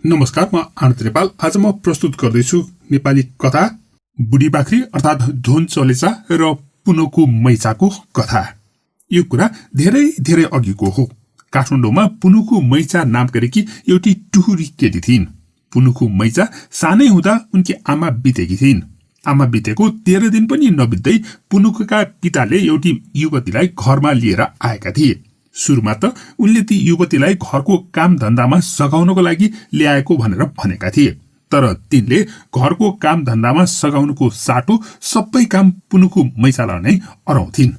नमस्कार, म आनन्द नेपाल। आज म प्रस्तुत गर्दैछु नेपाली कथा बुढी बाख्री अर्थात् धुन चलेचा र पुनुको मैचाको कथा। यो कुरा धेरै धेरै अघिको हो। काठमाडौँमा पुनुको मैचा नाम गरेकी एउटी टुहुरी केटी थिइन्। पुनुको मैचा सानै हुँदा उनकी आमा बितेकी थिइन्। आमा बितेको 13 दिन पनि नबित्दै पुनुका पिताले एउटी युवतीलाई घरमा लिएर आएका थिए। सुरुमा त उनले ती युवतीलाई घरको काम धन्दामा सघाउनको लागि ल्याएको भनेर भनेका थिए। तर तिनले घरको काम धन्दामा सघाउनुको साटो सबै काम पुनुको मैचालाई नै अराउँथिन्।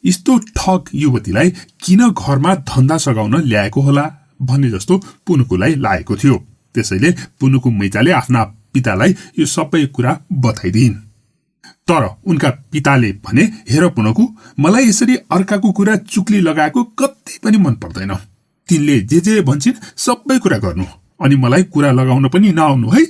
यस्तो ठग युवतीलाई किन घरमा धन्दा सघाउन ल्याएको होला भन्ने जस्तो पुनुकोलाई लागेको थियो। त्यसैले पुनुको मैचाले आफ्ना पितालाई यो सबै कुरा बताइदिन्। तर उनका पिताले भने, हेर पुनुको, मलाई यसरी अर्काको कुरा चुक्ली लगाएको कति पनि मन पर्दैन। तिनले जे भन्छन् सबै कुरा गर्नु, अनि मलाई कुरा लगाउन पनि नआउनु है।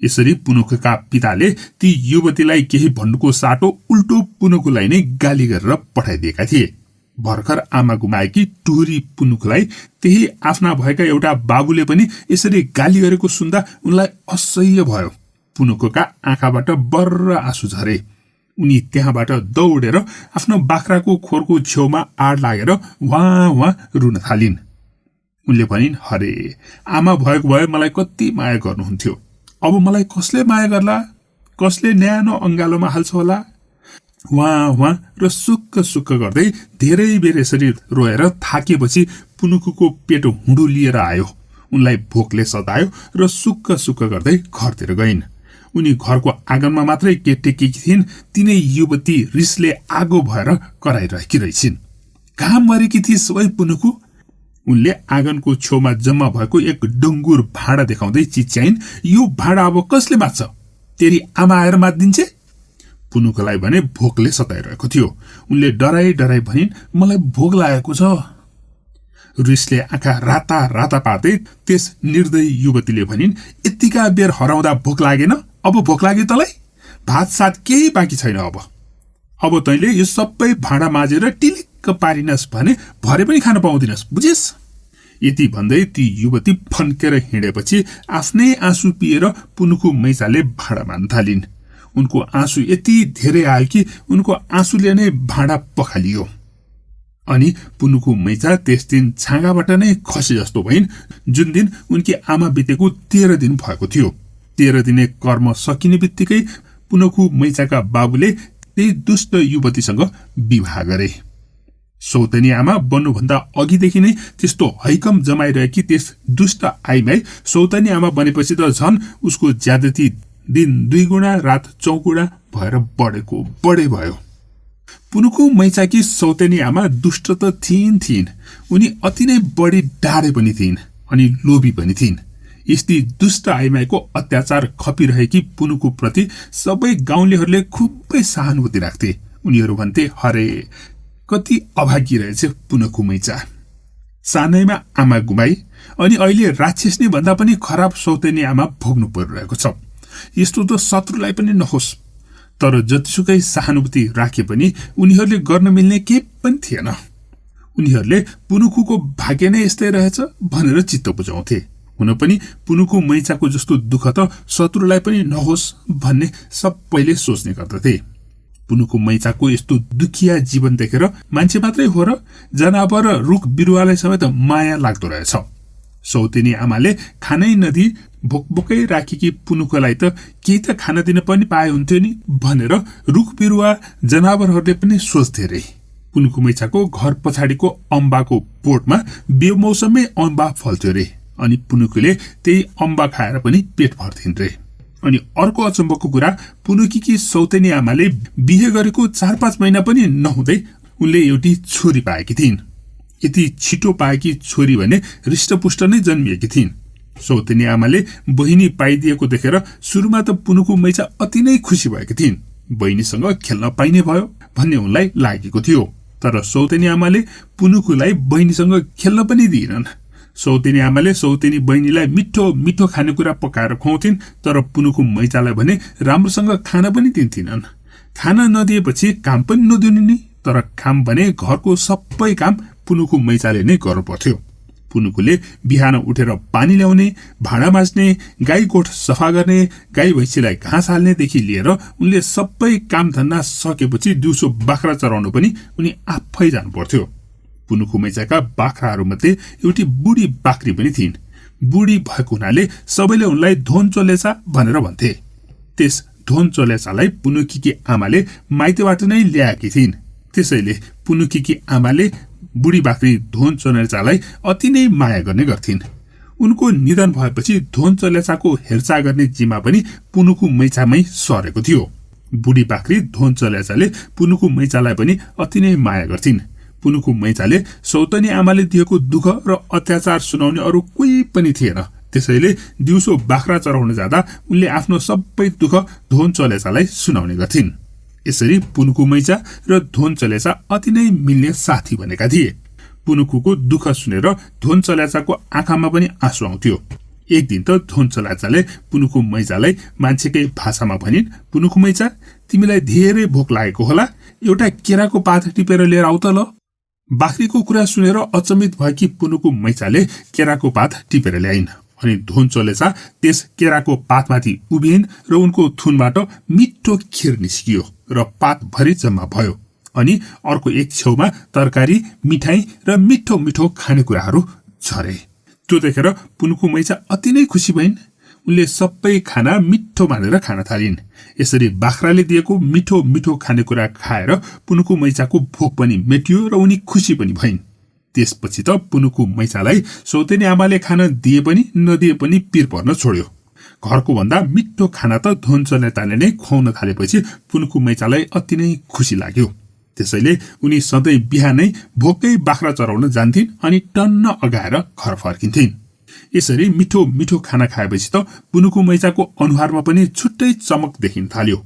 यसरी पुनुका पिताले ती युवतीलाई केही भन्नुको साटो उल्टो पुनुकोलाई नै गाली गरेर पठाइदिएका थिए। भर्खर आमा गुमाएकी टुहुरी पुनुकोलाई त्यही आफ्ना भएका एउटा बाबुले पनि यसरी गाली गरेको सुन्दा उनलाई असह्य भयो। पुनुकोका आँखाबाट बर्र आँसु झरे। उनी त्यहाँबाट दौडेर आफ्नो बाख्राको खोरको छेउमा आड लागेर वहाँ रुन थालिन्। उनले भनिन्, हरे आमा भएको भए मलाई कति माया गर्नुहुन्थ्यो। अब मलाई कसले माया गर्ला, कसले न्यानो अंगालोमा हाल्छ होला। वहाँ र सुक्क गर्दै धेरै बेर यसरी रोएर थाकेपछि पुनुको पेटो हुँडु लिएर आयो। उनलाई भोकले सतायो र सुक्क गर्दै घरतिर गइन्। उनी घरको आँगनमा मात्रै के टेकेकी थिइन्, तिनै युवती रिसले आगो भएर कराइरहेकी रहेछिन्। कहाँ मरेकी थिइस् वै पुनुको? उनले आँगनको छेउमा जम्मा भएको एक डङ्गुर भाँडा देखाउँदै चिच्याइन्, यो भाँडा अब कसले मात्छ? तेरी आमा आएर मात्दिन्छे? पुनुकोलाई भने भोकले सताइरहेको थियो। उनले डराई भनिन्, मलाई भोक लागेको छ। रिसले आँखा राता पार्दै त्यस निर्दयी युवतीले भनिन्, यतिका बेर हराउँदा भोक लागेन? अब भोक लागे तँलाई? भात साथ केही बाँकी छैन। अब तैँले यो सबै भाँडा माझेर टिलिक्क पारिनस् भने भरे पनि खान पाउँदिनस्, बुझिस्? यति भन्दै ती युवती फन्केर हिँडेपछि आफ्नै आँसु पिएर पुनुको मैचाले भाँडा मान्न थालिन्। उनको आँसु यति धेरै आयो कि उनको आँसुले नै भाँडा पखालियो। अनि पुनुको मैचा त्यस दिन छाँगाबाट नै खसे जस्तो भइन्, जुन दिन उनकी आमा बितेको 13 दिन भएको थियो। 13 दिने कर्म सकिने बित्तिकै पुनुको मैचाका बाबुले त्यही दुष्ट युवतीसँग विवाह गरे। सौतेनी आमा बन्नुभन्दा अघिदेखि नै त्यस्तो हैकम जमाइरहेकी त्यस दुष्ट आइमाई सौतेनी आमा बनेपछि त झन् उसको ज्यादती दिन 2 गुणा रात 4 गुणा भएर बढे भयो। पुनुको मैचाकी सौतेनी आमा दुष्ट त थिइन्, उनी अति नै बढी डाढे पनि थिइन् अनि लोभी पनि थिइन्। यस्ती दुष्ट आइमाईको अत्याचार खपिरहेकी पुनुको प्रति सबै गाउँलेहरूले खुबै सहानुभूति राख्थे। उनीहरू भन्थे, हरे कति अभागी रहेछ पुनुको मैचा। सानैमा आमा गुमाई अनि अहिले राक्षसनी भन्दा पनि खराब सौतेनी आमा भोग्नु परिरहेको छ। यस्तो त शत्रुलाई पनि नहोस्। तर जतिसुकै सहानुभूति राखे पनि उनीहरूले गर्न मिल्ने केही पनि थिएन। उनीहरूले पुनुको भाग्य नै यस्तै रहेछ भनेर चित्त बुझाउँथे। हुन पनि पुनुको मैचाको जस्तो दुःख त शत्रुलाई पनि नहोस् भन्ने सबैले सोच्ने गर्दथे। पुनुको मैचाको यस्तो दुखिया जीवन देखेर मान्छे मात्रै हो र जनावर र रुख बिरुवालाई समेत माया लाग्दो रहेछ। सौतेनी आमाले खानै नदी भोकभोकै राखेकी पुनुकोलाई त केही त खान दिन पनि पाए हुन्थ्यो नि भनेर रुख बिरुवा जनावरहरूले पनि सोच्थे रे। पुनुको मैचाको घर पछाडिको अम्बाको बोटमा बेमौसमै अम्बा फल्थ्यो रे, अनि पुनुकोले त्यही अम्बा खाएर पनि पेट भर्थिन् रे। अनि अर्को अचम्मको कुरा, पुनुकी सौतेनी आमाले बिहे गरेको 4-5 महिना पनि नहुँदै उनले एउटी छोरी पाएकी थिइन्। यति छिटो पाएकी छोरी भने हृष्टपुष्ट नै जन्मिएकी थिइन्। सौतेनी आमाले बहिनी पाइदिएको देखेर सुरुमा त पुनुको मैचा अति नै खुसी भएकी थिइन्। बहिनीसँग खेल्न पाइने भयो भन्ने उनलाई लागेको थियो। तर सौतेनी आमाले पुनुकोलाई बहिनीसँग खेल्न पनि दिएनन्। सौतेनी आमाले सौतेनी बहिनीलाई मिठो खानेकुरा पकाएर खुवाउँथिन्, तर पुनुको मैचालाई भने राम्रोसँग खान पनि दिन्थिनन्। खाना नदिएपछि काम पनि नदिने नि, तर काम भने घरको सबै काम पुनुको मैचाले नै गर्नु पर्थ्यो। पुनुकुले बिहान उठेर पानी ल्याउने, भाँडा माझ्ने, गाई गोठ सफा गर्ने, गाई भैँसीलाई घाँस हाल्नेदेखि लिएर उनले सबै काम धन्दा सकेपछि दिउँसो बाख्रा चराउनु पनि उनी आफै जानु पर्थ्यो। पुनुकु मैचाका बाख्राहरूमध्ये एउटी बुढी बाख्री पनि थिइन्। बुढी भएको हुनाले सबैले उनलाई धोन चोलेचा भनेर भन्थे। त्यस धोन चोलेचालाई पुनुकीकी आमाले माइतबाट नै ल्याएकी थिइन्। त्यसैले पुनुकीकी आमाले बुढी बाख्री धोन चोलेचालाई अति नै माया गर्ने गर्थिन्। उनको निधन भएपछि धोन चोलेचाको हेरचाह गर्ने जिम्मा पनि पुनुकु मैचामै सरेको थियो। बुढी बाख्री धोन चोलेचाले पुनुकु मैचालाई पनि अति नै माया गर्थिन्। पुनुकु मैचाले सौतनी आमाले दिएको दुःख र अत्याचार सुनाउने अरू कोही पनि थिएन। त्यसैले दिउँसो बाख्रा चराउन जाँदा उनले आफ्नो सबै दुःख धोन चोलेचालाई सुनाउने गर्थिन्। यसरी पुनुकु मैचा र धोन चोलेचा अति नै मिल्ने साथी बनेका थिए। पुनुकुको दुःख सुनेर धोन चोलेचाको आँखामा पनि आँसु आउँथ्यो। एक दिन त धोन चोलेचाले पुनुकु मैचालाई मान्छेकै भाषामा भनिन्, पुनुकु मैचा, तिमीलाई धेरै भोक लागेको होला, एउटा केराको पात टिपेर लिएर आऊ त ल। बाख्रीको कुरा सुनेर अचम्मित भएकी पुनुकु मैचाले केराको पात टिपेर ल्याइन्। अनि धोन चोलेचा त्यस केराको पातमाथि उभिन् र उनको थुनबाट मिठो खिर निस्कियो र पात भरि जम्मा भयो। अनि अर्को एक छेउमा तरकारी, मिठाई र मिठो मिठो खानेकुराहरू झरे। त्यो देखेर पुनुकु मैचा अति नै खुसी भइन्। उनले सबै खाना मिठो मानेर खान थालिन्। यसरी बाख्राले दिएको मिठो मिठो खानेकुरा खाएर पुनुकु मैचाको भोक पनि मेटियो र उनी खुसी पनि भइन्। त्यसपछि त पुनुकु मैचालाई सौतेनी आमाले खान दिए पनि नदिए पनि पिर पर्न छोड्यो। घरको भन्दा मिठो खाना त धोन चोलेचाले नै खुवाउन थालेपछि पुनुकु मैचालाई अति नै खुसी लाग्यो। त्यसैले उनी सधैँ बिहानै भोकै बाख्रा चराउन जान्थिन् अनि टन्न अगाएर घर फर्किन्थिन्। यसरी मिठो मिठो खाना खाएपछि त पुनुकु मैचाको अनुहारमा पनि छुट्टै चमक देखिन थाल्यो।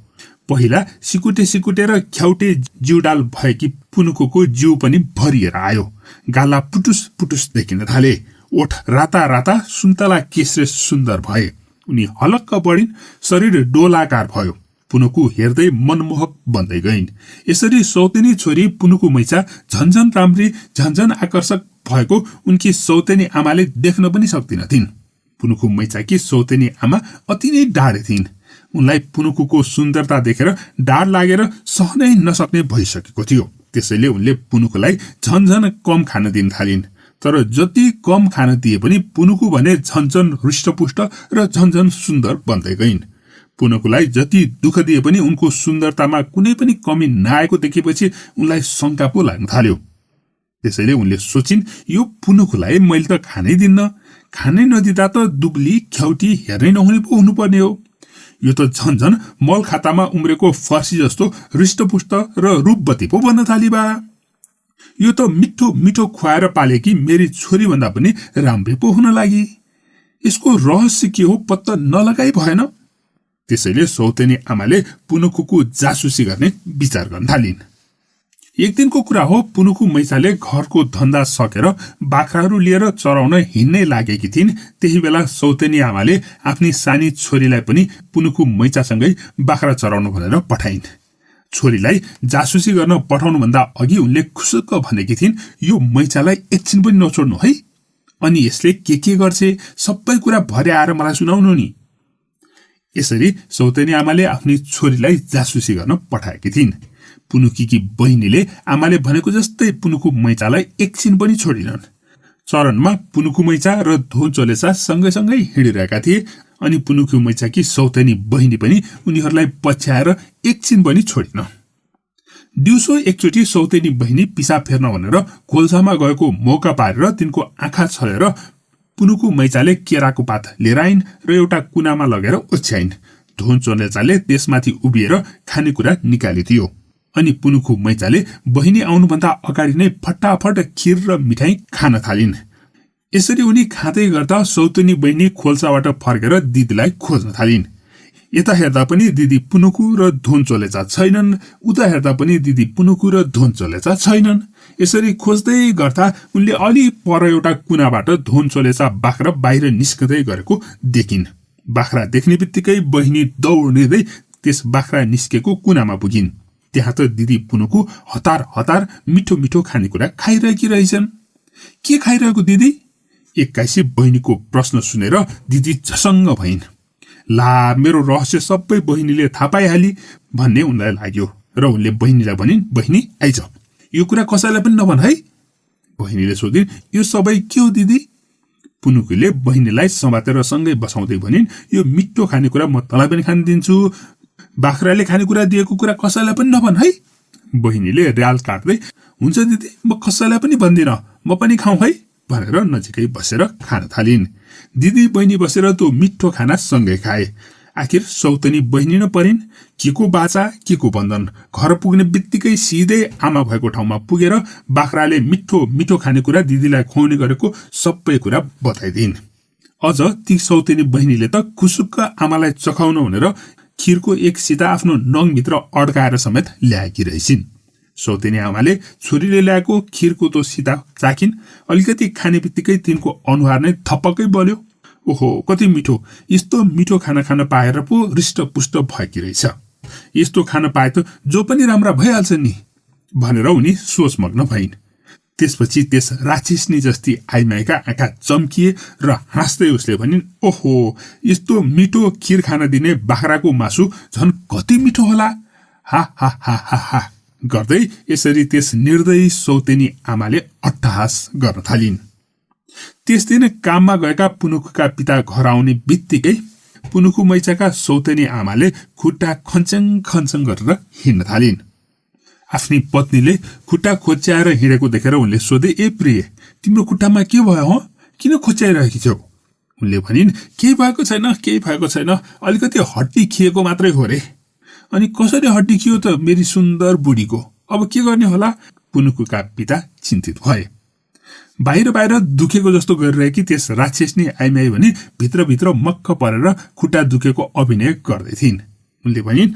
पहिला सिकुटे सिकुटेर ख्याउटे जिउडाल भएकी पुनुकुको जिउ पनि भरिएर आयो। गाला पुटुस पुटुस देखिन थाले। ओठ राता राता सुन्तला केशरे सुन्दर भए। उनी हलक्क बढिन्, शरीर डोलाकार भयो। पुनुकु हेर्दै मनमोहक बन्दै गइन्। यसरी सौतेनी छोरी पुनुकु मैचा झन्झन राम्री, झन्झन आकर्षक भएको उनकी सौतेनी आमाले देख्न पनि सक्दिनथिन्। पुनुकु मैचाकी सौतेनी आमा अति नै डाढे थिइन्। उनलाई पुनुकुको सुन्दरता देखेर डाढ लागेर सहनै नसक्ने भइसकेको थियो। त्यसैले उनले पुनुकुलाई झन्झन कम खान दिन थालिन्। तर जति कम खान दिए पनि पुनुकु भने झन्झन हृष्टपुष्ट र झन्झन सुन्दर बन्दै गइन्। पुनुकुलाई जति दुःख दिए पनि उनको सुन्दरतामा कुनै पनि कमी नआएको देखेपछि उनलाई शंका पो लाग्न थाल्यो। त्यसैले उनले सोचिन्, यो पुनुकुलाई मैले त खानै दिन्न, खानै नदिँदा त दुब्ली ख्याउटी हेर्नै नहुने पो हुनुपर्ने हो। यो त झन्झन मल खातामा उम्रेको फर्सी जस्तो हृष्टपुष्ट र रूपवती पो बन्न थाली बा। यो त मिठो मिठो खुवाएर पालेकी मेरी छोरी भन्दा पनि राम्री पो हुन लागि। यसको रहस्य के हो पत्ता नलगाई भएन। त्यसैले सौतेनी आमाले पुनुकुको जासुसी गर्ने विचार गर्न थालिन्। एक दिनको कुरा हो, पुनुकु मैचाले घरको धन्दा सकेर बाख्राहरू लिएर चराउन हिँड्नै लागेकी थिइन्। त्यही बेला सौतेनी आमाले आफ्नी सानी छोरीलाई पनि पुनुकु मैचासँगै बाख्रा चराउनु भनेर पठाइन्। छोरीलाई जासुसी गर्न पठाउनुभन्दा अघि उनले खुसुक्क भनेकी थिइन्, यो मैचालाई एकछिन पनि नछोड्नु है, अनि यसले के गर्छ सबै कुरा भरे आएर मलाई सुनाउनु नि। यसरी सौतेनी आमाले आफ्नी छोरीलाई जासुसी गर्न पठाएकी थिइन्। पुनुकीकी बहिनीले आमाले भनेको जस्तै पुनुकु मैचालाई एकछिन पनि छोडिनन्। चरणमा पुनुकु मैचा र धोन चोलेचा सँगैसँगै हिँडिरहेका थिए। अनि पुनुकु मैचाकी सौतेनी बहिनी पनि उनीहरूलाई पछ्याएर एकछिन पनि छोडिन। दिउँसो एकचोटि सौतेनी बहिनी पिसाब फेर्न भनेर खोल्सामा गएको मौका पारेर तिनको आँखा छलेर पुनुकु मैचाले केराको पात लिएर आइन् र एउटा कुनामा लगेर ओछ्याइन्। धोन चोलेचाले त्यसमाथि उभिएर खानेकुरा निकालिदियो। अनि पुनुकु मैचाले बहिनी आउनुभन्दा अगाडि नै फटाफट खिर र मिठाई खान थालिन्। यसरी उनी खाँदै गर्दा सौतेनी बहिनी खोल्साबाट फर्केर दिदीलाई खोज्न थालिन्। यता हेर्दा पनि दिदी पुनुकु र धोन चोलेचा छैनन्, उता हेर्दा पनि दिदी पुनुकु र धोन चोलेचा छैनन्। यसरी खोज्दै गर्दा उनले अलि पर एउटा कुनाबाट धोन चोलेचा बाख्रा बाहिर निस्कदै गरेको देखिन्। बाख्रा देख्ने बित्तिकै बहिनी दौडिँदै त्यस बाख्रा निस्केको कुनामा पुगिन्। त्यहाँ त दिदी पुनुकु हतार हतार मिठो मिठो खानेकुरा खाइरहेकी रहेछन्। के खाइरहेको दिदी? एक्काइसी बहिनीको प्रश्न सुनेर दिदी झसङ्ग भइन्। ला, मेरो रहस्य सबै बहिनीले थाहा पाइहाली भन्ने उनलाई लाग्यो र उनले बहिनीलाई भनिन्, बहिनी आइज, यो कुरा कसैलाई पनि नभन है। बहिनीले सोधिन्, यो सबै के हो दिदी? पुनुकुले बहिनीलाई समातेर सँगै बसाउँदै भनिन्, यो मिठो खानेकुरा म तँलाई पनि खान दिन्छु, बाख्राले खानेकुरा दिएको कुरा कसैलाई पनि नभन है। बहिनीले र्याल काट्दै, हुन्छ दिदी, म कसैलाई पनि भन्दिन, म पनि खाउँ है भनेर नजिकै बसेर खान थालिन्। दिदी बहिनी बसेर त्यो मिठो खाना सँगै खाए। आखिर सौतनी बहिनी न परिन्। के को बाचा, के को बन्धन। घर पुग्ने बित्तिकै सिधै आमा भएको ठाउँमा पुगेर बाख्राले मिठो मिठो खानेकुरा दिदीलाई खुवाउने गरेको सबै कुरा बताइदिन्। अझ ती सौतनी बहिनीले त खुसुक्क आमालाई चखाउन भनेर खिरको एक सिता आफ्नो नङभित्र अड्काएर समेत ल्याएकी रहेछिन्। सौतेनी आमाले छोरीले ल्याएको खिरको तो सिता चाखिन्। अलिकति खाने बित्तिकै तिनको अनुहार नै थपक्कै बल्यो। ओहो, कति मिठो, यस्तो मिठो खाना खान पाएर पो हृष्टपुष्ट भएकी रहेछ। यस्तो खान पाए त जो पनि राम्रा भइहाल्छ नि भनेर उनी सोचमग्न भइन्। त्यसपछि त्यस राक्षसनी जस्ती आइमाईका आँखा चम्किए र हाँस्दै उसले भनिन्, ओहो, यस्तो मिठो खिर खान दिने बाख्राको मासु झन् कति मिठो होला। हा हा हा हा हा गर्दै यसरी त्यस निर्दयी सौतेनी आमाले अट्टहास गर्न थालिन्। त्यस दिन काममा गएका पुनुकुका पिता घर आउने बित्तिकै पुनुकु मैचाका सौतेनी आमाले खुट्टा खञ्चङ खञ्चङ गरेर हिँड्न थालिन्। आफ्नी पत्नीले खुट्टा खोच्याएर हिँडेको देखेर उनले सोधे, ए प्रिय, तिम्रो खुट्टामा के भयो हो? किन खोच्याइरहेकी छौ? उनले भनिन्, केही भएको छैन, केही भएको छैन, अलिकति हड्डी खिएको मात्रै हो रे। अनि कसरी हड्डी खियो त मेरी सुन्दर बुढीको? अब के गर्ने होला? पुनुकुका पिता चिन्तित भए। बाहिर बाहिर दुखेको जस्तो गरिरहेकी त्यस राक्षसनी आइमाई भने भित्रभित्र मक्ख परेर खुट्टा दुखेको अभिनय गर्दै थिइन्। उनले भनिन्,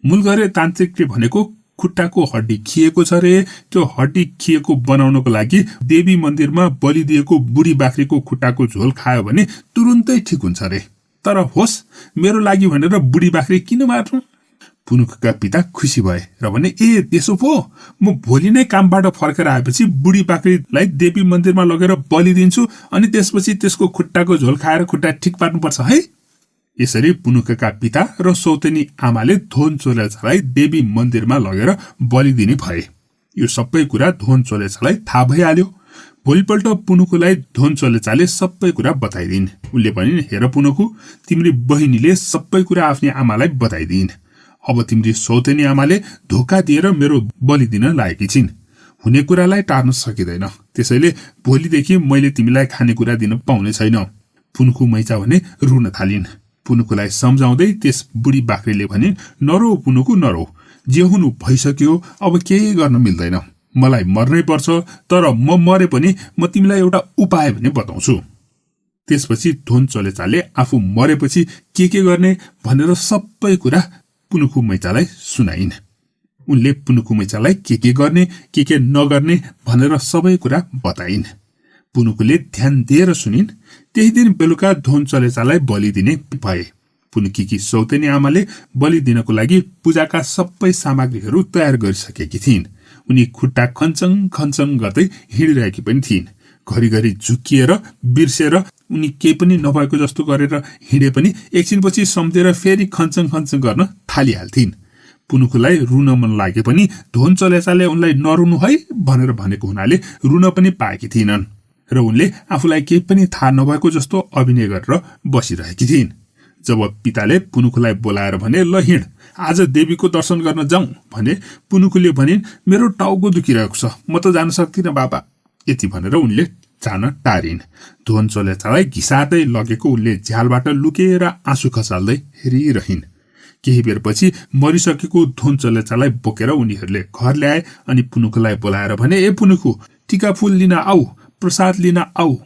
मूल गरे तान्त्रिकले भनेको खुट्टाको हड्डी खिएको छ रे। त्यो हड्डी खिएको बनाउनको लागि देवी मन्दिरमा बलि दिएको बुढी बाख्रीको खुट्टाको झोल खायो भने तुरुन्तै ठिक हुन्छ रे। तर होस्, मेरो लागि भनेर बुढी बाख्री किन मार्नु? पुनुकुका पिता खुसी भए र भने, ए त्यसो पो म भोलि नै कामबाट फर्केर आएपछि बुढी बाख्रीलाई देवी मन्दिरमा लगेर बलि दिन्छु, अनि त्यसपछि त्यसको खुट्टाको झोल खाएर खुट्टा ठिक पार्नुपर्छ है। यसरी पुनुकुका पिता र सौतेनी आमाले धोन चोलेचालाई देवी मन्दिरमा लगेर बलि दिने भए। यो सबै कुरा धोन चोलेचालाई थाहा भइहाल्यो। भोलिपल्ट पुनुकुलाई धोन चोलेचाले सबै कुरा बताइदिन्। उनले भनिन्, हेर पुनुकु, तिम्री बहिनीले सबै कुरा आफ्नी आमालाई बताइदिन्। अब तिम्री सौतेनी आमाले धोका दिएर मेरो बलि दिन लागेकी छिन्। हुने कुरालाई टार्न सकिँदैन, त्यसैले भोलिदेखि मैले तिमीलाई खानेकुरा दिन पाउने छैन। पुनुकु मैचा भने रुन थालिन्। पुनुकुलाई सम्झाउँदै त्यस बुढी बाख्रीले भनिन्, नरो पुनुकु नरो, जे हुनु भइसक्यो, अब केही गर्न मिल्दैन। मलाई मर्नै पर्छ, तर म मरे पनि म तिमीलाई एउटा उपाय भने बताउँछु। त्यसपछि धोन चोलेचाले आफू मरेपछि के गर्ने भनेर सबै कुरा पुनुकु मैचालाई सुनाइन्। उनले पुनुकु मैचालाई के गर्ने के नगर्ने भनेर सबै कुरा बताइन्। पुनुकुले ध्यान दिएर सुनिन्। त्यही दिन बेलुका धोन चोलेचालाई बलि दिने भए। पुनुकीकी सौतेनी आमाले बलि दिनको लागि पूजाका सबै सामग्रीहरू तयार गरिसकेकी थिइन्। उनी खुट्टा खञ्चङ खञ्चङ गर्दै हिँडिरहेकी पनि थिइन्। घरिघरि झुक्किएर बिर्सेर उनी केही पनि नभएको जस्तो गरेर हिँडे पनि एकछिनपछि सम्झेर फेरि खञ्चङ खञ्चङ गर्न थालिहाल्थिन्। पुनुकुलाई रुन मन लागे पनि धोन चोलेचाले उनलाई नरुनु है भनेर भनेको हुनाले रुन पनि पाएकी थिइनन् र उनले आफूलाई केही पनि थाहा नभएको जस्तो अभिनय गरेर बसिरहेकी थिइन्। जब पिताले पुनुकुलाई बोलाएर भने, ल हिँड, आज देवीको दर्शन गर्न जाउँ भने पुनुकुले भनिन्, मेरो टाउको दुखिरहेको छ, म त जान सक्दिनँ बाबा। यति भनेर उनले जान टारिन्। धोन चोलेचालाई घिसार्दै लगेको उनले झ्यालबाट लुकेर आँसु खसाल्दै हेरिरहिन्। केही बेरपछि मरिसकेको धोन चोलेचालाई बोकेर उनीहरूले घर ल्याए अनि पुनुकुलाई बोलाएर भने, ए पुनुकु, टिका फूल लिन आऊ, प्रसाद लिन आऊ।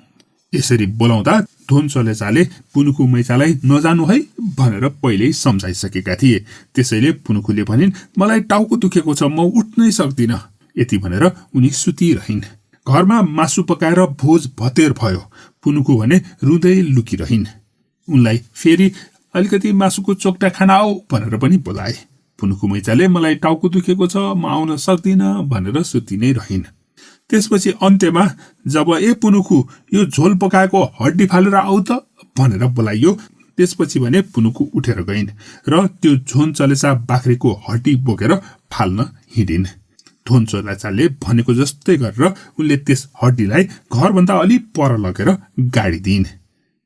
यसरी बोलाउँदा धोन चोलेचाले पुनुकु मैचालाई नजानु है भनेर पहिल्यै सम्झाइसकेका थिए। त्यसैले पुनुकुले भनिन्, मलाई टाउको दुखेको छ, म उठ्नै सक्दिनँ। यति भनेर उनी सुतिरहिन्। घरमा मासु पकाएर भोज भतेर भयो। पुनुकु भने रुँदै लुकिरहिन्। उनलाई फेरि अलिकति मासुको चोक्टा खाना आऊ भनेर पनि बोलाए। पुनुकु मैचाले मलाई टाउको दुखेको छ, म आउन सक्दिनँ भनेर सुति नै रहिन्। त्यसपछि अन्त्यमा जब पुनुखु यो झोल पकाएको हड्डी फालेर आऊ त भनेर बोलाइयो। त्यसपछि भने पुनुखु उठेर गइन् र त्यो झोन चलेचा बाख्रीको हड्डी बोकेर फाल्न हिँडिन्। धोन चलेचाले भनेको जस्तै गरेर उनले त्यस हड्डीलाई घरभन्दा अलि पर लगेर गाडिदिइन्।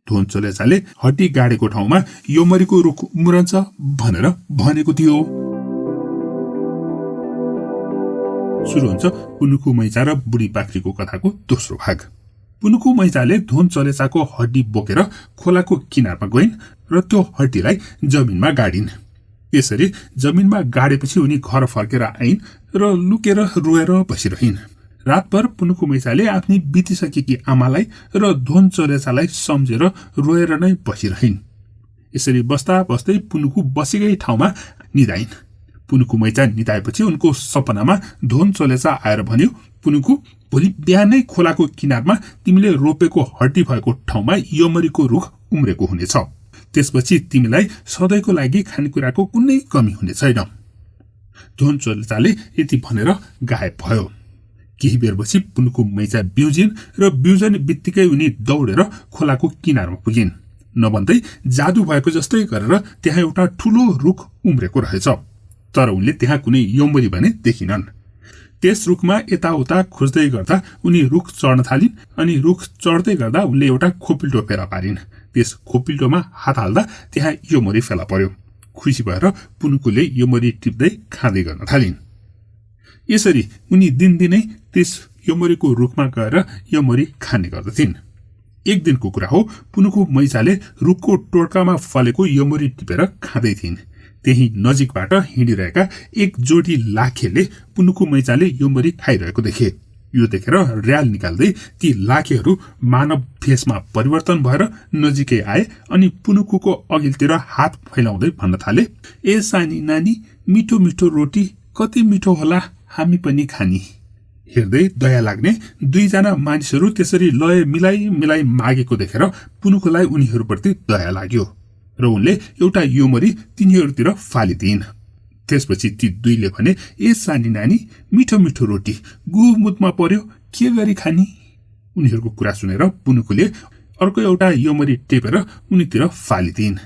धोन चलेचाले हड्डी गाडेको ठाउँमा योमरीको रुख उम्रन्छ भनेर भनेको थियो। सुरु हुन्छ पुनुखु मैचा र बुढी बाख्रीको कथाको दोस्रो भाग। पुनुखु मैचाले धोन चलेचाको हड्डी बोकेर खोलाको किनारमा गइन् र त्यो हड्डीलाई जमिनमा गाडिन्। त्यसरी जमिनमा गाडेपछि उनी घर फर्केर आइन् र लुकेर रोएर बसिरहिन्। रातभर पुनुखु मैचाले आफ्नी बितिसकेकी आमालाई र धोन चलेचालाई सम्झेर रोएर नै बसिरहिन्। यसरी बस्दा बस्दै पुनुखु बसेकै ठाउँमा निदाइन्। पुनुखु मैचा निदाएपछि उनको सपनामा धोन चलेचा आएर भन्यो, पुनुखु भोलि बिहानै खोलाको किनारमा तिमीले रोपेको हड्डी भएको ठाउँमा योमरीको रुख उम्रेको हुनेछ। त्यसपछि तिमीलाई सधैँको लागि खानेकुराको कुनै कमी हुने छैन। धोन चलेचाले यति भनेर गायब भयो। केही बेरपछि पुनुखु मैचा बिउजिन् र बिउजने बित्तिकै उनी दौडेर खोलाको किनारमा पुगिन्। नभन्दै जादु भएको जस्तै गरेर त्यहाँ एउटा ठूलो रुख उम्रेको रहेछ। तर उनले त्यहाँ कुनै योमरी भने देखिनन्। त्यस रुखमा यताउता खोज्दै गर्दा उनी रुख चढ्न थालिन् अनि रुख चढ्दै गर्दा उनले एउटा खोपिल्टो फेला पारिन्। त्यस खोपिल्टोमा हात हाल्दा त्यहाँ योमरी फेला पर्यो। खुसी भएर पुनुखुले योमरी टिप्दै खाँदै गर्न थालिन्। यसरी उनी दिनदिनै त्यस योमरीको रुखमा गएर योमरी खाने गर्दथिन्। एक दिनको कुरा हो, पुनुखु मैचाले रुखको टोड्कामा फलेको योमरी टिपेर खाँदै थिइन्। त्यही नजिकबाट हिँडिरहेका एक जोडी लाखेले पुनुखु मैचाले योमरी खाइरहेको देखे। यो देखेर र्याल निकाल्दै ती लाखेहरू मानव भेषमा परिवर्तन भएर नजिकै आए अनि पुनुखुको अघिल्तिर हात फैलाउँदै भन्न थाले, ए सानी नानी, मिठो मिठो रोटी कति मिठो होला, हामी पनि खानी। हेर्दै दया लाग्ने दुईजना मानिसहरू त्यसरी लय मिलाई मिलाई मागेको देखेर पुनुखुलाई उनीहरूप्रति दया लाग्यो र उनले एउटा योमरी तिनीहरूतिर फालिदिइन्। त्यसपछि ती दुईले भने, ए सानी नानी, मिठो मिठो रोटी गुमुदमा पर्यो, के गरी खानी? उनीहरूको कुरा सुनेर पुनुखुले अर्को एउटा योमरी टेपेर उनीतिर फालिदिइन्।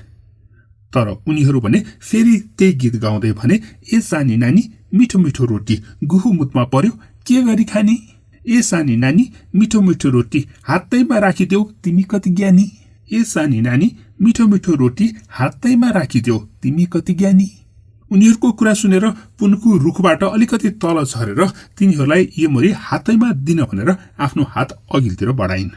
तर उनीहरू भने फेरि त्यही गीत गाउँदै भने, ए सानी नानी, मिठो मिठो रोटी गुहुमुदमा पर्यो, के गरी खानी? ए सानी नानी, मिठो मिठो रोटी हातैमा राखिदेऊ, तिमी कति ज्ञानी। ए सानी नानी, मिठो मिठो रोटी हातैमा राखिदेऊ, तिमी कति ज्ञानी। उनीहरूको कुरा सुनेर पुनुखु रुखबाट अलिकति तल झरेर तिनीहरूलाई योमरी हातैमा दिन भनेर आफ्नो हात अघिल्तिर बढाइन्।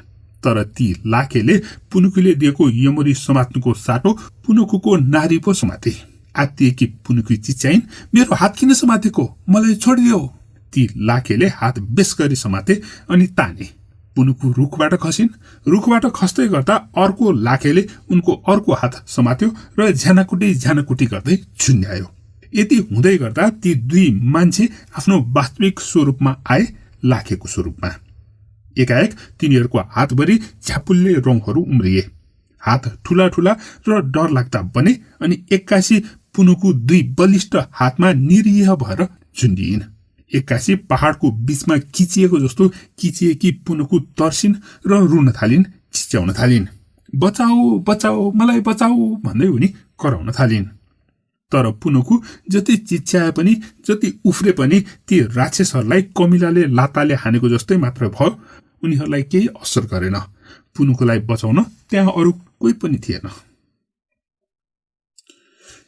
तर ती लाखेले पुनुखुले दिएको योमरी समात्नुको साटो पुनुखुको नारी पो समाते। आत्तिएकी पुनुखु चिच्याइन्, मेरो हात किन समातेको, मलाई छोडिदेऊ। ती लाखेले हात बेस गरी समाते अनि ताने। पुनुखु रुखबाट खसिन्। रुखबाट खस्दै गर्दा अर्को लाखेले उनको अर्को हात समात्यो र झ्यानाकुटी झ्यानाकुटी गर्दै झुन्ड्यायो। यति हुँदै गर्दा ती दुई मान्छे आफ्नो वास्तविक स्वरूपमा आए, लाखेको स्वरूपमा। एकाएक तिनीहरूको हातभरि झ्यापुल्ले रौँहरू उम्रिए। हात ठूला ठूला र डर लाग्दा बने अनि एक्कासी पुनुखु दुई बलिष्ठ हातमा निरीह भएर झुन्डिइन्। एक्कासी पहाडको बीचमा खिचिएको जस्तो खिचिएकी पुनुखु तर्सिन् र रुन थालिन्, चिच्याउन थालिन्। बचाऊ बचाऊ, मलाई बचाऊ भन्दै उनी कराउन थालिन्। तर पुनुखु जति चिच्याए पनि, जति उफ्रे पनि ती राक्षसहरूलाई कमिलाले लाताले हानेको जस्तै मात्र भयो। उनीहरूलाई केही असर गरेन। पुनुखुलाई बचाउन त्यहाँ अरू कोही पनि थिएन।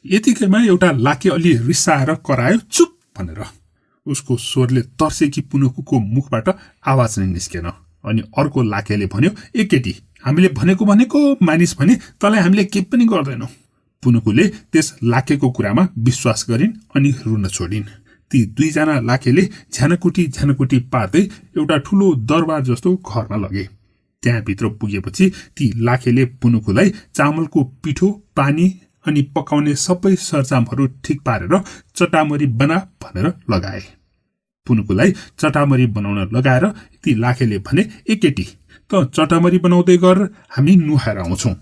यतिकैमा एउटा लाखे अलि रिसाएर करायो, चुप भनेर। उसको स्वरले तर्सेकी पुनुखुको मुखबाट आवाज नै निस्केन। अनि अर्को लाखेले भन्यो, ए केटी, हामीले भनेको मानिस भने तँलाई हामीले केही पनि गर्दैनौ। पुनुखुले त्यस लाखेको कुरामा विश्वास गरिन् अनि रुन छोडिन्। ती दुईजना लाखेले झ्यानकुटी झ्यानकुटी पार्दै एउटा ठूलो दरबार जस्तो घरमा लगे। त्यहाँ भित्र पुगेपछि ती लाखेले पुनुखुलाई चामलको पिठो, पानी अनि पकाउने सबै सरसामहरू ठिक पारेर चटामरी बना भनेर लगाए। पुनुखुलाई चटामरी बनाउन लगाएर ती लाखेले भने, ए केटी, त चटामरी बनाउँदै गर, हामी नुहाएर आउँछौं।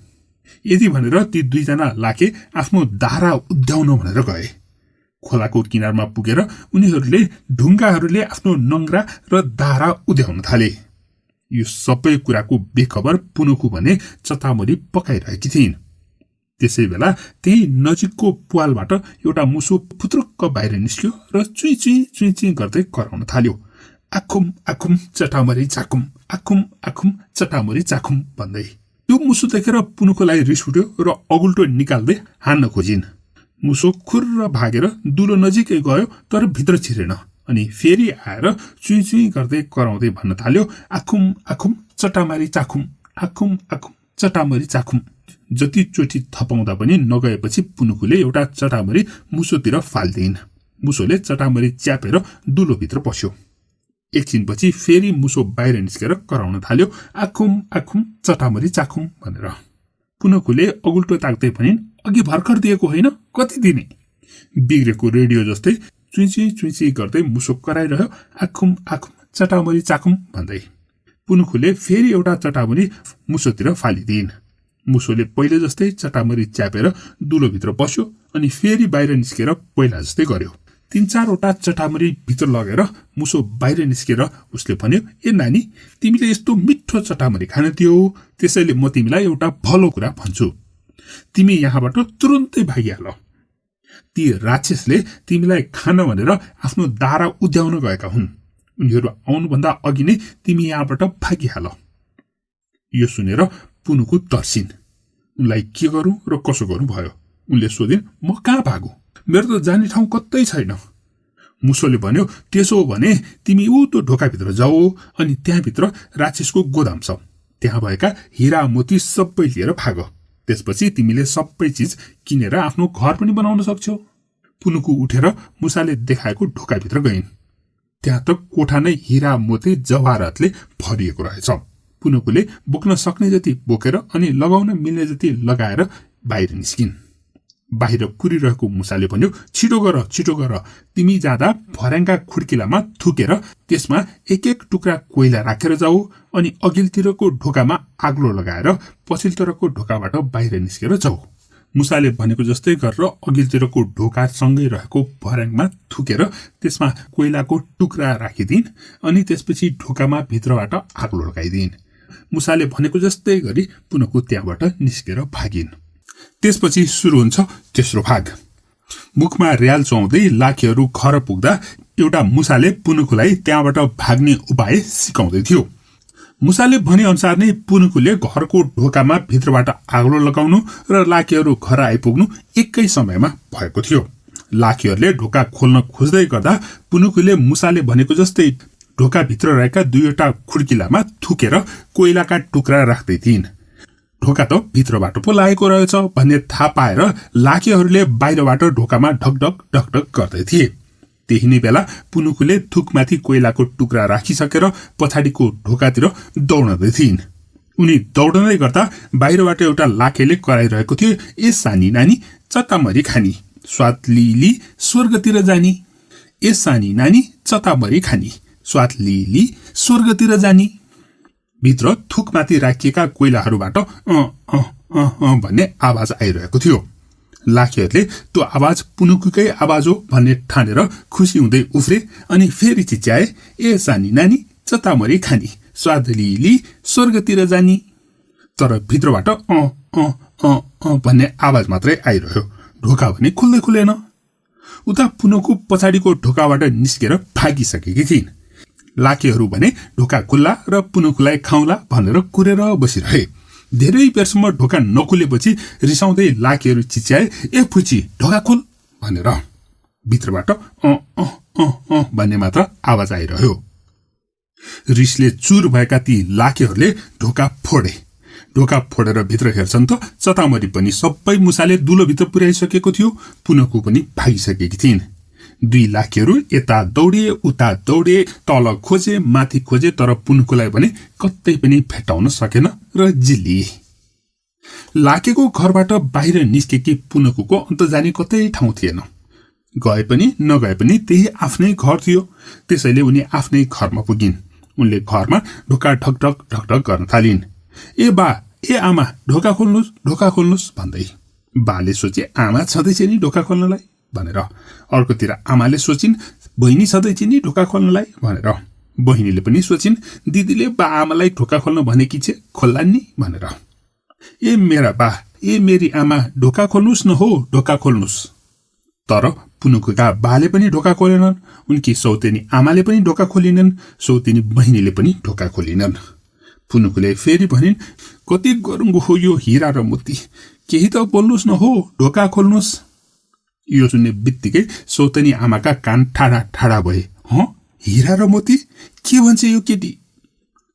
यदि भनेर ती दुईजना लाखे आफ्नो दारा उद्याउन भनेर गए। खोलाको किनारमा पुगेर उनीहरूले ढुङ्गाहरूले आफ्नो नङ्ग्रा र दारा उद्याउन थाले। यो सबै कुराको बेखबर पुनुखु भने चतामरी पकाइरहेकी थिइन्। त्यसै बेला त्यही नजिकको पुवालबाट एउटा मुसो फुत्रुक्क बाहिर निस्क्यो र चुई चुई चुई चुई गर्दै कराउन थाल्यो। आखुम आखुम चटामरी चाखुम, आखुम आखुम चटामरी चाखुम भन्दै। त्यो मुसो देखेर पुनुखुलाई रिस उठ्यो र अगुल्टो निकाल्दै हान्न खोजिन्। मुसो खुर्र भागेर दुलो नजिकै गयो तर भित्र छिरेन अनि फेरि आएर चुई चुई गर्दै कराउँदै भन्न थाल्यो, आखुम आखुम चटामरी चाखुम, आखुम आखुम चटामरी चाखुम। जति चोटी थपाउँदा पनि नगएपछि पुनुखुले एउटा चटामरी मुसोतिर फाल्दिन्। मुसोले चटामरी च्यापेर दुलोभित्र पस्यो। एकछिनपछि फेरि मुसो बाहिर निस्केर कराउन थाल्यो, आखुम आखुम चटामरी चाखुम भनेर। पुनुखुले अगुल्टो ताक्दै भनिन्, अघि भर्खर दिएको होइन, कति दिने? बिग्रेको रेडियो जस्तै चुइची गर्दै मुसो कराइरह्यो, आखुम आखुम चटामरी चाखुम भन्दै। पुनुखुले फेरि एउटा चटामरी मुसोतिर फालिदिन्। मुसोले पहिले जस्तै चटामरी च्यापेर दुलोभित्र पस्यो अनि फेरि बाहिर निस्केर पहिला जस्तै गर्यो। 3-4वटा चटामरी भित्र लगेर मुसो बाहिर निस्केर उसले भन्यो, ए नानी, तिमीले यस्तो मिठो चटामरी खान दियौ, त्यसैले म तिमीलाई एउटा भलो कुरा भन्छु। तिमी यहाँबाट तुरुन्तै भागिहाल। ती राक्षसले तिमीलाई खान भनेर आफ्नो दारा उद्याउन गएका हुन्। उनीहरू आउनुभन्दा अघि नै तिमी यहाँबाट भागिहाल। यो सुनेर पुनुखु तर्सिन्। उनलाई के गरौँ र कसो गरौँ भयो। उनले सोधिन्, म कहाँ भागु? मेरो त जाने ठाउँ कतै छैन। मुसोले भन्यो, त्यसो हो भने तिमी उतो ढोकाभित्र जाऊ अनि त्यहाँभित्र राक्षसको गोदाम छ। त्यहाँ भएका हिरा मोती सबै लिएर भाग। त्यसपछि तिमीले सबै चिज किनेर आफ्नो घर पनि बनाउन सक्छौ। पुनुखु उठेर मुसाले देखाएको ढोकाभित्र गइन्। त्यहाँ त कोठा नै हिरा मोती जवाहरातले भरिएको रहेछ। पुनुखुले बोक्न सक्ने जति बोकेर अनि लगाउन मिल्ने जति लगाएर बाहिर निस्किन्। बाहिर कुरिरहेको मुसाले भन्यो, छिटो गर, तिमी जाँदा भर्याङका खुड्किलामा थुकेर त्यसमा एक एक टुक्रा कोइला राखेर जाऊ अनि अघिल्तिरको ढोकामा आग्लो लगाएर पछिल्तिरको ढोकाबाट बाहिर निस्केर जाऊ। मुसाले भनेको जस्तै गरेर अघिल्तिरको ढोकासँगै रहेको भर्याङमा थुकेर त्यसमा कोइलाको टुक्रा राखिदिन् अनि त्यसपछि ढोकामा भित्रबाट आग्लो लगाइदिन्। मुसाले भनेको जस्तै गरी पुनुखु त्यहाँबाट निस्केर भागिन्। त्यसपछि सुरु हुन्छ तेस्रो भाग। मुखमा र्याल चुहाउँदै लाखेहरू घर पुग्दा एउटा मुसाले पुनुखुलाई त्यहाँबाट भाग्ने उपाय सिकाउँदै थियो। मुसाले भने अनुसार नै पुनुखुले घरको ढोकामा भित्रबाट आग्लो लगाउनु र लाखेहरू घर आइपुग्नु एकै समयमा भएको थियो। लाखेहरूले ढोका खोल्न खोज्दै गर्दा पुनुखुले मुसाले भनेको जस्तै ढोकाभित्र रहेका 2वटा खुड्किलामा थुकेर कोइलाका टुक्रा राख्दै थिइन्। ढोका त भित्रबाट पो लागेको रहेछ भन्ने थाहा पाएर लाखेहरूले बाहिरबाट ढोकामा ढकढक ढकढक गर्दै थिए। त्यही नै बेला पुनुखुले थुकमाथि कोइलाको टुक्रा राखिसकेर पछाडिको ढोकातिर दौडदै थिइन्। उनी दौडँदै गर्दा बाहिरबाट एउटा लाखेले कराइरहेको थियो, ए सानी नानी चतामरी खानी, स्वाद लिली स्वर्गतिर जानी। ए सानी नानी चतामरी खानी, स्वाद लिली स्वर्गतिर जानी। भित्र थुकमाथि राखिएका कोइलाहरूबाट भन्ने आवाज आइरहेको थियो। लाखेहरूले त्यो आवाज पुनुखुकै आवाज हो भन्ने ठानेर खुसी हुँदै उफ्रे अनि फेरि चिच्याए, ए सानी नानी चतामरी खानी, स्वाद लिली स्वर्गतिर जानी। तर भित्रबाट भन्ने आवाज मात्रै आइरह्यो। ढोका भने खुल्दै खुलेन। उता पुनुखु पछाडिको ढोकाबाट निस्केर भागिसकेकी थिइन्। लाखेहरू भने ढोका खुल्ला र पुनुखुलाई खाउँला भनेर कुरेर बसिरहे। धेरै बेरसम्म ढोका नखुलेपछि रिसाउँदै लाखेहरू चिच्याए, ए फुची ढोका खोल भनेर। भित्रबाट भन्ने मात्र आवाज आइरह्यो। रिसले चुर भएका ती लाखेहरूले ढोका फोडे। ढोका फोडेर भित्र हेर्छन् त चतामरी पनि सबै मुसाले दुलोभित्र पुर्याइसकेको थियो। पुनुखु पनि भागिसकेकी थिइन्। 2 लाखेहरू यता दौडे उता दौडे, तल खोजे माथि खोजे, तर पुनुखुलाई भने कतै पनि भेटाउन सकेन र जिल्लिए। लाखेको घरबाट बाहिर निस्केकी पुनुखुको अन्त जाने कतै ठाउँ थिएन। गए पनि नगए पनि त्यही आफ्नै घर थियो। त्यसैले उनी आफ्नै घरमा पुगिन्। उनले घरमा ढोका ढकढक ढकढक गर्न थालिन्। ए बा, ए आमा ढोका खोल्नुहोस् भन्दै। बाले सोचे आमा छँदैछ नि ढोका खोल्नलाई भनेर। अर्कोतिर आमाले सोचिन् बहिनी सधैँ चिनी ढोका खोल्नलाई भनेर। बहिनीले पनि सोचिन् दिदीले बा आमालाई ढोका खोल्न भनेकी छे खोल्लान् नि भनेर। ए मेरा बा, ए मेरी आमा, ढोका खोल्नुस् न हो, ढोका खोल्नुस्। तर पुनुकुका बाले पनि ढोका खोलेनन्, उनकी सौतेनी आमाले पनि ढोका खोलिनन्, सौतेनी बहिनीले पनि ढोका खोलिनन्। पुनुकुले फेरि भनिन् कति गरुङ्गो हो यो हिरा र मोती, केही त बोल्नुस् न हो, ढोका खोल्नुस्। यो सुन्ने बित्तिकै सौतेनी आमाका कान ठाडा ठाडा भए। हिरा र मोती, के भन्छ यो केटी?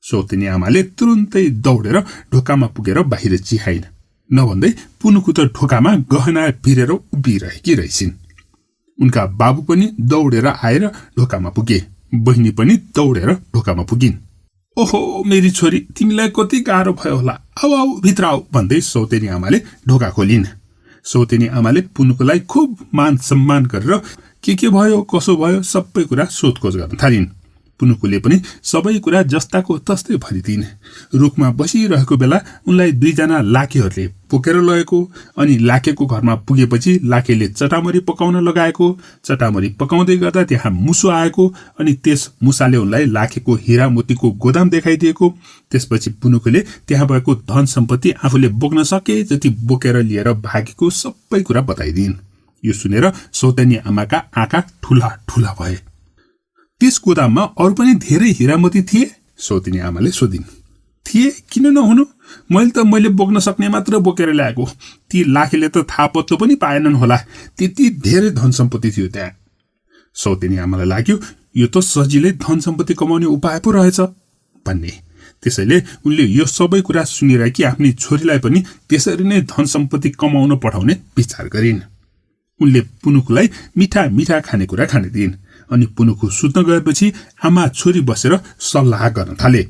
सौतेनी आमाले तुरुन्तै दौडेर ढोकामा पुगेर बाहिर चिहाइन्। नभन्दै पुनुकु त ढोकामा गहना भिरेर उभिरहेकी रहेछिन्। उनका बाबु पनि दौडेर आएर ढोकामा पुगे, बहिनी पनि दौडेर ढोकामा पुगिन्। ओहो मेरी छोरी, तिमीलाई कति गाह्रो भयो होला, आऊ आऊ भित्र आऊ भन्दै सौतेनी आमाले ढोका खोलिन्। सौतेनी आमाले पुनुकुलाई खुब मान सम्मान गरेर के भयो कसो भयो सबै कुरा सोधखोज गर्न थालिन्। पुनुकुले पनि सबै कुरा जस्ताको तस्तै भनिदिन्। रुखमा बसिरहेको बेला उनलाई दुईजना लाकेहरूले बोकेर लगेको, अनि लाकेको घरमा पुगेपछि लाकेले चटामरी पकाउन लगाएको, चटामरी पकाउँदै गर्दा त्यहाँ मुसो आएको, अनि त्यस मुसाले उनलाई लाकेको हिरा मोतीको गोदाम देखाइदिएको। त्यसपछि पुनुकुले त्यहाँ भएको धन सम्पत्ति आफूले बोक्न सके जति बोकेर लिएर भागेको सबै कुरा बताइदिन्। यो सुनेर सौतेनी आमाका आँखा ठुला ठुला भए। त्यस गोदाममा अरू पनि धेरै हिरामती थिए? सौतेनी आमाले सोधिन्। थिए, किन नहुनु, मैले बोक्न सक्ने मात्र बोकेर ल्याएको। ती लाखेले त थाहा पत्तो पनि पाएनन् होला, त्यति धेरै धन सम्पत्ति थियो त्यहाँ। सौतेनी आमालाई लाग्यो यो त सजिलै धन सम्पत्ति कमाउने उपाय पो रहेछ भन्ने। त्यसैले उनले यो सबै कुरा सुनेर कि आफ्नी छोरीलाई पनि त्यसरी नै धन सम्पत्ति कमाउन पठाउने विचार गरिन्। उनले पुनुकुलाई मिठा मिठा खानेकुरा खाने दिइन्। अनि पुनुकु सुत्न गएपछि आमा छोरी बसेर सल्लाह गर्न थाले।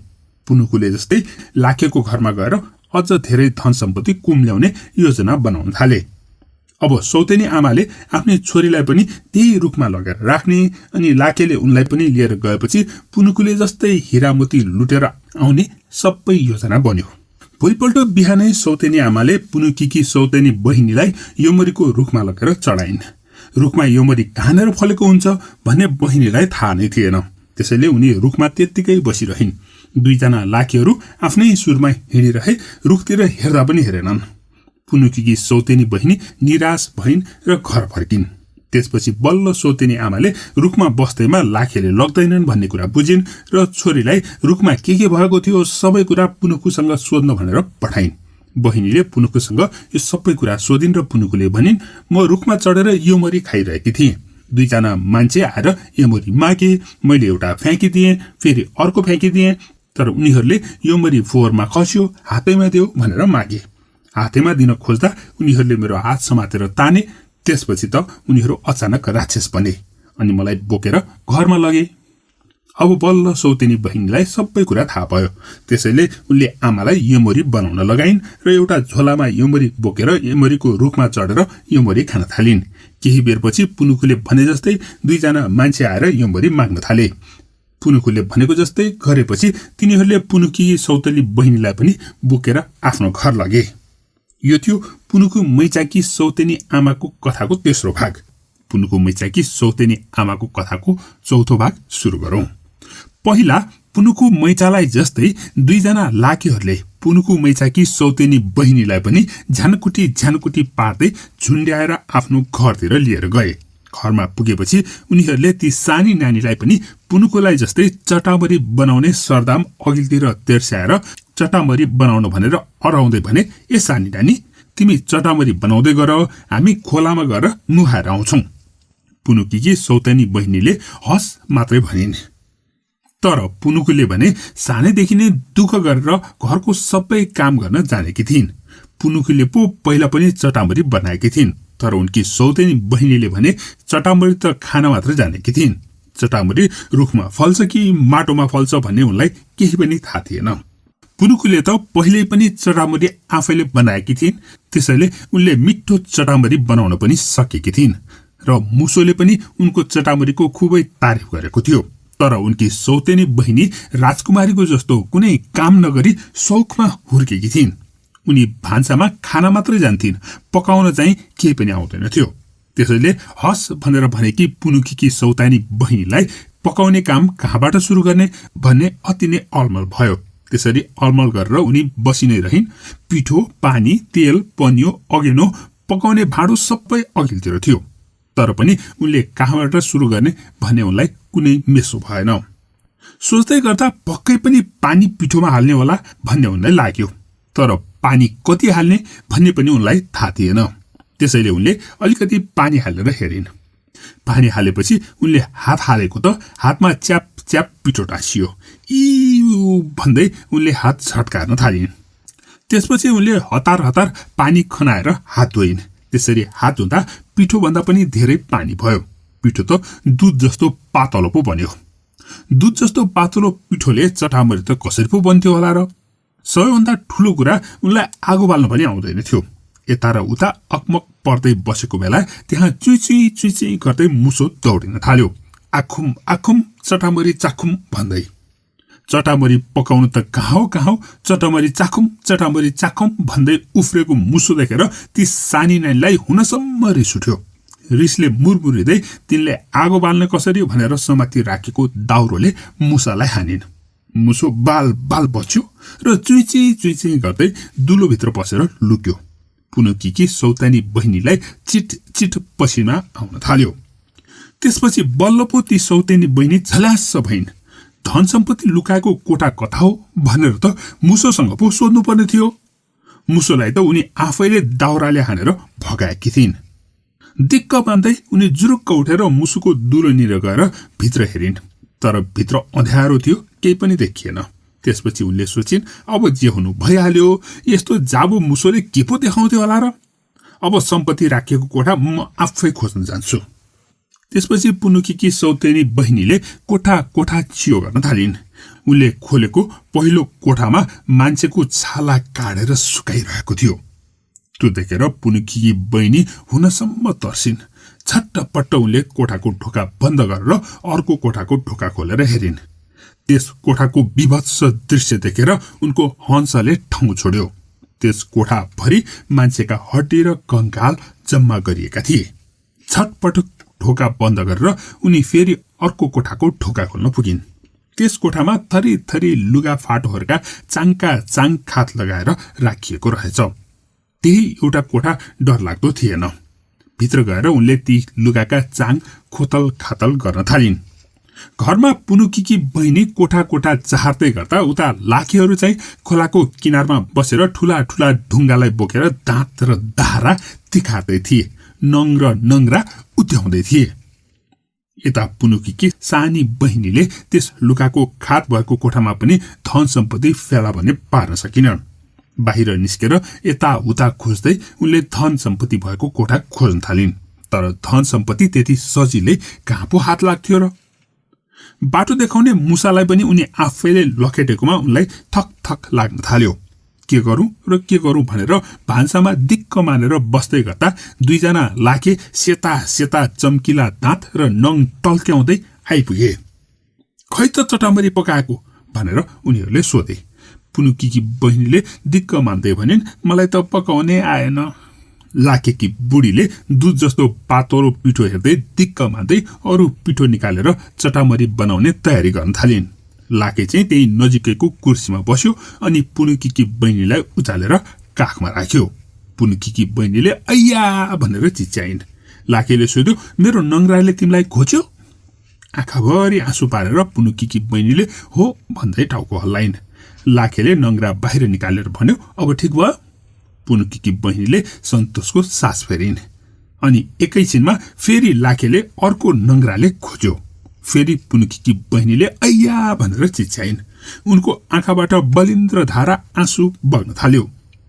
पुनुकुले जस्तै लाखेको घरमा गएर अझ धेरै धन सम्पत्ति कुम्ल्याउने योजना बनाउन थाले। अब सौतेनी आमाले आफ्नी छोरीलाई पनि त्यही रुखमा लगेर राख्ने, अनि लाखेले उनलाई पनि लिएर गएपछि पुनुकुले जस्तै हिरामोती लुटेर आउने सबै योजना बन्यो। भोलिपल्ट बिहानै सौतेनी आमाले पुनुकीकी सौतेनी बहिनीलाई योमरीको रुखमा लगेर चढाइन्। रुखमा योमरी कहाँनिर फलेको हुन्छ भन्ने बहिनीलाई थाहा नै थिएन। त्यसैले उनी रुखमा त्यत्तिकै बसिरहिन्। दुईजना लाखेहरू आफ्नै सुरमा हिँडिरहे, रुखतिर हेर्दा पनि हेरेनन्। पुनुकीकी सौतेनी बहिनी निराश भइन् र घर फर्किन्। त्यसपछि बल्ल सौतेनी आमाले रुखमा बस्दैमा लाखेले लग्दैनन् भन्ने कुरा बुझिन् र छोरीलाई रुखमा के भएको थियो सबै कुरा पुनुकुसँग सोध्न भनेर पठाइन्। बहिनीले पुनुकुसँग यो सबै कुरा सोधिन् र पुनुकुले भनिन् म रुखमा चढेर योमरी खाइरहेकी थिएँ। दुईजना मान्छे आएर योमरी मागे, मैले एउटा फ्याँकिदिएँ, फेरि अर्को फ्याँकिदिएँ, तर उनीहरूले योमरी फोहोरमा खस्यो, हातैमा देऊ भनेर मागे। हातैमा दिन खोज्दा उनीहरूले मेरो हात समातेर ताने। त्यसपछि त उनीहरू अचानक राक्षस बने अनि मलाई बोकेर घरमा लगे। अब बल्ल सौतेनी बहिनीलाई सबै कुरा थाहा भयो। त्यसैले उनले आमालाई योमरी बनाउन लगाइन् र एउटा झोलामा योमरी बोकेर योमरीको रुखमा चढेर योमरी खान थालिन्। केही बेरपछि पुनुकुले भने जस्तै दुईजना मान्छे आएर योमरी माग्न थाले। पुनुकुले भनेको जस्तै गरेपछि तिनीहरूले पुनुकी सौतेनी बहिनीलाई पनि बोकेर आफ्नो घर लगे। यो थियो पुनुकु मैचाकी सौतेनी आमाको कथाको तेस्रो भाग। पुनुकु मैचाकी सौतेनी आमाको कथाको चौथो भाग सुरु गरौं। पहिला पुनुकु मैचालाई जस्तै दुईजना लाकेहरूले पुनुकु मैचाकी सौतेनी बहिनीलाई पनि झ्यानकुटी झ्यानकुटी पार्दै झुन्ड्याएर आफ्नो घरतिर लिएर गए। घरमा पुगेपछि उनीहरूले ती सानी नानीलाई पनि पुनुकुलाई जस्तै चटामरी बनाउने सरदाम अघिल्तिर तेर्स्याएर चटामरी बनाउन भनेर अराउँदै भने, ए सानी नानी, तिमी चटामरी बनाउँदै गर, हामी खोलामा गएर नुहाएर आउँछौं। पुनुकीकी सौतेनी बहिनीले हस मात्रै भनिन्। तर पुनुकुले भने सानैदेखि नै दुःख गरेर घरको सबै काम गर्न जानेकी थिइन्। पुनुकुले पो पहिला पनि चटामरी बनाएकी थिइन्, तर उनकी सौतेनी बहिनीले भने चटामरी त खान मात्र जानेकी थिइन्। चटामरी रुखमा फल्छ कि माटोमा फल्छ भन्ने उनलाई केही पनि थाहा थिएन। पुनुकुले त पहिल्यै पनि चटामरी आफैले बनाएकी थिइन्, त्यसैले उनले मिठो चटामरी बनाउन पनि सकेकी थिइन् र मुसोले पनि उनको चटामरीको खुबै तारिफ गरेको थियो। तर उनकी सौतेनी बहिनी राजकुमारीको जस्तो कुनै काम नगरी शौकमा हुर्केकी थिइन्। उनी भान्सामा खाना मात्रै जान्थिन्, पकाउन चाहिँ केही पनि आउँदैन थियो। त्यसैले हस् भनेर भनेकी पुनुकीकी सौतानी बहिनीलाई पकाउने काम कहाँबाट सुरु गर्ने भन्ने अति नै अलमल भयो। त्यसरी अलमल गरेर उनी बसी नै रहिन्। पिठो, पानी, तेल, पन्यो, अगेनो, पकाउने भाँडो सबै अघिल्तिर थियो। तर पनि उनले कहाँबाट सुरु गर्ने भन्ने उनलाई कुनै मेसो भएन। सोच्दै गर्दा पक्कै पनि पानी पिठोमा हाल्ने होला भन्ने उनलाई लाग्यो। तर पानी कति हाल्ने भन्ने पनि उनलाई थाहा थिएन। त्यसैले उनले अलिकति पानी हालेर हेरिन्। पानी हालेपछि उनले हात हालेको त हातमा च्याप च्याप पिठो टाँसियो। भन्दै उनले हात झट्कार्न थालिन्। त्यसपछि उनले हतार हतार पानी खनाएर हात धोइन्। त्यसरी हात धुँदा पिठोभन्दा पनि धेरै पानी भयो। पिठो त दुध जस्तो पातलो पो बन्यो। दुध जस्तो पातलो पिठोले चटामरी त कसरी पो बन्थ्यो होला र? सबैभन्दा ठुलो कुरा उनलाई आगो बाल्न पनि आउँदैन थियो। यता र उता अकमक पर्दै बसेको बेला त्यहाँ चुइची चुइची गर्दै मुसो दौडिन थाल्यो। आखुम आखुम चटामरी चाखुम भन्दै। चटामरी पकाउनु त कहाँ चटामरी चाखुम भन्दै उफ्रेको मुसो देखेर ती सानी नानीलाई हुनसम्म रिस उठ्यो। रिसले मुरमुरिँदै तिनले आगो बाल्न कसरी भनेर समाति राखेको दाउरोले मुसालाई हानिन्। मुसो बाल बाल बच्यो र चुइची चुइची गर्दै दुलोभित्र पसेर लुक्यो। पुनुकीकी सौतानी बहिनीलाई चिट चिट पसिना आउन थाल्यो। त्यसपछि बल्ल पो ती सौतानी बहिनी झल्यास भइन्। धन सम्पत्ति लुकाएको कोठा कता हो भनेर त मुसोसँग पो सोध्नु पर्ने थियो। मुसोलाई त उनी आफैले दाउराले हानेर भगाएकी थिइन्। दिक्क मान्दै उनी जुरुक्क उठेर मुसोको दुलोनिर गएर भित्र हेरिन्। तर भित्र अँध्यारो थियो, केही पनि देखिएन। त्यसपछि उनले सोचिन्, अब जे हुनु भइहाल्यो। यस्तो जाबो मुसोले के पो देखाउँथ्यो होला र? अब सम्पत्ति राखिएको कोठा म आफै खोज्न जान्छु। त्यसपछि पुनुकीकी सौतेनी बहिनीले कोठा कोठा चियो गर्न थालिन्। उनले खोलेको पहिलो कोठामा मान्छेको छाला काटेर सुकाइरहेको थियो। त्यो देखेर पुनुकीकी बहिनी हुनसम्म तर्सिन्। छट्टपट्ट उनले कोठाको ढोका बन्द गरेर अर्को कोठाको ढोका खोलेर हेरिन्। त्यस कोठाको विभत्स दृश्य देखेर उनको हंसले ठाउँ छोड्यो। त्यस कोठाभरि मान्छेका हड्डी र कंकाल जम्मा गरिएका थिए। छटपट ढोका बन्द गरेर उनी फेरि अर्को कोठाको ढोका खोल्न पुगिन्। त्यस कोठामा थरी थरी लुगा फाटोहरूका चाङका चाङ खात लगाएर राखिएको रहेछ। त्यही एउटा कोठा डरलाग्दो थिएन। भित्र गएर उनले ती लुगाका चाङ खोतल खातल गर्न थालिन्। घरमा पुनुकीकी बहिनी कोठा कोठा चाहर्दै गर्दा उता लाखेहरू चाहिँ खोलाको किनारमा बसेर ठूला ठूला ढुङ्गालाई बोकेर दाँत र दाह्रा तिखार्दै थिए। नङ र नङ्रा उद्याउँदै थिए। यता पुनुकीकी सानी बहिनीले त्यस लुकाको खात भएको कोठामा पनि धन सम्पत्ति फेला भने पार्न सकिनन्। बाहिर निस्केर यता उता खोज्दै उनले धन सम्पत्ति भएको कोठा खोज्न थालिन्। तर धन सम्पत्ति त्यति सजिलै कहाँ पो हात लाग्थ्यो र? बाटो देखाउने मुसालाई पनि उनी आफैले लखेटेकोमा उनलाई थक थक लाग्न थाल्यो। के गरौँ भनेर भान्सामा दिक्क मानेर बस्दै गर्दा दुईजना लाखे सेता सेता चम्किला दाँत र नङ टल्क्याउँदै आइपुगे। खै त चटामरी पकाएको भनेर उनीहरूले सोधे। पुनुकीकी बहिनीले दिक्क मान्दै भनिन्, मलाई त पकाउनै आएन। लाखेकी बुढीले दुध जस्तो पातलो पिठो हेर्दै दिक्क मान्दै अरू पिठो निकालेर चटामरी बनाउने तयारी गर्न थालिन्। लाखे चाहिँ त्यही नजिकैको कुर्सीमा बस्यो अनि पुनुकीकी बहिनीलाई उचालेर काखमा राख्यो। पुनुकीकी बहिनीले अय्या भनेर चिच्याइन्। लाखेले सोध्यो, मेरो नङ्ग्राले तिमीलाई खोज्यो? आँखाभरि आँसु पारेर पुनुकीकी बहिनीले हो भन्दै टाउको हल्लाइन्। लाखेले नङ्ग्रा बाहिर निकालेर भन्यो, अब ठिक भयो? पुनुकीकी बहिनीले सन्तोषको सास फेरिन्। अनि एकैछिनमा फेरि लाखेले अर्को नङ्ग्राले खोज्यो। फेरि पुनुकीकी बहिनीले अय्या भनेर चिच्याइन्। उनको आँखाबाट बलिन्द्र धारा आँसु बग्न थाल्यो।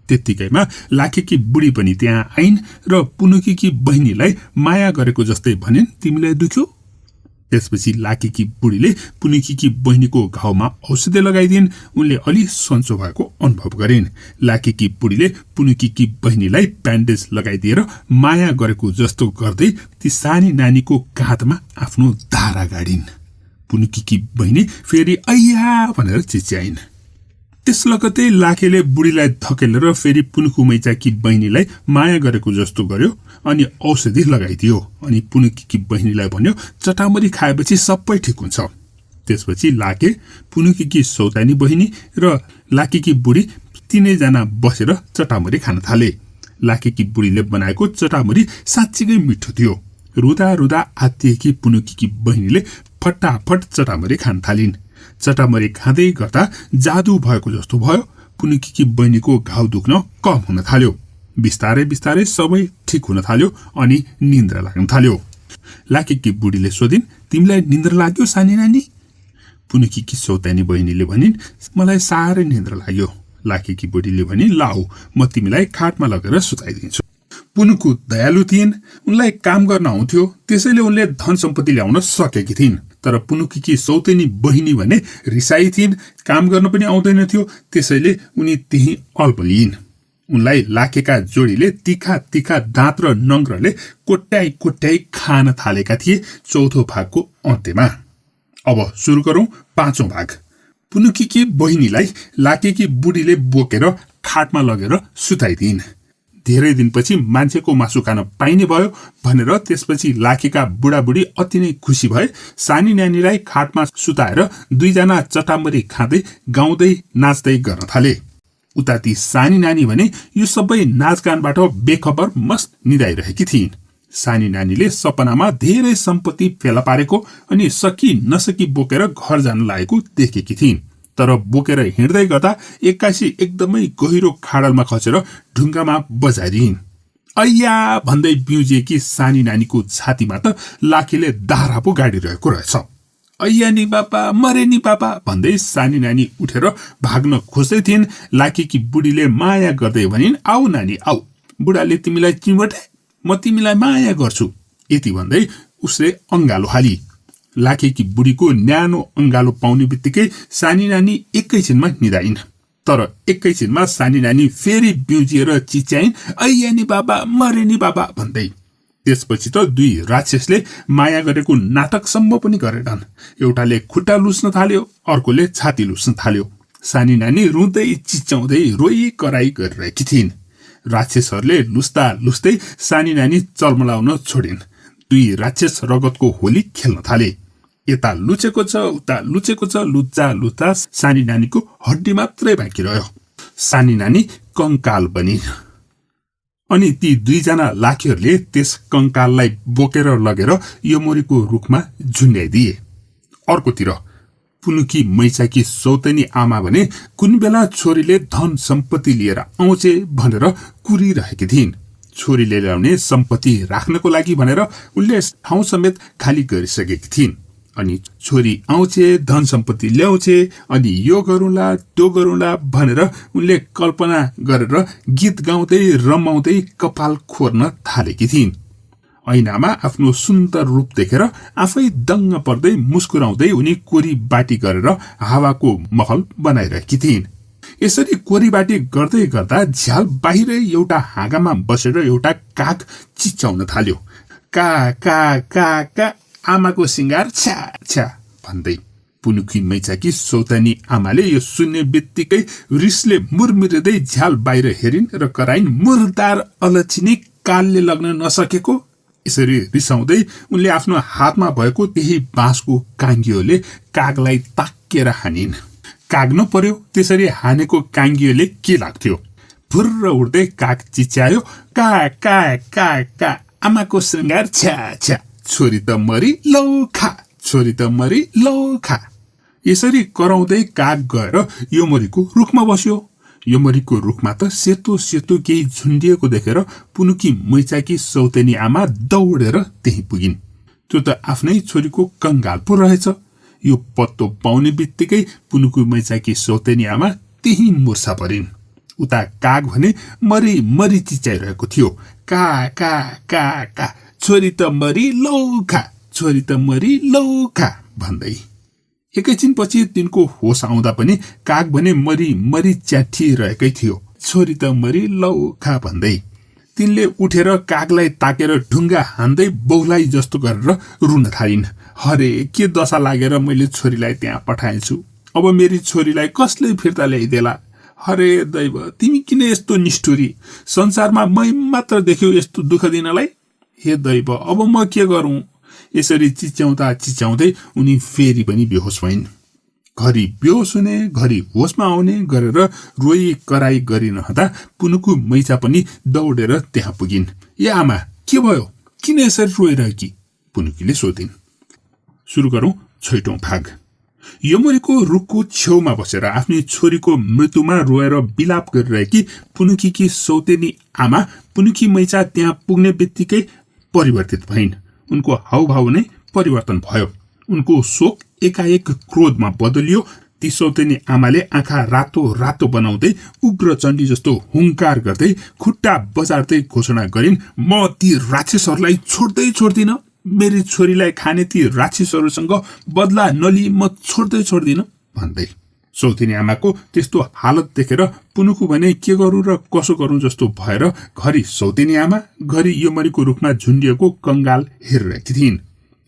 त्यत्तिकैमा लाखेकी बुढी पनि त्यहाँ आइन् र पुनुकीकी बहिनीलाई माया गरेको जस्तै भनिन्, तिमीलाई दुख्यो? त्यसपछि लाखेकी बुढीले पुनुकीकी बहिनीको घाउमा औषधि लगाइदिन्। उनले अलि सन्चो भएको अनुभव गरिन्। लाखेकी बुढीले पुनुकीकी बहिनीलाई ब्यान्डेज लगाइदिएर माया गरेको जस्तो गर्दै ती सानी नानीको काँधमा आफ्नो धारा गाडिन्। पुनुकीकी बहिनी फेरि अय्या भनेर चिच्याइन्। त्यस लगतै लाखेले बुढीलाई धकेलेर फेरि पुनुकु मैचाकी बहिनीलाई माया गरेको जस्तो गर्यो अनि औषधि लगाइदियो अनि पुनुकीकी बहिनीलाई भन्यो चटामरी खाएपछि सबै ठिक हुन्छ। त्यसपछि लाखे, पुनुकीकी सौतानी बहिनी र लाखेकी बुढी तीनैजना बसेर चटामरी खान थाले। लाखेकी बुढीले बनाएको चटामरी साँच्चीकै मिठो थियो। रुदा रुदा आत्तिएकी पुनुकीकी बहिनीले फटाफट चटामरी खान थालिन्। चटामरी खाँदै गर्दा जादु भएको जस्तो भयो। पुनुकीकी बहिनीको घाउ दुख्न कम हुन थाल्यो। बिस्तारै बिस्तारै सबै ठिक हुन थाल्यो अनि निन्द्रा लाग्न थाल्यो। लाखेकी बुढीले सोधिन्, तिमीलाई निन्द्रा लाग्यो सानी नानी? पुनुकीकी सौतानी बहिनीले भनिन्, मलाई साह्रै निन्द्रा लाग्यो। लाखेकी बुढीले भनिन्, लाऊ म तिमीलाई खाटमा लगेर सुताइदिन्छु। पुनुकु दयालु थिइन्, उनलाई काम गर्न आउँथ्यो, त्यसैले उनले धन सम्पत्ति ल्याउन सकेकी थिइन्। तर पुनुकीकी सौतेनी बहिनी भने रिसाई थिइन्, काम गर्न पनि आउँदैन थियो, त्यसैले उनी त्यही अल्पलिन्। उनलाई लाखेका जोडीले तिखा तिखा दाँत र नङ्ग्रले कोट्याई कोट्याई खान थालेका थिए चौथो भागको अन्त्यमा। अब सुरु गरौं पाँचौं भाग। पुनुकीकी बहिनीलाई लाखेकी बुढीले बोकेर खाटमा लगेर सुताइदिइन्। धेरै दिनपछि मान्छेको मासु खान पाइने भयो भनेर त्यसपछि लाखेका बुढाबुढी अति नै खुसी भए। सानी नानीलाई खाटमा सुताएर दुईजना चटामरी खाँदै गाउँदै नाच्दै गर्न थाले। उता ती सानी नानी भने यो सबै नाचगानबाट बेखबर मस्त निदाइरहेकी थिइन्। सानी नानीले सपनामा धेरै सम्पत्ति फेला पारेको अनि सकी नसकी बोकेर घर जान लागेको देखेकी थिइन्। तर बोकेर हिँड्दै गर्दा एक्कासी एकदमै गहिरो खाडलमा खसेर ढुङ्गामा बजाइदिइन्। अय्या भन्दै बिउजिएकी सानी नानीको छातीमा त लाखेले दाह्रा पो गाडिरहेको रहेछ। अय्या नि बाबा, मरे नि बाबा भन्दै सानी नानी उठेर भाग्न खोज्दै थिइन्। लाखेकी बुढीले माया गर्दै भनिन्, आऊ नानी आऊ, बुढाले तिमीलाई चिमटे, म तिमीलाई माया गर्छु। यति भन्दै उसले अंगालो हाली। लाखेकी बुढीको न्यानो अंगालो पाउने बित्तिकै सानी नानी एकैछिनमा निदाइन्। तर एकैछिनमा सानी नानी फेरि बिउजिएर चिच्याइन्, अय्या नि बाबा, मरे नि बाबा भन्दै। त्यसपछि त दुई राक्षसले माया गरेको नाटकसम्म पनि गरेनन्। एउटाले खुट्टा लुस्न थाल्यो, अर्कोले छाती लुस्न थाल्यो। सानी नानी रुँदै चिच्याउँदै रोई कराई गरिरहेकी थिइन्। राक्षसहरूले लुस्दा लुस्दै सानी नानी चलमलाउन छोडिन्। दुई राक्षस रगतको होली खेल्न थाले। यता लुचेको छ उता लुचेको छ, लुच्चा लुच्चा सानी नानीको हड्डी मात्रै बाँकी रह्यो। सानी नानी कंकाल बनिन्। अनि ती दुईजना लाखेहरूले त्यस कंकाललाई बोकेर लगेर यमोरीको रुखमा झुन्ड्याइदिए। अर्कोतिर पुनुकी मैचाकी सौतेनी आमा भने कुन बेला छोरीले धन सम्पत्ति लिएर आउँछे भनेर कुरिरहेकी थिइन्। छोरीले ल्याउने सम्पत्ति राख्नको लागि भनेर उनले ठाउँ समेत खाली गरिसकेकी थिइन्। अनि छोरी आउँछे, धन सम्पत्ति ल्याउँछे, अनि यो गरौँला त्यो गरौँला भनेर उनले कल्पना गरेर गीत गाउँदै रमाउँदै कपाल खोर्न थालेकी थिइन्। ऐनामा आफ्नो सुन्दर रूप देखेर आफै दङ्ग पर्दै मुस्कुराउँदै उनी कोरी बाटी गरेर हावाको महल बनाइरहेकी थिइन्। यसरी कोरीबाटी गर्दै गर्दा झ्याल बाहिरै एउटा हाँगामा बसेर एउटा काग चिच्याउन थाल्यो। का का का का, आमाको सिंगार छ्या छ्या भन्दै। पुनुकी मैचाकी सौतानी आमाले यो सुन्ने बित्तिकै रिसले मुरमुरिँदै झ्याल बाहिर हेरिन् र कराइन्, मुरदार अलछिनी कालले लग्न नसकेको। यसरी रिसाउँदै उनले आफ्नो हातमा भएको त्यही बाँसको काङ्गियोले कागलाई ताक्केर हानिन्। काग नपर्यो, त्यसरी हानेको काङ्गियोले के लाग्थ्यो? फुर्र उड्दै काग चिच्यायो, का का का का, आमाको श्रृङ्गार छ्या छ्या, छोरी त मरी लौ खा, छोरी त मरी लौ खा। यसरी कराउँदै काग गएर यमरीको रुखमा बस्यो। यमरीको रुखमा त सेतो सेतो केही झुन्डिएको देखेर पुनुकी मैचाकी सौतेनी आमा दौडेर त्यही पुगिन्। त्यो त आफ्नै छोरीको कंगाल पो रहेछ। यो पत्तो पाउने बित्तिकै पुनुकी मैचाकी सौतेनी आमा त्यही मुर्छा परिन्। उता काग भने मरी मरी चिच्याइरहेको थियो, का का का का, छोरी त मरी लौखा, छोरी त मरी लौखा भन्दै। एकैछिन पछि तिनको होस आउँदा पनि काग भने मरी मरी च्याठिरहेकै थियो, छोरी त मरी लौखा भन्दै। तिनले उठेर कागलाई ताकेर ढुङ्गा हान्दै बहुलाई जस्तो गरेर रुन थालिन्। हरे के दशा लागेर मैले छोरीलाई त्यहाँ पठाएछु, अब मेरी छोरीलाई कसले फिर्ता ल्याइदेला। हरे दैव, तिमी किन यस्तो निष्ठुरी, संसारमा मै मात्र देख्यौ यस्तो दुःख दिनलाई। हे दैव, अब म के गरौँ। यसरी चिच्याउँदा चिच्याउँदै उनी फेरि पनि बेहोस भइन्। घरि बेहोस हुने घरि होसमा आउने गरेर रोई कराई गरिरहँदा पुनुकु मैचा पनि दौडेर त्यहाँ पुगिन्। ए आमा, के भयो, किन यसरी रोइरहेकी, पुनुकीले सोधिन्। सुरु गरौं छैटौं भाग। यमरीको रुखको छेउमा बसेर आफ्नी छोरीको मृत्युमा रोएर बिलाप गरिरहेकी पुनुकीकी सौतेनी आमा पुनुकी मैचा त्यहाँ पुग्ने बित्तिकै परिवर्तित भइन्। उनको हाउभाउ नै परिवर्तन भयो। उनको शोक एकाएक क्रोधमा बदलियो। ती सौतेनी आमाले आँखा रातो रातो बनाउँदै उग्र चण्डी जस्तो हुङ्कार गर्दै खुट्टा बजार्दै घोषणा गरिन्, म ती राक्षसहरूलाई छोड्दै छोड्दिन। मेरी छोरीलाई खाने ती राक्षसहरूसँग बदला नलिई म छोड्दै छोड्दिन भन्दै। सौतेनी आमाको त्यस्तो हालत देखेर पुनुकु भने के गरौँ र कसो गरौँ जस्तो भएर घरि सौतेनी आमा घरि यमरीको रुखमा झुन्डिएको कंगाल हेरिरहेकी थिइन्।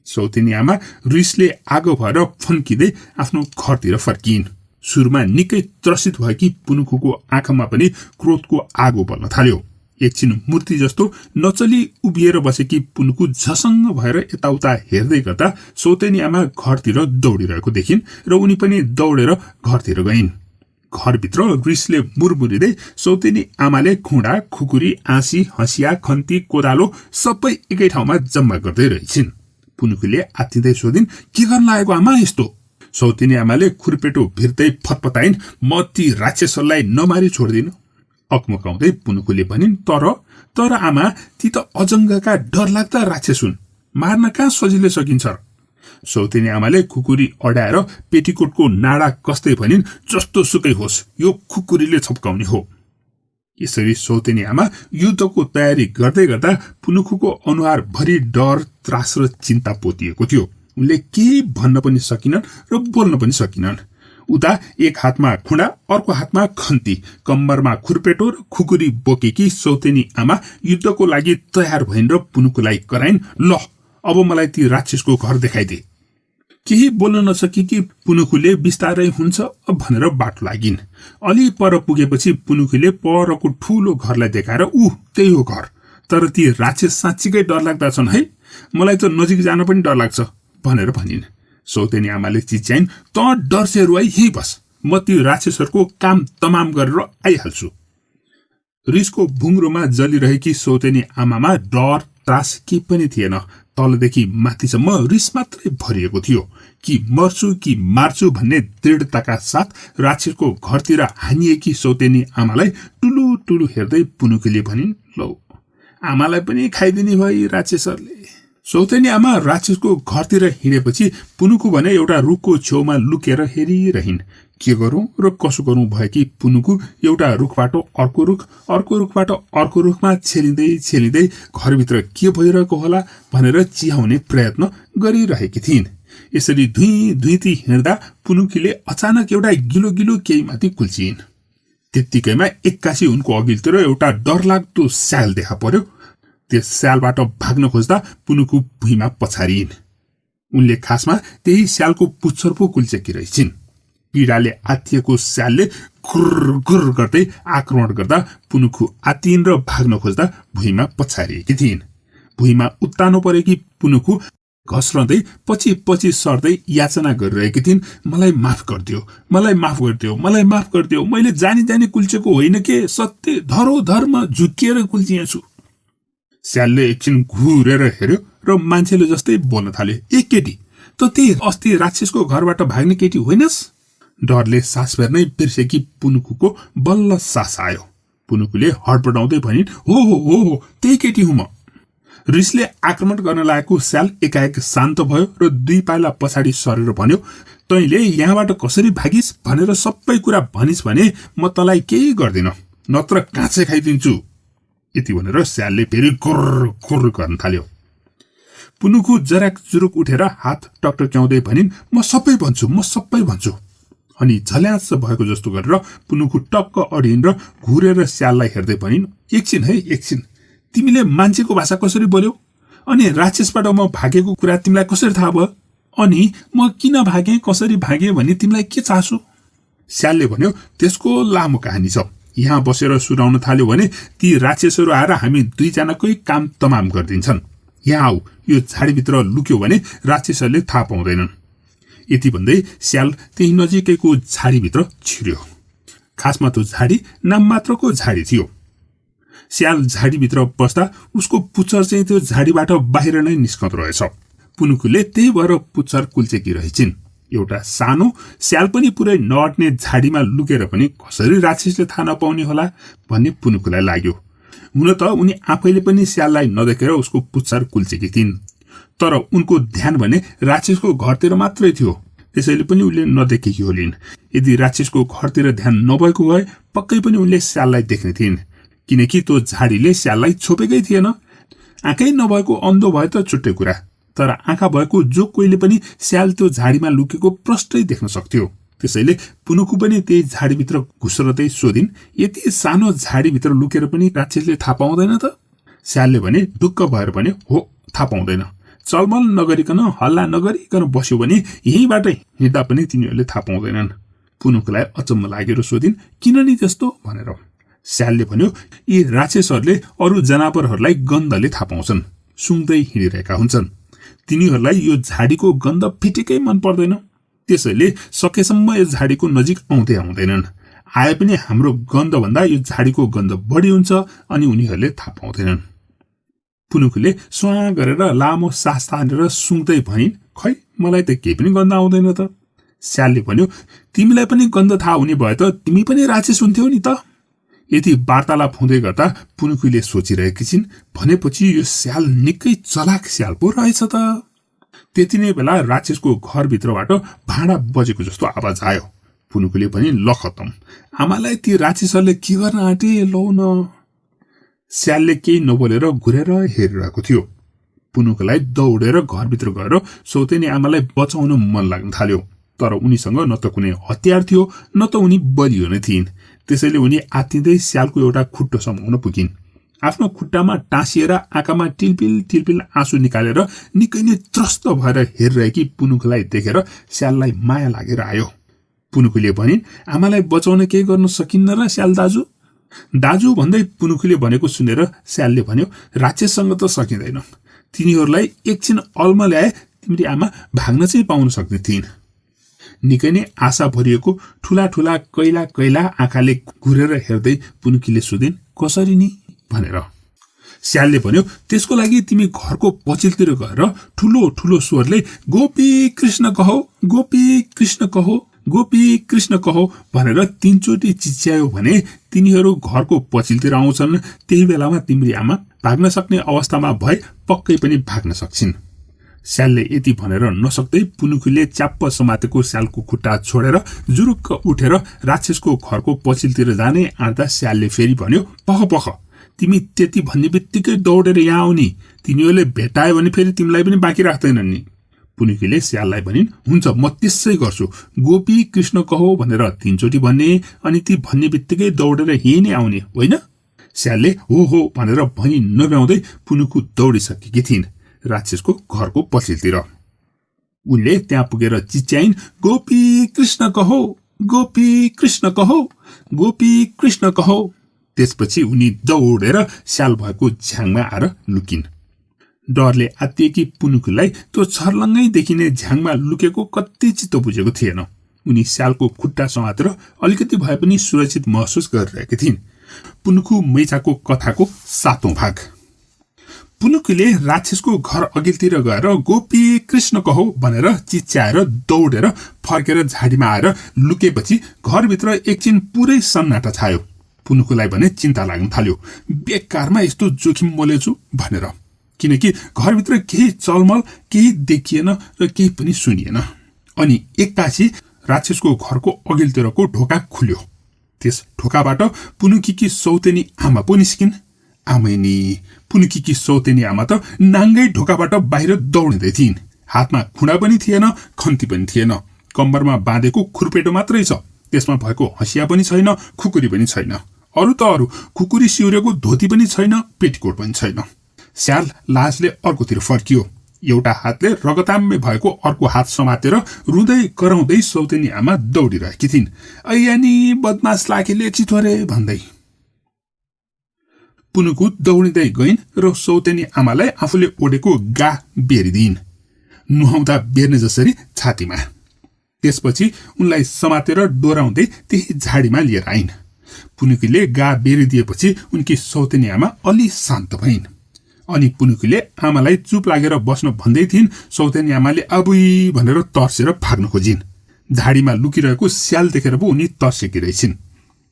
सौतेनी आमा रिसले आगो भएर फन्किँदै आफ्नो घरतिर फर्किन्। सुरुमा निकै त्रसित भएकी पुनुकुको आँखामा पनि क्रोधको आगो बल्न थाल्यो। एकछिन मूर्ति जस्तो नचली उभिएर बसेकी पुनुकु झसङ्ग भएर यताउता हेर्दै गर्दा सौतेनी आमा घरतिर दौडिरहेको देखिन् र उनी पनि दौडेर घरतिर गइन्। घरभित्र रिसले मुरमुरिँदै सौतेनी आमाले खुँडा, खुकुरी, आँसी, हँसिया, खन्ती, कोदालो सबै एकै ठाउँमा जम्मा गर्दै रहेछिन्। पुनुकुले आत्तिँदै सोधिन्, के गर्न लागेको आमा यस्तो? सौतेनी आमाले खुर्पेटो भिर्दै फतफताइन्, म ती राक्षसहरूलाई नमारी छोड्दिन। अकमकाउँदै पुनुकुले भनिन्, तर आमा, ती त अजङ्गका डरलाग्दा राक्षस हुन्, मार्न कहाँ सजिलै सकिन्छ। सौतेनी आमाले खुकुरी अडाएर पेटीकोटको नाडा कस्दै भनिन्, जस्तो सुकै होस्, यो खुकुरीले छप्काउने हो। यसरी सौतेनी आमा युद्धको तयारी गर्दै गर्दा पुनुकुको अनुहार भरि डर, त्रास र चिन्ता पोतिएको थियो। उनले केही भन्न पनि सकिनन् र बोल्न पनि सकिनन्। उता एक हातमा खुँडा, अर्को हातमा खन्ती, कम्मरमा खुर्पेटो र खुकुरी बोकेकी सौतेनी आमा युद्धको लागि तयार भइन् र पुनुकुलाई कराइन्, ल अब मलाई ती राक्षसको घर देखाइदे। केही बोल्न नसकेकी पुनुकुले बिस्तारै हुन्छ भनेर बाटो लागिन्। अलि पर पुगेपछि पुनुकुले परको ठूलो घरलाई देखाएर, त्यही हो घर, तर ती राक्षस साँच्चीकै डरलाग्दा छन् है, मलाई त नजिक जान पनि डर लाग्छ भनेर भनिन्। सौतेनी आमाले चिच्याइन्, त डरसे रुवाई यही बस, म ती राक्षसहरूको काम तमाम गरेर आइहाल्छु। रिसको भुङ्रोमा जलिरहेकी सौतेनी आमामा डर, त्रास केही पनि थिएन। तलदेखि माथिसम्म रिस मात्रै भरिएको थियो। कि मर्छु कि मार्छु भन्ने दृढताका साथ राक्षसको घरतिर हानिएकी सौतेनी आमालाई टुलु टुलु हेर्दै पुनुकीले भनिन्, लौ आमालाई पनि खाइदिने भई राक्षसहरूले। सौतेनी आमा राक्षसको घरतिर हिँडेपछि पुनुकु भने एउटा रुखको छेउमा लुकेर हेरिरहिन्। के गरौँ र कसो गरौँ भएकी पुनुकु एउटा रुखबाट अर्को रुख, अर्को रुखबाट अर्को रुखमा छेलिँदै छेलिँदै घरभित्र के भइरहेको होला भनेर चिहाउने प्रयत्न गरिरहेकी थिइन्। यसरी धुइँती हिँड्दा पुनुकीले अचानक एउटा गिलो गिलो केही माथि कुल्चिन्। त्यत्तिकैमा एक्कासी उनको अघिल्तिर एउटा डरलाग्दो स्याल देखा पर्यो। त्यस स्यालबाट भाग्न खोज्दा पुनुकु भुइँमा पछारिन्। उनले खासमा त्यही स्यालको पुच्छर पो कुल्चेकी रहेछिन्। पीडाले आत्तिएको स्यालले गुर गुर गर्दै आक्रमण गर्दा पुनुकु आत्तिइन् र भाग्न खोज्दा भुइँमा पछारिएकी थिइन्। भुइँमा उत्तानो परेकी पुनुकु घस्रँदै पछि पछि सर्दै याचना गरिरहेकी थिइन्, मलाई माफ गरिदियो, मलाई माफ गरिदियो, मलाई माफ गरिदियो, मैले जानी जानी कुल्चेको होइन के, सत्य धरोधर्म झुकिएर कुल्चिएछु। स्यालले एकछिन घुरेर हेर्यो र मान्छेले जस्तै बोल्न थाल्यो, ए केटी, त त्यही अस्ति राक्षसको घरबाट भाग्ने केटी होइनस्? डरले सास फेर्नै बिर्सेकी पुनुकुको बल्ल सास आयो। पुनुकुले हडबडाउँदै भनिन्, हो हो हो हो, त्यही केटी हुँ म। रिसले आक्रमण गर्न लागेको स्याल एकाएक शान्त भयो र 2 पाइला पछाडि सरेर भन्यो, तैँले यहाँबाट कसरी भागिस् भनेर सबै कुरा भनिस् भने म तँलाई केही गर्दिन, नत्र काँचै खाइदिन्छु। यति भनेर स्यालले फेरि गुर गुर गर्न थाल्यो। पुनुकु जराक जुरुक उठेर हात टकटक्याउँदै भनिन्, म सबै भन्छु। अनि झल्यास भएको जस्तो गरेर पुनुकु टक्क अडिन् र घुरेर स्याललाई हेर्दै भनिन्, एकछिन, तिमीले मान्छेको भाषा कसरी बोल्यौ? अनि राक्षसबाट म भागेको कुरा तिमीलाई कसरी थाहा भयो? अनि म किन भागे कसरी भागे भन्ने तिमीलाई के चासो? स्यालले भन्यो, त्यसको लामो कहानी छ। यहाँ बसेर सुनाउन थाल्यो भने ती राक्षसहरू आएर हामी दुईजनाकै काम तमाम गरिदिन्छन्। यहाँ आऊ, यो झाडीभित्र लुक्यो भने राक्षसहरूले थाहा पाउँदैनन्। यति भन्दै स्याल त्यही नजिकैको झाडीभित्र छिर्यो। खासमा त्यो झाडी नाम मात्रको झाडी थियो। स्याल झाडीभित्र पस्दा उसको पुच्छर चाहिँ त्यो झाडीबाट बाहिर नै निस्कँदो रहेछ। पुनुकुले त्यही भएर पुच्छर कुल्चेकी रहेछिन्। एउटा सानो स्याल पनि पुरै नअट्ने झाडीमा लुकेर पनि कसरी राक्षसले थाहा नपाउने होला भन्ने पुनुकुलाई लाग्यो। हुन त उनी आफैले पनि स्याललाई नदेखेर उसको पुच्छर कुल्चेकी थिइन्, तर उनको ध्यान भने राक्षसको घरतिर मात्रै थियो। त्यसैले पनि उनले नदेखेकी होलिन्। यदि राक्षसको घरतिर ध्यान नभएको भए पक्कै पनि उनले स्याललाई देख्ने थिइन्, किनकि त्यो झाडीले स्याललाई छोपेकै थिएन। आँखै नभएको अन्धो भए त छुट्टै कुरा, तर आँखा भएको जो कोहीले पनि स्याल त्यो झाडीमा लुकेको प्रष्टै देख्न सक्थ्यो। त्यसैले पुनुकु पनि त्यही झाडीभित्र घुस्रदै सोधिन्, यति सानो झाडीभित्र लुकेर पनि राक्षसले थाहा पाउँदैन त? स्यालले भने ढुक्क भएर भने, हो, थाहा पाउँदैन। चलमल नगरिकन हल्ला नगरिकन बस्यो भने यहीँबाट हिँड्दा पनि तिनीहरूले थाहा पाउँदैनन्। पुनुकुलाई अचम्म लागेर सोधिन्, किन नि त्यस्तो भनेर। स्यालले भन्यो, यी राक्षसहरूले अरू जनावरहरूलाई गन्धले थाहा पाउँछन्, सुँग्दै हिँडिरहेका हुन्छन्। तिनीहरूलाई यो झाडीको गन्ध फिटेकै मन पर्दैन, त्यसैले सकेसम्म यो झाडीको नजिक आउँदै आउँदैनन्। आए पनि हाम्रो गन्धभन्दा यो झाडीको गन्ध बढी हुन्छ अनि उनीहरूले थाहा पाउँदैनन्। पुनुकुले स्वाहा गरेर लामो सास तानेर सुँग्दै भनिन्, खै मलाई त केही पनि गन्ध आउँदैन त। स्यालले भन्यो, तिमीलाई पनि गन्ध थाहा हुने भए त तिमी पनि राक्षस हुन्थ्यौ नि त। यति वार्तालाप हुँदै गर्दा पुनुकुले सोचिरहेकी छिन्, भनेपछि यो स्याल निकै चलाक स्याल पो रहेछ त। त्यति नै बेला राक्षसको घरभित्रबाट भाँडा बजेको जस्तो आवाज आयो। पुनुकुले पनि ल खतम, आमालाई ती राक्षसहरूले के गर्न आँटे लौ न। स्यालले केही नबोलेर घुरेर हेरिरहेको थियो। पुनुकुलाई दौडेर घरभित्र गएर सौतेनी आमालाई बचाउन मन लाग्न थाल्यो, तर उनीसँग न त कुनै हतियार थियो न त उनी बलियो नै थिइन्। त्यसैले उनी आत्तिँदै स्यालको एउटा खुट्टो समाउन पुगिन्। आफ्नो खुट्टामा टाँसिएर आँखामा टिलपिल टिलपिल आँसु निकालेर निकै नै त्रस्त भएर हेरिरहेकी पुनुकुलाई देखेर स्याललाई माया लागेर आयो। पुनुकुले भनिन्, आमालाई बचाउन केही गर्न सकिन्न र स्याल दाजु? दाजु भन्दै पुनुकुले भनेको सुनेर स्यालले भन्यो, राक्षससँग त सकिँदैन। तिनीहरूलाई एकछिन अल्म ल्याए तिमीले आमा भाग्न चाहिँ पाउन सक्ने थिइन्। निकै नै आशा भरिएको ठुला ठुला कैला कैला आँखाले घुरेर हेर्दै पुनुकीले सोधिन्, कसरी नि भनेर। स्यालले भन्यो, त्यसको लागि तिमी घरको पछिल्तिर गएर ठुलो ठुलो स्वरले गोपी कृष्ण कहो, गोपी कृष्ण कहो, गोपी कृष्ण कहो भनेर 3 चोटि चिच्यायो भने तिनीहरू घरको पछिल्तिर आउँछन्। त्यही बेलामा तिम्रो आमा भाग्न सक्ने अवस्थामा भए पक्कै पनि भाग्न सक्छिन्। स्यालले यति भनेर नसक्दै पुनुकीले च्याप्प समातेको स्यालको खुट्टा छोडेर जुरुक्क उठेर राक्षसको घरको पछिल्तिर जाने आँट्दा स्यालले फेरि भन्यो, पख पख, तिमी त्यति भन्ने बित्तिकै दौडेर यहाँ आउनी, तिनीहरूले भेटायो भने फेरि तिमीलाई पनि बाँकी राख्दैनन् नि। पुनुकीले स्याललाई भनिन्, हुन्छ म त्यसै गर्छु, गोपी कृष्ण कहो भनेर 3 चोटि भन्ने, अनि ती भन्ने बित्तिकै दौडेर यही नै आउने होइन? स्यालले हो भनेर भनी नभ्याउँदै पुनुकु दौडिसकेकी थिइन् राक्षसको घरको पछिल्तिर। उनले त्यहाँ पुगेर चिच्याइन्, गोपी कृष्ण कहो, गोपी कृष्ण कहो, गोपी कृष्ण कहो। त्यसपछि उनी दौडेर स्याल भएको झ्याङमा आएर लुकिन्। डरले आत्तिएकी पुनुकुलाई त्यो छर्लङ्गै देखिने झ्याङमा लुकेको कति चित्त बुझेको थिएन। उनी स्यालको खुट्टा समातेर अलिकति भए पनि सुरक्षित महसुस गरिरहेकी थिइन्। पुनुकु मैचाको कथाको 7औं भाग। पुनुकुले राक्षसको घर अघिल्तिर गएर गोपी कृष्ण कहो भनेर चिच्याएर दौडेर फर्केर झाडीमा आएर लुकेपछि घरभित्र एकछिन पुरै सन्नाटा छायो। पुनुकुलाई भने चिन्ता लाग्न थाल्यो, बेकारमा यस्तो जोखिम मोलेछु भनेर, किनकि घरभित्र केही चलमल केही देखिएन र केही पनि सुनिएन। अनि एक्कासी राक्षसको घरको अघिल्तिरको ढोका खुल्यो। त्यस ढोकाबाट पुनुकीकी सौतेनी आमा पो निस्किन्। आमैनी, पुनुकीकी सौतेनी आमा त नाङ्गै ढोकाबाट बाहिर दौडिँदै थिइन्। हातमा खुँडा पनि थिएन, खन्ती पनि थिएन, कम्बरमा बाँधेको खुर्पेटो मात्रै छ। त्यसमा भएको हँसिया पनि छैन, खुकुरी पनि छैन। अरू त अरू, खुकुरी सिउरेको धोती पनि छैन, पेटिकोट पनि छैन। स्याल लाजले अर्कोतिर फर्कियो। एउटा हातले रगताम्य भएको अर्को हात समातेर रुँदै कराउँदै सौतेनी आमा दौडिरहेकी थिइन्। ऐयानी बदमास लाखेले चितवरे भन्दै। पुनुकु दौडिँदै गइन् र सौतेनी आमालाई आफूले ओडेको गा बेरिदिइन्, नुहाउँदा बेर्ने जसरी छातीमा। त्यसपछि उनलाई समातेर डोराउँदै त्यही झाडीमा लिएर आइन्। पुनुकीले गा बेरिदिएपछि उनकी सौतेनी आमा अलि शान्त भइन्। अनि पुनुकीले आमालाई चुप लागेर बस्न भन्दै थिइन्। सौतेनी आमाले अबुई भनेर तर्सेर भाग्न खोजिन्। झाडीमा लुकिरहेको स्याल देखेर पो उनी तर्सेकी रहेछिन्।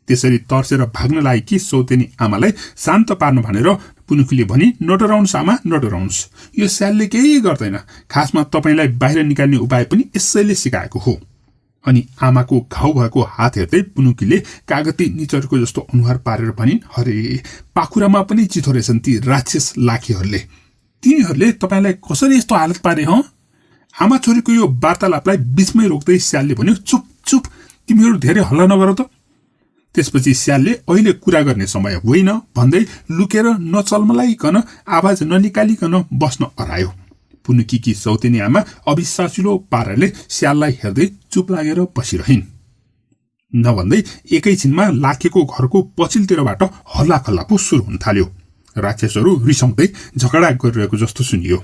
त्यसरी तर्सेर भाग्न लागेकी सौतेनी आमालाई शान्त पार्न भनेर पुनुकीले भनी, नडराउनुस् आमा, नडराउनुस्, यो स्यालले केही गर्दैन। खासमा तपाईलाई बाहिर निकाल्ने उपाय पनि यसैले सिकाएको हो। अनि आमाको घाउ भएको हात हेर्दै पुनुकीले कागती निचरेको जस्तो अनुहार पारेर भनिन्, हरे पाखुरामा पनि चिथो रहेछन् ती राक्षस लाखीहरूले। तिनीहरूले तपाईलाई कसरी यस्तो हालत पारे हँ? आमा छोरीको यो वार्तालापलाई बीचमै रोक्दै स्यालले भन्यो, चुप चुप, तिमीहरू धेरै हल्ला नगर त। त्यसपछि स्यालले अहिले कुरा गर्ने समय होइन भन्दै लुकेर नचल्मलाइकन आवाज ननिकालिकन बस्न अरायो। पुनुकीकी सौतेनी आमा अविश्वासिलो पाराले स्याललाई हेर्दै चुप लागेर बसिरहिन्। नभन्दै एकैछिनमा लाखेको घरको पछिल्लोतिरबाट हल्ला खल्ला पो सुरु हुन थाल्यो। राक्षसहरू रिसाउँदै झगडा गरिरहेको जस्तो सुनियो।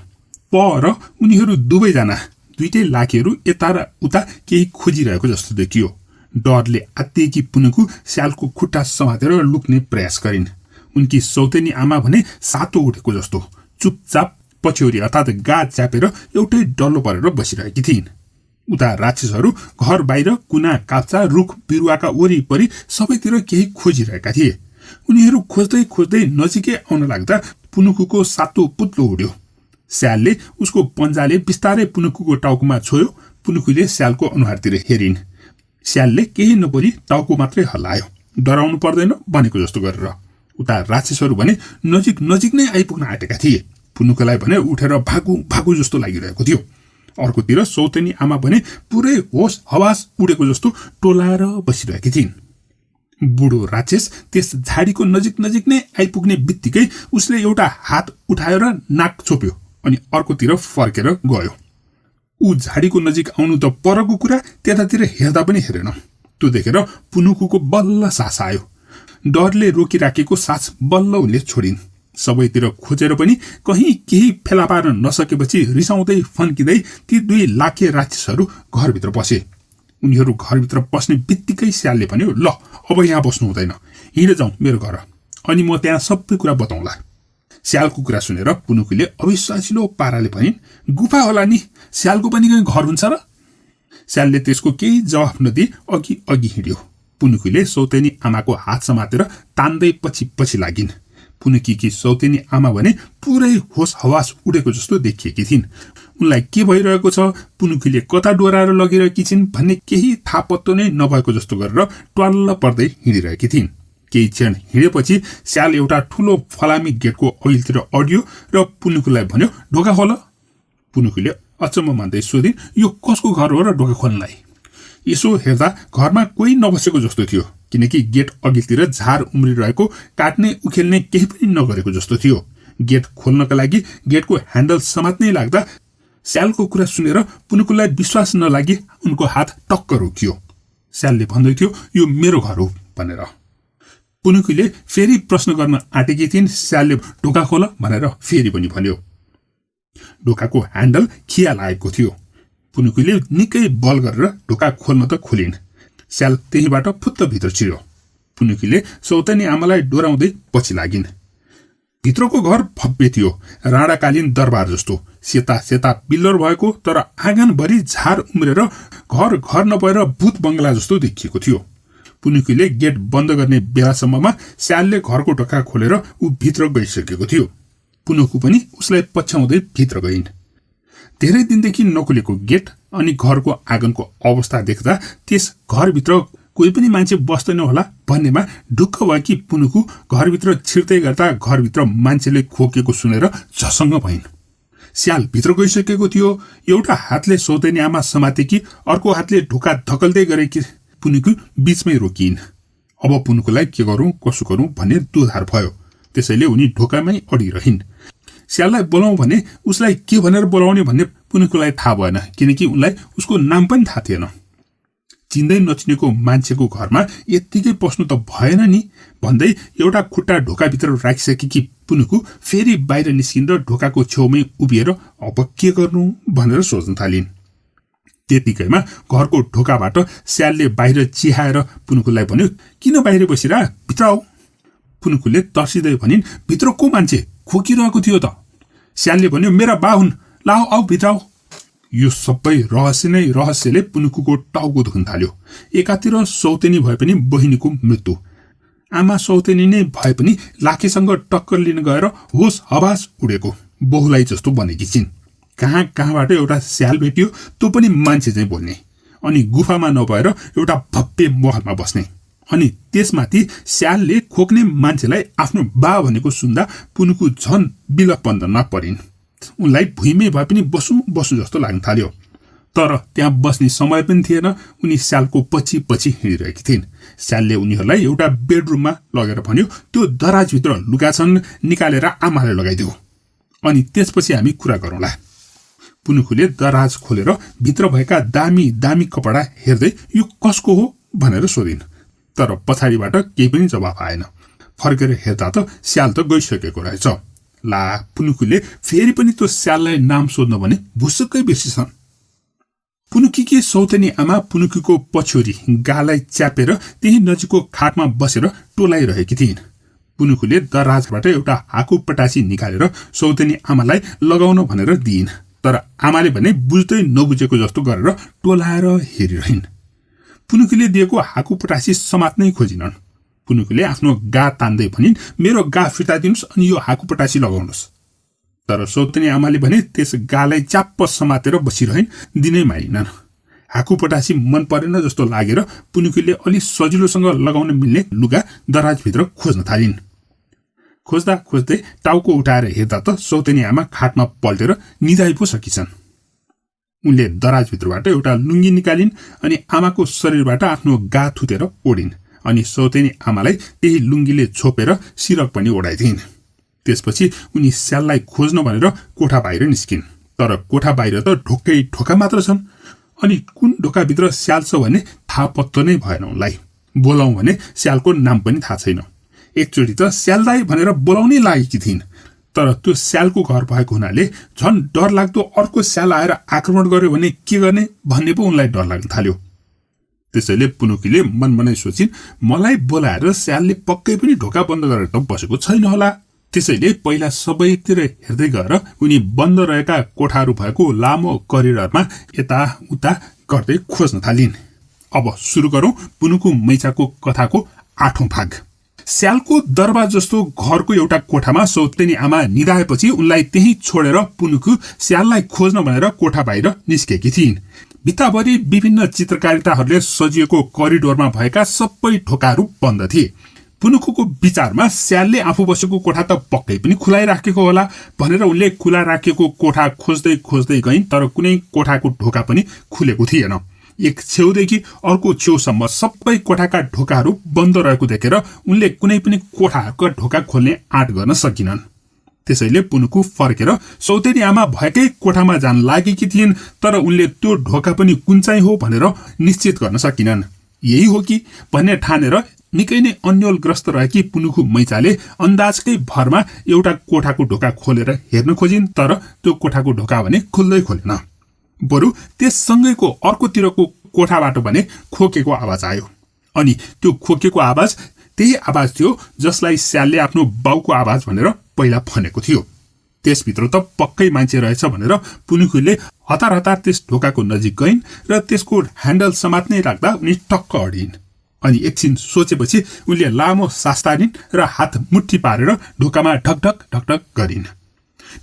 पर उनीहरू दुवैटे लाखेहरू यता र उता केही खोजिरहेको जस्तो देखियो। डरले आत्तिएकी पुनुकु स्यालको खुट्टा समातेर लुक्ने प्रयास गरिन्। उनकी सौतेनी आमा भने सातो उठेको जस्तो चुपचाप पछ्यौरी अर्थात् गा च्यापेर एउटै डल्लो परेर बसिरहेकी थिइन्। उता राक्षसहरू घर बाहिर कुना काप्चा रुख बिरुवाका वरिपरि सबैतिर केही खोजिरहेका थिए। उनीहरू खोज्दै खोज्दै नजिकै आउन लाग्दा पुनुकुको सातो पुत्लो उड्यो। स्यालले उसको पन्जाले बिस्तारै पुनुकुको टाउकोमा छोयो। पुनुकुले स्यालको अनुहारतिर हेरिन्। स्यालले केही नपरी टाउको मात्रै हल्लायो, डराउनु पर्दैन भनेको जस्तो गरेर। उता राक्षसहरू भने नजिक नजिक नै आइपुग्न आँटेका थिए। पुनुकलाई भने उठेर भागु भागु जस्तो लागिरहेको थियो। अर्कोतिर सौतेनी आमा भने पुरै होस हवास उडेको जस्तो टोलाएर बसिरहेकी थिइन्। बुढो राक्षस त्यस झाडीको नजिक नजिक नै आइपुग्ने बित्तिकै उसले एउटा हात उठाएर नाक छोप्यो अनि अर्कोतिर फर्केर गयो। ऊ झाडीको नजिक आउनु त परको कुरा, त्यतातिर हेर्दा पनि हेरेन। त्यो देखेर पुनुकुको बल्ल सास आयो। डरले रोकिराखेको सास बल्ल उनले छोडिन्। सबैतिर खोजेर पनि कहीँ केही फेला पार्न नसकेपछि रिसाउँदै फन्किँदै ती दुई लाखे राक्षसहरू घरभित्र पसे। उनीहरू घरभित्र पस्ने बित्तिकै स्यालले भन्यो, ल अब यहाँ बस्नु हुँदैन, हिँडे जाउँ मेरो घर, अनि म त्यहाँ सबै कुरा बताउँला। स्यालको कुरा सुनेर पुनुकुले अविश्वासिलो पाराले भनिन्, गुफा होला नि, स्यालको पनि कहीँ घर हुन्छ र? स्यालले त्यसको केही जवाफ नदिई अघि अघि हिँड्यो। पुनुकुले सौतेनी आमाको हात समातेर तान्दै पछि पछि लागिन्। पुनुकीकी सौतेनी आमा भने पुरै होस हवास उडेको जस्तो देखिएकी थिइन्। उनलाई के भइरहेको छ, पुनुकीले कता डोराएर लगिरहेकी छिन् भन्ने केही थाहा पत्तो नै नभएको जस्तो गरेर ट्वाल्ल पर्दै हिँडिरहेकी थिइन्। केही क्षण हिँडेपछि स्याल एउटा ठूलो फलामी गेटको अघिल्तिर अडियो र पुनुकुलाई भन्यो, ढोका खोल। पुनुकुले अचम्म मान्दै सोधिन्, यो कसको घर हो र ढोका खोल्नलाई? यसो हेर्दा घरमा कोही नबसेको जस्तो थियो, किनकि गेट अघिल्तिर झार उम्रिरहेको, काट्ने उखेल्ने केही पनि नगरेको जस्तो थियो। गेट खोल्नका लागि गेटको ह्यान्डल समात्नै लाग्दा स्यालको कुरा सुनेर पुनुकुलाई विश्वास नलागी उनको हात टक्क रोकियो। स्यालले भन्दै थियो, यो मेरो घर हो भनेर। पुनुकुले फेरि प्रश्न गर्न आँटेकी थिइन्। स्यालले ढोका खोल भनेर फेरि पनि भन्यो। ढोकाको ह्यान्डल खिया लागेको थियो। पुनुकुले निकै बल गरेर ढोका खोल्न त खोलिन्। स्याल त्यहीबाट फुत्त भित्र छिर्यो। पुनुकीले सौतेनी आमालाई डोराउँदै पछि लागिन्। भित्रको घर भव्य थियो, राणाकालीन दरबार जस्तो, सेता सेता पिल्लर भएको, तर आँगनभरि झार उम्रेर घर घर नभएर भूत बंगला जस्तो देखिएको थियो। पुनुकीले गेट बन्द गर्ने बेलासम्ममा स्यालले घरको ढोका खोलेर ऊ भित्र गइसकेको थियो। पुनुकु पनि उसलाई पछ्याउँदै भित्र गइन्। धेरै दिनदेखि नखुलेको गेट अनि घरको आँगनको अवस्था देख्दा त्यस घरभित्र कोही पनि मान्छे बस्दैन होला भन्नेमा ढुक्क भएकी पुनुकु घरभित्र छिर्दै गर्दा घरभित्र मान्छेले खोकेको सुनेर झसङ्ग भइन्। स्याल भित्र गइसकेको थियो। एउटा हातले सौतेनी आमा समातेकी, अर्को हातले ढोका धकल्दै गरेकी पुनुकु बीचमै रोकिन्। अब पुनुकुलाई के गरौँ कसो गरौँ भन्ने दोधार भयो। त्यसैले उनी ढोकामै अडिरहिन्। स्याललाई बोलाउँ भने उसलाई के भनेर बोलाउने भन्ने पुनुकुलाई थाहा भएन, किनकि उनलाई उसको नाम पनि थाहा थिएन। चिन्दै नचिनेको मान्छेको घरमा यत्तिकै पस्नु त भएन नि भन्दै एउटा खुट्टा ढोकाभित्र राखिसकेकी पुनुकु फेरि बाहिर निस्किँदा ढोकाको छेउमै उभिएर अब के गर्नु भनेर सोच्न थालिन्। त्यतिकैमा घरको ढोकाबाट स्यालले बाहिर चिहाएर पुनुकुलाई भन्यो, किन बाहिर बसिरा, भित्र आऊ। पुनुकुले तर्सिँदै भनिन्, भित्र को मान्छे, खोकिरहेको थियो त। स्यालले भन्यो, मेरा बा हुन्, लाऊ आऊ भित्र आऊ। यो सबै रहस्य नै रहस्यले पुनुकुको टाउको दुख्न थाल्यो। एकातिर सौतेनी भए पनि बहिनीको मृत्यु, आमा सौतेनी नै भए पनि लाखेसँग टक्कर लिन गएर होस हवास उडेको बहुलाई जस्तो बनेकी छिन्। कहाँबाट एउटा स्याल भेटियो, त्यो पनि मान्छे चाहिँ बोल्ने, अनि गुफामा नभएर एउटा भव्य महलमा बस्ने। अनि त्यसमाथि स्यालले खोक्ने मान्छेलाई आफ्नो बा भनेको सुन्दा पुनुकु झन विलपन्दनमा परिन्। उनलाई भुइँमै भए पनि बसु जस्तो लाग्न थाल्यो। तर त्यहाँ बस्ने समय पनि थिएन। उनी स्यालको पछि पछि हिँडिरहेकी थिइन्। स्यालले उनीहरूलाई एउटा बेडरुममा लगेर भन्यो, त्यो दराजभित्र लुगा छन्, निकालेर आमाले लगाइदेऊ, अनि त्यसपछि हामी कुरा गरौँला। पुनुकुले दराज खोलेर भित्र भएका दामी दामी कपडा हेर्दै यो कसको हो भनेर सोधिन्। तर पछाडिबाट केही पनि जवाफ आएन। फर्केर हेर्दा त स्याल त गइसकेको रहेछ। ला, पुनुकुले फेरि पनि त्यो स्याललाई नाम सोध्न भने भुसुक्कै बिर्सिछन्। पुनुकीकी सौतेनी आमा पुनुकीको पछ्यौरी गालाई च्यापेर त्यही नजिकको खाटमा बसेर टोलाइरहेकी थिइन्। पुनुकुले दराजबाट एउटा हाकु पटासी निकालेर सौतेनी आमालाई लगाउन भनेर दिइन्। तर आमाले भने बुझ्दै नबुझेको जस्तो गरेर टोलाएर हेरिरहन्। पुनुकीले दिएको हाकु पटासी समात्नै खोजिनन्। पुनुकुले आफ्नो गा तान्दै भनिन्, मेरो गा फिर्तादिनुहोस् अनि यो हाकु पटासी लगाउनुहोस्। तर सौतेनी आमाले भने त्यस गालाई च्याप्प समातेर बसिरहन्, दिनै मानिनन्। हाकु पटासी मन परेन जस्तो लागेर पुनुकुले अलि सजिलोसँग लगाउन मिल्ने लुगा दराजभित्र खोज्न थालिन्। खोज्दा खोज्दै टाउको उठाएर हेर्दा त सौतेनी आमा खाटमा पल्टेर निदाइ पो सकिछन्। उनले दराजभित्रबाट एउटा लुङ्गी निकालिन् अनि आमाको शरीरबाट आफ्नो गा थुतेर ओढिन्। अनि सौतेनी आमालाई त्यही लुङ्गीले छोपेर सिरक पनि ओढाइदिइन्। त्यसपछि उनी स्याललाई खोज्न भनेर कोठा बाहिर निस्किन्। तर कोठा बाहिर त ढोकै ढोका मात्र छन्। अनि कुन ढोकाभित्र स्याल छ भने थाहा पत्तो नै भएन उनलाई। बोलाउँ भने स्यालको नाम पनि थाहा छैन। एकचोटि त स्यालदाई भनेर बोलाउनै लागेकी थिइन्। तर त्यो स्यालको घर भएको हुनाले झन डर लाग्दो अर्को स्याल आएर आक्रमण गर्यो भने के गर्ने भन्ने पो उनलाई डर लाग्न थाल्यो। त्यसैले पुनुकीले मनमनै सोचिन्, मलाई बोलाएर स्यालले पक्कै पनि ढोका बन्द गरेर त बसेको छैन होला। त्यसैले पहिला सबैतिर हेर्दै गएर उनी बन्द रहेका कोठाहरू भएको लामो करिडरमा यताउता गर्दै खोज्न थालिन्। अब सुरु गरौं पुनुकु मैचाको कथाको 8औं भाग। स्यालको दरबा जस्तो घरको एउटा कोठामा सौतेनी आमा निदाएपछि उनलाई त्यही छोडेर पुनुकु स्याललाई खोज्न भनेर कोठा बाहिर निस्केकी थिइन्। भित्ताभरि विभिन्न चित्रकारिताहरूले सजिएको करिडोरमा भएका सबै ढोकाहरू बन्द थिए। पुनुकुको विचारमा स्यालले आफू बसेको कोठा त पक्कै पनि खुलाइराखेको होला भनेर उनले खुला राखेको कोठा खोज्दै खोज्दै गइन्। तर कुनै कोठाको ढोका पनि खुलेको थिएन। एक छेउदेखि अर्को छेउसम्म सबै कोठाका ढोकाहरू बन्द रहेको देखेर उनले कुनै पनि कोठाको ढोका खोल्ने आँट गर्न सकिनन्। त्यसैले पुनुकु फर्केर सौतेनी आमा भएकै कोठामा जान लागेकी थिइन्। तर उनले त्यो ढोका पनि कुन चाहिँ हो भनेर निश्चित गर्न सकिनन्। यही हो कि भन्ने ठानेर निकै नै अन्यलग्रस्त रहेकी पुनुकु मैचाले अन्दाजकै भरमा एउटा कोठाको ढोका खोलेर हेर्न खोजिन्। तर त्यो कोठाको ढोका भने खुल्दै खोलेन। बरु त्यससँगैको अर्कोतिरको कोठाबाट भने खोकेको आवाज आयो। अनि त्यो खोकेको आवाज त्यही आवाज थियो जसलाई स्यालले आफ्नो बाउको आवाज भनेर पहिला भनेको थियो। त्यसभित्र त पक्कै मान्छे रहेछ भनेर पुनुकुले हतार हतार त्यस ढोकाको नजिक गइन् र त्यसको ह्यान्डल समात्नै राख्दा उनी टक्क अडिन्। अनि एकछिन सोचेपछि उनले लामो सास तानिन् र हात मुट्ठी पारेर ढोकामा ढकढक ढकढक गरिन्।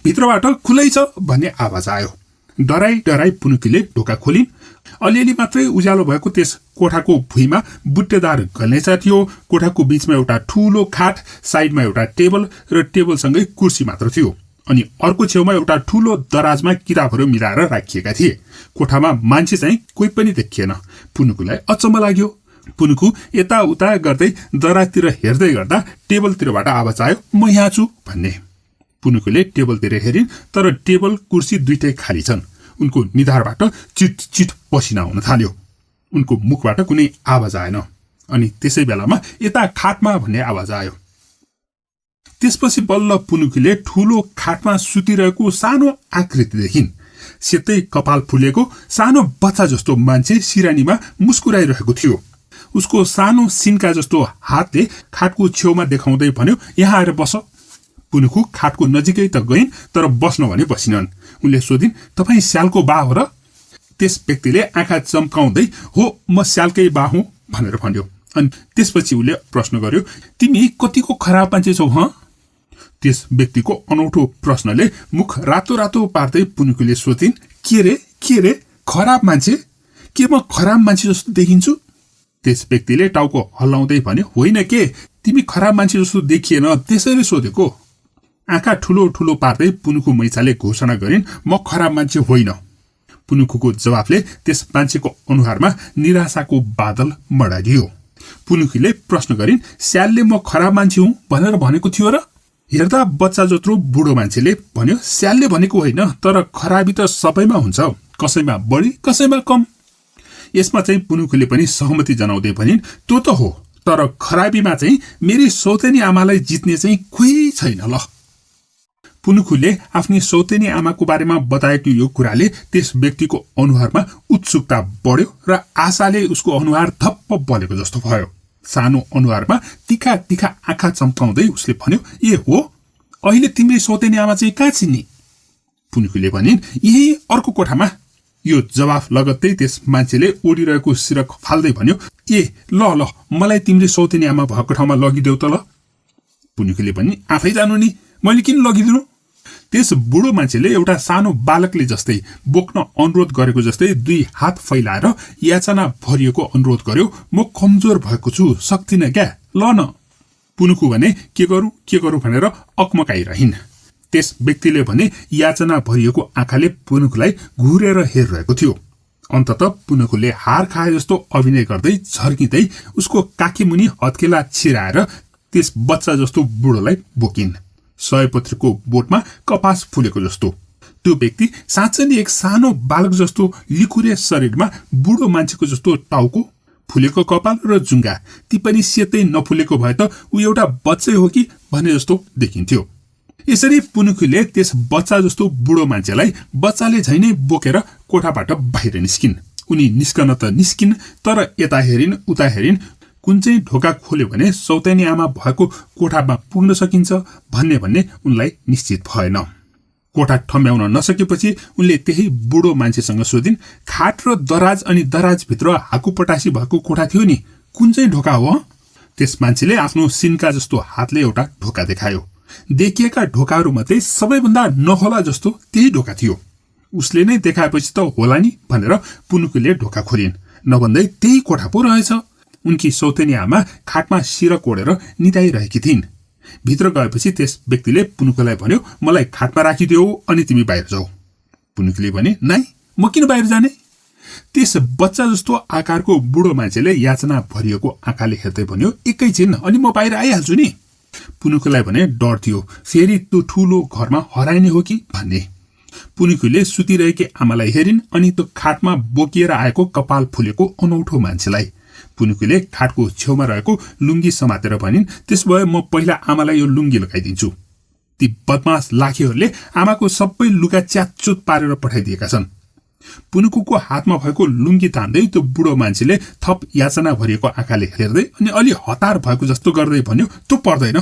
भित्रबाट खुलै छ भन्ने आवाज आयो। डराई डराई पुनुकीले ढोका खोलिन्। अलिअलि मात्रै उज्यालो भएको त्यस कोठाको भुइँमा बुट्टेदार गलेचा थियो। कोठाको बीचमा एउटा ठूलो खाट, साइडमा एउटा टेबल र टेबलसँगै कुर्सी मात्र थियो। अनि अर्को छेउमा एउटा ठूलो दराजमा किताबहरू मिलाएर राखिएका थिए। कोठामा मान्छे चाहिँ कोही पनि देखिएन। पुनुकुलाई अचम्म लाग्यो। पुनुकु यताउता गर्दै दराजतिर हेर्दै गर्दा टेबलतिरबाट आवाज आयो, म यहाँ छु भन्ने। पुनुकुले टेबलतिर हेरिन् तर टेबल कुर्सी दुईटै खाली छन्। उनको निधारबाट चिट चिट पसिना हुन थाल्यो। उनको मुखबाट कुनै आवाज आएन। अनि त्यसै बेलामा यता खाटमा भन्ने आवाज आयो। त्यसपछि बल्ल पुनुकुले ठूलो खाटमा सुतिरहेको सानो आकृति देखिन्। सेतै कपाल फुलेको सानो बच्चा जस्तो मान्छे सिरानीमा मुस्कुराइरहेको थियो। उसको सानो सिन्का जस्तो हातले खाटको छेउमा देखाउँदै भन्यो, यहाँ आएर बस। पुनुकु खाटको नजिकै त गइन् तर बस्न भने बसिनन्। उनले सोधिन्, तपाईँ स्यालको बा हो र? त्यस व्यक्तिले आँखा चम्काउँदै हो म स्यालकै बा हुँ भनेर भन्यो। अनि त्यसपछि उसले प्रश्न गर्यो, तिमी कतिको खराब मान्छे छौ हँ? त्यस व्यक्तिको अनौठो प्रश्नले मुख रातो रातो पार्दै पुनुकुले सोधिन्, के रे खराब मान्छे? के म खराब मान्छे जस्तो देखिन्छु? त्यस व्यक्तिले टाउको हल्लाउँदै भन्यो, होइन के, तिमी खराब मान्छे जस्तो देखिएन, त्यसैले सोधेको। आँखा ठुलो ठुलो पार्दै पुनुकु मैचाले घोषणा गरिन्, म खराब मान्छे होइन। पुनुकुको जवाफले त्यस मान्छेको अनुहारमा निराशाको बादल मडारियो। पुनुकुले प्रश्न गरिन्, स्यालले म खराब मान्छे हुँ भनेर भनेको थियो र? हेर्दा बच्चा जत्रो बुढो मान्छेले भन्यो, स्यालले भनेको होइन, तर खराबी त सबैमा हुन्छ, कसैमा बढी कसैमा कम। यसमा चाहिँ पुनुकुले पनि सहमति जनाउँदै भनिन्, त्यो त हो, तर खराबीमा चाहिँ मेरी सौतेनी आमालाई जित्ने चाहिँ कोही छैन ल। पुनुकुले आफ्नी सौतेनी आमाको बारेमा बताएको यो कुराले त्यस व्यक्तिको अनुहारमा उत्सुकता बढ्यो र आशाले उसको अनुहार धप्प बलेको जस्तो भयो। सानो अनुहारमा तिखा तिखा आँखा चम्काउँदै उसले भन्यो, ए हो, अहिले तिम्रो सौतेनी आमा चाहिँ कहाँ छिन् नि? पुनुकुले भनिन्, यही अर्को कोठामा। यो जवाफ लगत्तै त्यस मान्छेले ओडिरहेको सिरक फाल्दै भन्यो, ए ल मलाई तिम्रो सौतेनी आमा भएको ठाउँमा लगिदेऊ त ल। पुनुकुले पनि, आफै जानु नि, मैले किन लगिदिनु? त्यस बुढो मान्छेले एउटा सानो बालकले जस्तै बोक्न अनुरोध गरेको जस्तै दुई हात फैलाएर याचना भरिएको अनुरोध गर्यो, म कमजोर भएको छु, सक्दिन क्या, ल न। पुनुकु भने के गरौँ भनेर अकमकाइरहिन्। त्यस व्यक्तिले भने याचना भरिएको आँखाले पुनुकुलाई घुरेर हेरिरहेको थियो। अन्ततः पुनुकुले हार खाए जस्तो अभिनय गर्दै झर्किँदै उसको काखीमुनि हत्केला छिराएर त्यस बच्चा जस्तो बुढोलाई बोकिन्। सयपत्रीको बोटमा कपास फुलेको जस्तो। त्यो व्यक्ति साँच्चै नै एक सानो बालक जस्तो लिकुरे शरीरमा बुढो मान्छेको जस्तो टाउको, फुलेको कपाल र जुङ्गा, ती पनि सेतै नफुलेको भए त ऊ एउटा बच्चै हो कि भने जस्तो देखिन्थ्यो। यसरी पुनुकुले त्यस बच्चा जस्तो बुढो मान्छेलाई बच्चाले झै नै बोकेर कोठाबाट बाहिर निस्किन्। उनी निस्कन त निस्किन्, तर यता हेरिन् उता हेरिन्, कुन चाहिँ ढोका खोल्यो भने सौतेनी आमा भएको कोठामा पुग्न सकिन्छ भन्ने उनलाई निश्चित भएन। कोठा ठम्ब्याउन नसकेपछि उनले त्यही बुढो मान्छेसँग सोधिन्, खाट र दराज अनि दराजभित्र हाकुपटासी भएको कोठा थियो नि, कुन चाहिँ ढोका हो? त्यस मान्छेले आफ्नो सिन्का जस्तो हातले एउटा ढोका देखायो। देखिएका ढोकाहरूमध्ये सबैभन्दा नहोला जस्तो त्यही ढोका थियो। उसले नै देखाएपछि त होला नि भनेर पुनुकुले ढोका खोलिन्। नभन्दै त्यही कोठा पो रहेछ। उनकी सौतेनी आमा खाटमा सिर कोडेर निदाइरहेकी थिइन्। भित्र गएपछि त्यस व्यक्तिले पुनुकुलाई भन्यो, मलाई खाटमा राखिदेऊ अनि तिमी बाहिर जाऊ। पुनुकुले भने, नाइ, म किन बाहिर जाने? त्यस बच्चा जस्तो आकारको बुढो मान्छेले याचना भरिएको आँखाले हेर्दै भन्यो, एकैछिन अनि म बाहिर आइहाल्छु नि। पुनुकुलाई भने डर थियो, फेरि त्यो ठूलो घरमा हराइने हो कि भन्ने। पुनुकुले सुतिरहेकी आमालाई हेरिन् अनि त्यो खाटमा बोकिएर आएको कपाल फुलेको अनौठो मान्छेलाई। पुनुकुले खाटको छेउमा रहेको लुङ्गी समातेर भनिन्, त्यसो भए म पहिला आमालाई यो लुङ्गी लगाइदिन्छु। ती बदमास लाखीहरूले आमाको सबै लुगा च्यातचुत पारेर पठाइदिएका छन्। पुनुकुको हातमा भएको लुङ्गी तान्दै त्यो बुढो मान्छेले थप याचना भरिएको आँखाले हेर्दै अनि अलि हतार भएको जस्तो गर्दै भन्यो, त्यो पर्दैन,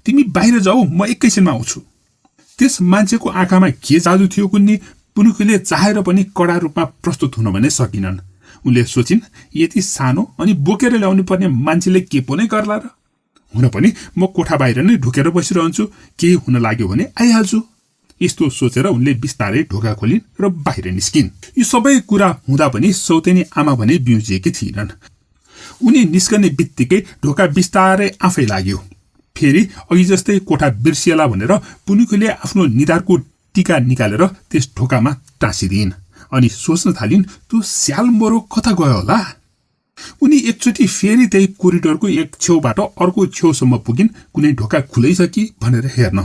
तिमी बाहिर जाऊ, म एकैछिनमा आउँछु। त्यस मान्छेको आँखामा के जादु थियो कुन्नी, पुनुकुले चाहेर पनि कडा रूपमा प्रस्तुत हुन भने सकिनन्। उनले सोचिन्, यति सानो अनि बोकेर ल्याउनु पर्ने मान्छेले के पो नै गर्ला र? हुन पनि म कोठा बाहिर नै ढुकेर बसिरहन्छु, केही हुन लाग्यो भने आइहाल्छु। यस्तो सोचेर उनले बिस्तारै ढोका खोलिन् र बाहिर निस्किन्। यो सबै कुरा हुँदा पनि सौतेनी आमा भने बिउजिएकी थिएनन्। उनी निस्कने बित्तिकै ढोका बिस्तारै आफै लाग्यो। फेरि अघि जस्तै कोठा बिर्सिएला भनेर पुनुकुले आफ्नो निधारको टीका निकालेर त्यस ढोकामा टाँसिदिन् अनि सोच्न थालिन्, त्यो स्याल मरो कता गयो होला? उनी एकचोटि फेरि त्यही कोरिडोरको एक छेउबाट अर्को छेउसम्म पुगिन्, कुनै ढोका खुलै छ कि भनेर हेर्न।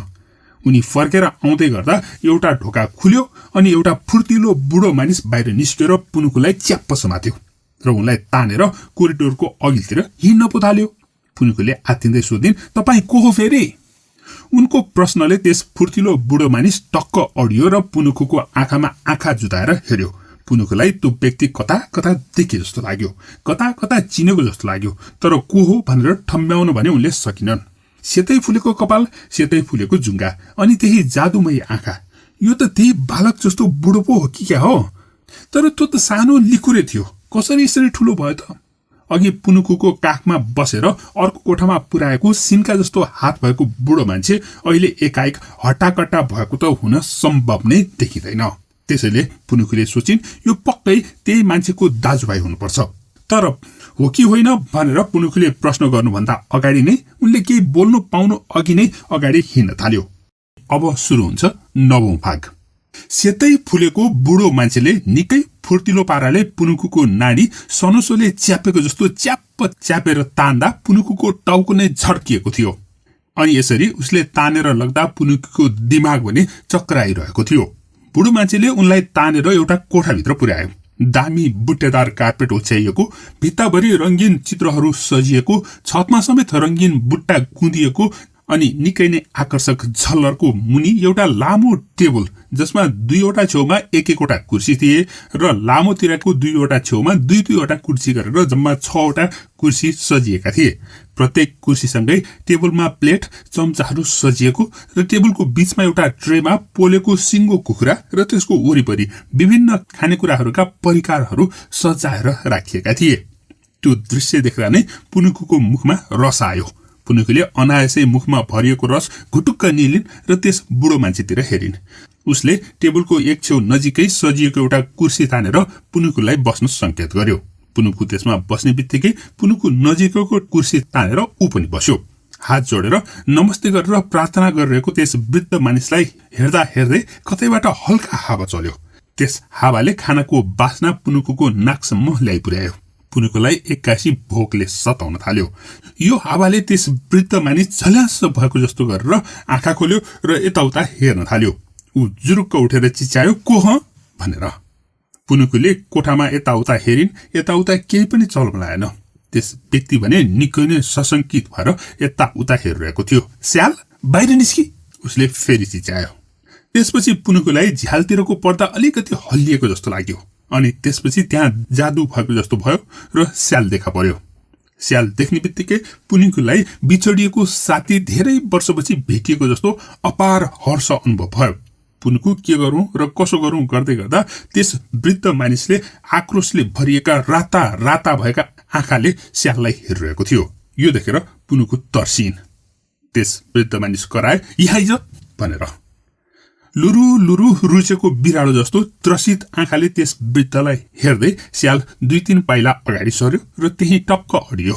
उनी फर्केर आउँदै गर्दा एउटा ढोका खुल्यो अनि एउटा फुर्तिलो बुढो मानिस बाहिर निस्केर पुनुकुलाई च्याप्प समात्यो र उनलाई तानेर कोरिडोरको अघिल्तिर हिँड्न पो थाल्यो। पुनुकुले आत्तिँदै सोधिन्, तपाईँ को हो फेरि? उनको प्रश्नले त्यस फुर्तिलो बुढो मानिस टक्क अडियो र पुनुकुको आँखामा आँखा जुताएर हेर्यो। पुनुकुलाई त्यो व्यक्ति कता कता देखे जस्तो लाग्यो, कता कता चिनेको जस्तो लाग्यो, तर को हो भनेर ठम्ब्याउन भने उनले सकिनन्। सेतै फुलेको कपाल, सेतै फुलेको जुङ्गा, अनि त्यही जादुमय आँखा। यो त त्यही बालक जस्तो बुढो पो हो कि क्या हो? तर त्यो त सानो लिकुरे थियो, कसरी यसरी ठुलो भयो त? अघि पुनुकुको काखमा बसेर अर्को कोठामा पुर्याएको सिन्का जस्तो हात भएको बुढो मान्छे अहिले एकाएक हट्टाकट्टा भएको त हुन सम्भव नै देखिँदैन। त्यसैले पुनुकुले सोचिन्, यो पक्कै त्यही मान्छेको दाजुभाइ हुनुपर्छ। तर हो कि होइन भनेर पुनुकुले प्रश्न गर्नुभन्दा अगाडि नै उनले केही बोल्नु पाउनु अघि नै अगाडि हिँड्न थाल्यो। अब सुरु हुन्छ 9औं भाग। सेतै फुलेको बुढो मान्छेले निकै फुर्तिलो पाराले पुनुकुको नाडी सनोसोले च्यापेको जस्तो च्याप्प च्यापेर तान्दा पुनुकुको टाउको नै झड्किएको थियो। अनि यसरी उसले तानेर लग्दा पुनुकुको दिमाग भने चक्राइरहेको थियो। बुढो मान्छेले उनलाई तानेर एउटा कोठाभित्र पुर्यायो। दामी बुट्टेदार कार्पेट ओछ्याइएको, भित्ताभरि रंगीन चित्रहरू सजिएको, छतमा समेत रंगीन बुट्टा गुँदिएको अनि निकै नै आकर्षक झलरको मुनि एउटा लामो टेबल जसमा दुईवटा छेउमा एक एकवटा कुर्सी थिए र लामोतिरको दुईवटा छेउमा दुई दुईवटा कुर्सी गरेर जम्मा 6वटा कुर्सी सजिएका थिए। प्रत्येक कुर्सीसँगै टेबलमा प्लेट चम्चाहरू सजिएको र टेबलको बीचमा एउटा ट्रेमा पोलेको सिङ्गो कुखुरा र त्यसको वरिपरि विभिन्न खानेकुराहरूका परिकारहरू सजाएर राखिएका थिए। त्यो दृश्य देख्दा नै पुनुकुको मुखमा रस आयो। पुनुकुले अनायासै मुखमा भरिएको रस घुटुक्क निलिन् र त्यस बुढो मान्छेतिर हेरिन्। उसले टेबलको एक छेउ नजिकै सजिएको एउटा कुर्सी तानेर पुनुकुलाई बस्न संकेत गर्यो। पुनुकु त्यसमा बस्ने बित्तिकै पुनुकु नजिकैको कुर्सी तानेर ऊ पनि बस्यो। हात जोडेर नमस्ते गरेर प्रार्थना गरिरहेको त्यस वृद्ध मानिसलाई हेर्दा हेर्दै कतैबाट हल्का हावा चल्यो। त्यस हावाले खानाको बास्ना पुनुकुको नाकसम्म ल्याइ पुर्यायो। पुनुकुलाई एक्कासी भोकले सताउन थाल्यो। यो हावाले त्यस वृद्ध मानिस झल्यास भएको जस्तो गरेर आँखा खोल्यो र यताउता हेर्न थाल्यो। ऊ जुरुक्क उठेर चिच्यायो, को ह भनेर। पुनुकुले कोठामा यताउता हेरिन्, यताउता केही पनि चल्न लागेन। त्यस व्यक्ति भने निकै नै सशंकित भएर यताउता हेरिरहेको थियो। स्याल, बाहिर निस्की, उसले फेरि चिच्यायो। त्यसपछि पुनुकुलाई झ्यालतिरको पर्दा अलिकति हल्लिएको जस्तो लाग्यो अनि त्यसपछि त्यहाँ जादु भएको जस्तो भयो र स्याल देखा पर्यो। स्याल देख्ने बित्तिकै पुनुकुलाई बिछोडिएको साथी धेरै वर्षपछि भेटिएको जस्तो अपार हर्ष अनुभव भयो। पुनुकु के गरौं र कसो गरौं गर्दै गर्दा त्यस वृद्ध मानिसले आक्रोशले भरिएका राता राता भएका आँखाले स्याललाई हेरिरहेको थियो। यो देखेर पुनुकु तर्सिन्। त्यस वृद्ध मानिस कराए, यहाँ आइज भनेर। लुरु लुरु रुचेको बिरालो जस्तो त्रसित आँखाले त्यस वृद्धलाई हेर्दै स्याल 2-3 पाइला अगाडि सर्यो र त्यही टक्क अडियो।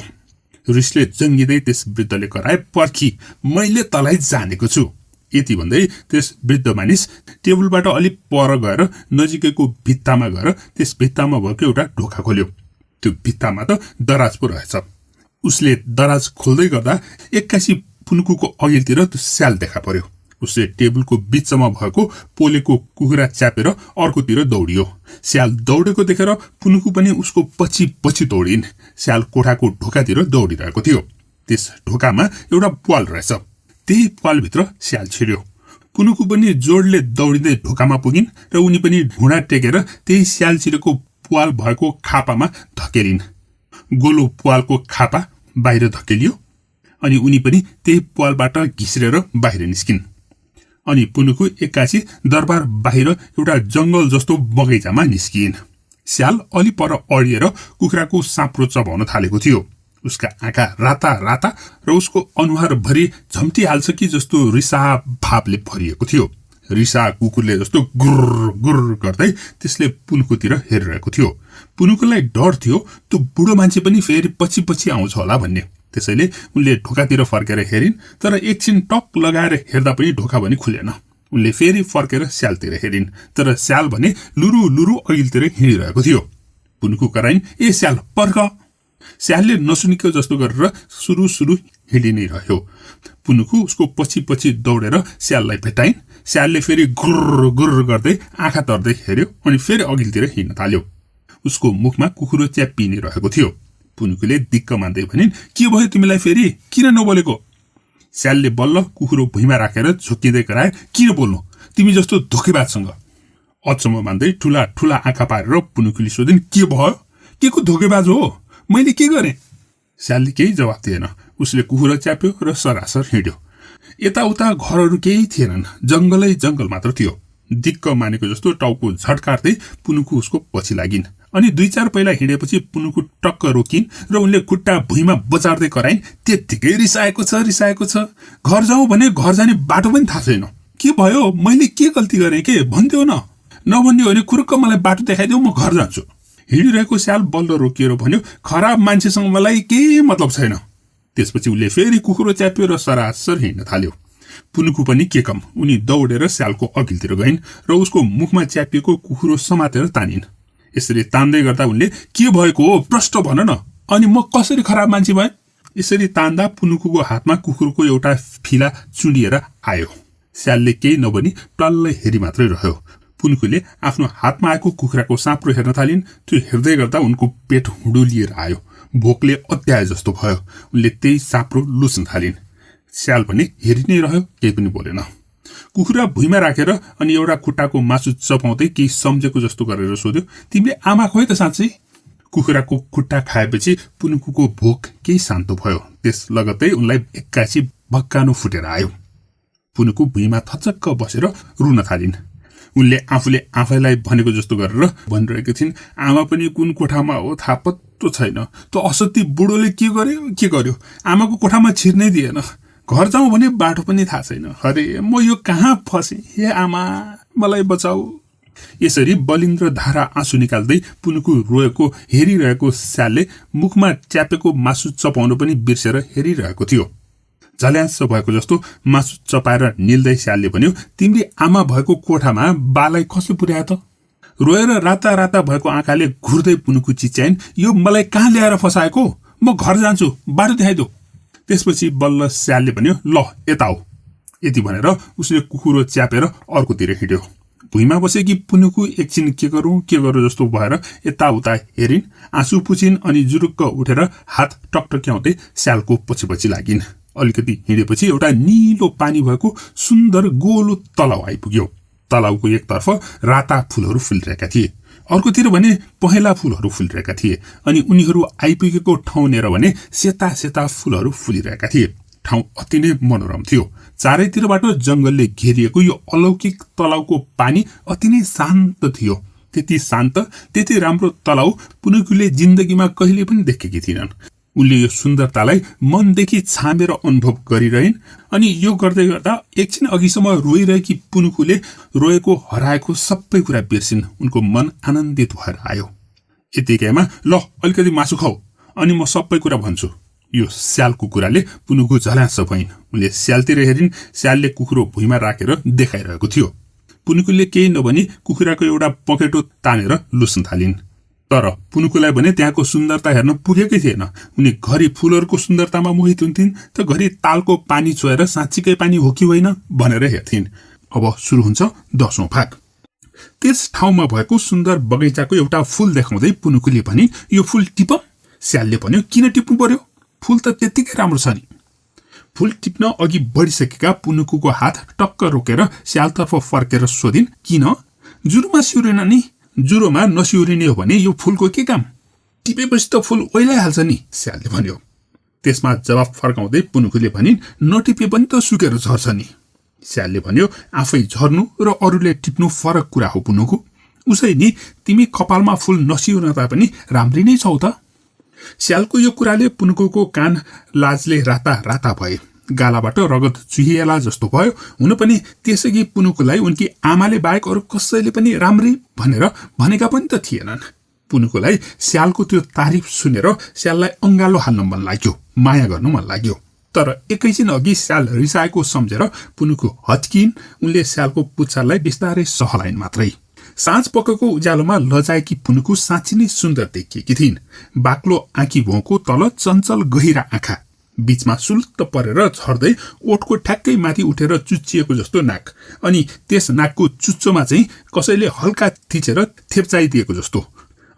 रिसले जङ्गिँदै त्यस वृद्धले कराए, पर्खी, मैले तलाई जानेको छु। यति भन्दै त्यस वृद्ध मानिस टेबलबाट अलि पर गएर नजिकैको भित्तामा गएर त्यस भित्तामा भएको एउटा ढोका खोल्यो। त्यो भित्तामा त दराज पो रहेछ। उसले दराज खोल्दै गर्दा एक्कासी पुनुकुको अघिल्तिर त्यो स्याल देखा पर्यो। उसले टेबलको बीचमा भएको पोलेको कुखुरा च्यापेर अर्कोतिर दौडियो। स्याल दौडेको देखेर पुनुकु पनि उसको पछि पछि दौडिन्। स्याल कोठाको ढोकातिर दौडिरहेको थियो। त्यस ढोकामा एउटा प्वाल रहेछ। त्यही प्वालभित्र स्याल छिर्यो। पुनुकु पनि जोडले दौडिँदै ढोकामा पुगिन् र उनी पनि ढुँडा टेकेर त्यही स्याल छिरेको प्वाल भएको खापामा धकेलिन्। गोलो प्वालको खापा बाहिर धकेलियो अनि उनी पनि त्यही प्वालबाट घिस्रेर बाहिर निस्किन्। अनि पुनुकु एक्कासी दरबार बाहिर एउटा जंगल जस्तो बगैँचामा निस्किन्। स्याल अलि पर अडिएर कुखुराको साँप्रो चबाउन थालेको थियो। उसका आँखा राता राता र उसको अनुहार भरि झम्टिहाल्छ कि जस्तो रिसा भावले भरिएको थियो। रिसा कुकुरले जस्तो गुर्र गुर्र गर्दै त्यसले पुनुकुतिर हेरिरहेको थियो। पुनुकुलाई डर थियो त्यो बुढो मान्छे पनि फेरि पछि पछि आउँछ होला भन्ने। त्यसैले उनले ढोकातिर फर्केर हेरिन्, तर एकछिन टक लगाएर हेर्दा पनि ढोका पनि खुलेन। उनले फेरि फर्केर स्यालतिर हेरिन्, तर स्याल भने लुरु लुरु अघिल्तिर हिँडिरहेको थियो। पुनुकु कराइन्, ए स्याल पर्ख। स्यालले नसुनेको जस्तो गरेर सुरु हिँडि नै रह्यो। पुनुकु उसको पछि पछि दौडेर स्याललाई भेटाइन्। स्यालले फेरि गुर्र गुर्र गर्दै आँखा तर्दै हेर्यो अनि फेरि अघिल्तिर हिँड्न थाल्यो। उसको मुखमा कुखुरो च्याप्पी नै रहेको थियो। पुनुकुले दिक्क मान्दै भनिन्, के भयो तिमीलाई फेरि, किन नबोलेको? स्यालले बल्ल कुखुरो भुइँमा राखेर झुक्किँदै कराए, किन बोल्नु, तिमी जस्तो धोकेबाजसँग। अचम्म मान्दै ठुला ठुला आँखा पारेर पुनुकुले सोधिन्, के भयो, के को धोकेबाज हो, मैले के गरेँ? स्यालले केही जवाफ दिएन। उसले कुखुरो च्याप्यो र सरासर हिँड्यो। यताउता घरहरू केही थिएनन्, जंगलै जंगल मात्र थियो। दिक्क मानेको जस्तो टाउको झट्कार्दै पुनुकु उसको पछि लागिन्। अनि 2-4 पाइला हिँडेपछि पुनुकु टक्क रोकिन् र उनले खुट्टा भुइँमा बचार्दै कराइन्, त्यत्तिकै रिसाएको छ, घर जाउँ भने घर जाने बाटो पनि थाहा छैन। के भयो, मैले के गल्ती गरेँ के, भन्दियो न, नभन्दियो भने खुरुक्क मलाई बाटो देखाइदेऊ, म घर जान्छु। हिँडिरहेको स्याल बल्ल रोकिएर भन्यो, खराब मान्छेसँग मलाई केही मतलब छैन। त्यसपछि उसले फेरि कुखुरो च्याप्यो र सरासर हिँड्न थाल्यो। पुनुकु पनि के कम, उनी दौडेर स्यालको अघिल्तिर गइन् र उसको मुखमा च्यापिएको कुखुरो समातेर तानिन्। यसरी तान्दै गर्दा उनले, के भएको हो, प्रष्ट भन न, अनि म कसरी खराब मान्छे भएँ? यसरी तान्दा पुनुकुको हातमा कुखुरोको एउटा फिला चुडिएर आयो। स्यालले केही नभनी टल्लै हेरी मात्रै रह्यो। पुनुकुले आफ्नो हातमा आएको कुखुराको साँप्रो हेर्न थालिन्। त्यो हेर्दै गर्दा उनको पेट हुडुलिएर आयो। भोकले अत्याए जस्तो भयो। उनले त्यही साँप्रो लुच्न थालिन्। स्याल पनि हेरि नै रह्यो, केही पनि बोलेन। कुखुरा भुइँमा राखेर अनि एउटा खुट्टाको मासु चपाउँदै केही सम्झेको जस्तो गरेर सोध्यो, तिमीले आमा खुवाइ त साँच्चै? कुखुराको खुट्टा खाएपछि पुनुकुको भोक केही शान्त भयो। त्यस लगत्तै उनलाई एक्कासी भक्कानो फुटेर आयो। पुनुकु भुइँमा थचक्क बसेर रुन थालिन्। उनले आफूले आफैलाई भनेको जस्तो गरेर भनिरहेकी थिइन्, आमा पनि कुन कोठामा हो थाहा पत्तो छैन। त्यो असत्य बुढोले के गर्यो, आमाको कोठामा छिर्नै दिएन। घर जाउँ भने बाटो पनि थाहा छैन। अरे म यो कहाँ फसेँ, हे आमा मलाई बचाऊ। यसरी बलिन्द्र धारा आँसु निकाल्दै पुनुकु रोएको हेरिरहेको स्यालले मुखमा च्यापेको मासु चपाउनु पनि बिर्सेर हेरिरहेको थियो। झल्यास भएको जस्तो मासु चपाएर निल्दै स्यालले भन्यो, तिमीले आमा भएको कोठामा बालाई कसले पुर्यायो त? रोएर राता राता भएको आँखाले घुर्दै पुनुकु चिच्याइन्, यो मलाई कहाँ ल्याएर फसाएको, म घर जान्छु, बाटो देखाइदेऊ। त्यसपछि बल्ल स्यालले भन्यो, ल यता आऊ। यति भनेर उसले कुखुरो च्यापेर अर्कोतिर हिँड्यो। भुइँमा बसेकी पुनुकु एकछिन के गरौँ जस्तो भएर यताउता हेरिन्, आँसु पुछिन् अनि जुरुक्क उठेर हात टकटक्याउँदै स्यालको पछि पछि लागिन्। अलिकति हिँडेपछि एउटा निलो पानी भएको सुन्दर गोलो तलाउ आइपुग्यो। तलाउको एकतर्फ राता फूलहरू फुलिरहेका थिए, अर्कोतिर भने पहेँला फूलहरू फुलिरहेका थिए अनि उनीहरू आइपुगेको ठाउँनेर भने सेता सेता फूलहरू फुलिरहेका थिए। ठाउँ अति नै मनोरम थियो। चारैतिरबाट जंगलले घेरिएको यो अलौकिक तलाउको पानी अति नै शान्त थियो। त्यति शान्त, त्यति राम्रो तलाउ पुनुकुले जिन्दगीमा कहिले पनि देखेकी थिएनन्। उनले यो सुन्दरतालाई मनदेखि छामेर अनुभव गरिरहन्। अनि यो गर्दै गर्दा एकछिन अघिसम्म रोइरहेकी पुनुकुले रोएको हराएको सबै कुरा बिर्सिन्। उनको मन आनन्दित भएर आयो। यतिकैमा ल अलिकति मासु खाऊ अनि म सबै कुरा भन्छु। यो स्यालको कुराले पुनुकु झल्यास भइन्। उनले स्यालतिर हेरिन्। स्यालले कुखुरो भुइँमा राखेर देखाइरहेको थियो। पुनुकुले केही नभनी कुखुराको एउटा पखेटो तानेर लुस्न थालिन्। तर पुनुकुलाई भने त्यहाँको सुन्दरता हेर्न पुगेकै थिएन। उनी घरि फूलहरूको सुन्दरतामा मोहित हुन्थिन् त घरि तालको पानी चोएर साँच्चीकै पानी हो कि होइन भनेर हेर्थिन्। अब सुरु हुन्छ 10औं भाग। त्यस ठाउँमा भएको सुन्दर बगैँचाको एउटा फूल देखाउँदै पुनुकुले भनी, यो फूल टिप। स्यालले भन्यो, किन टिप्नु पर्यो, फूल त त्यत्तिकै राम्रो छ नि। फूल टिप्न अघि बढिसकेका पुनुकुको हात टक्क रोकेर स्यालतर्फ फर्केर सोधिन्, किन जुरोमा सिउरेन नि? जुरोमा नसिउरिने हो भने यो फूलको के काम? टिपेपछि त फूल ओइलाइहाल्छ नि, स्यालले भन्यो। त्यसमा जवाफ फर्काउँदै पुनुकुले भनिन्, नटिपे पनि त सुकेर झर्छ नि। स्यालले भन्यो, आफै झर्नु र अरूले टिप्नु फरक कुरा हो पुनुकु। उसै नि तिमी कपालमा फूल नसिउर्न तापनि राम्री नै छौ त। स्यालको यो कुराले पुनुकुको कान लाजले राता राता भए। गालाबाट रगत चुहिएला जस्तो भयो। हुन पनि त्यसैकी पुनुकुलाई उनकी आमाले बाहेक अरू कसैले पनि राम्री भनेर भनेका पनि त थिएनन्। पुनुकुलाई स्यालको त्यो तारिफ सुनेर स्याललाई अंगालो हाल्न मन लाग्यो, माया गर्नु मन लाग्यो। तर एकैछिन अघि स्याल रिसाएको सम्झेर पुनुकु हच्किन्। उनले स्यालको पुच्छरलाई बिस्तारै सहलाइन् मात्रै। साँझ पकको उज्यालोमा लजाएकी पुनुकु साँच्ची नै सुन्दर देखिएकी थिइन्। बाक्लो आँखी भोको तल चञ्चल गहिरा आँखा, बीचमा सुलुत्त परेर झर्दै ओठको ठ्याक्कै माथि उठेर चुच्चिएको जस्तो नाक, अनि त्यस नाकको चुच्चोमा चाहिँ कसैले हल्का थिचेर थेप्चाइदिएको जस्तो।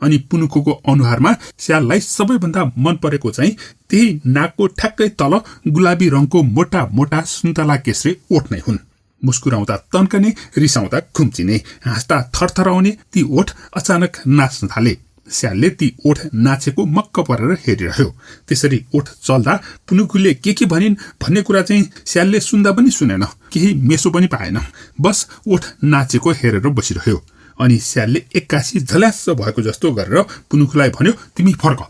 अनि पुनुखुको अनुहारमा स्याललाई सबैभन्दा मन परेको चाहिँ त्यही नाकको ठ्याक्कै तल गुलाबी रङको मोटा मोटा सुन्तला केसरी ओठ नै हुन्। मुस्कुराउँदा तन्कने, रिसाउँदा खुम्चिने, हाँस्दा थरथराउने ती ओठ अचानक नाच्न थाले। स्यालले ती ओठ नाचेको मक्क परेर हेरिरह्यो। त्यसरी ओठ चल्दा पुनुखुले के भनिन् भन्ने कुरा चाहिँ स्यालले सुन्दा पनि सुनेन, केही मेसो पनि पाएन। बस ओठ नाचेको हेरेर बसिरह्यो। अनि स्यालले एक्कासी झल्यास भएको जस्तो गरेर पुनुखुलाई भन्यो, तिमी फर्क।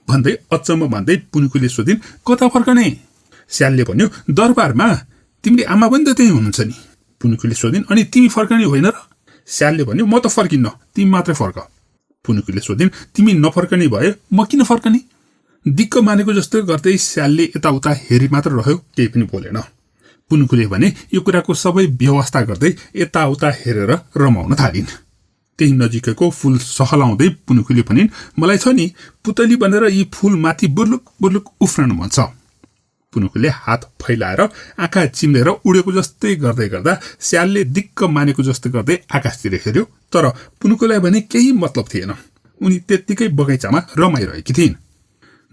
भन्दै अचम्म मान्दै पुनुखुले सोधिन्, कता फर्कने? स्यालले भन्यो, दरबारमा, तिमीले आमा पनि त त्यही हुनुहुन्छ नि। पुनुखुले सोधिन्, अनि तिमी फर्कने होइन र? स्यालले भन्यो, म त फर्किन्न, तिमी मात्रै फर्क। पुनुखुले सोधिन्, तिमी नफर्कने भए म किन फर्कने? दिक्क मानेको जस्तो गर्दै स्यालले यताउता हेरी मात्र रह्यो, केही पनि बोलेन। पुनुखुले भने यो कुराको सबै व्यवस्था गर्दै यताउता हेरेर रमाउन थालिन्। त्यही नजिकैको फूल सहलाउँदै पुनुखुले भनिन्, मलाई छ नि पुतली बनेर यी फूल माथि बुर्लुक बुर्लुक उफ्रन मन छ। पुनुखुले हात फैलाएर आँखा चिम्लेर उडेको जस्तै गर्दै गर्दा स्यालले दिक्क मानेको जस्तो गर्दै आकाशतिर हेर्यो। तर पुनुखुलाई भने केही मतलब थिएन। उनी त्यत्तिकै बगैँचामा रमाइरहेकी थिइन्।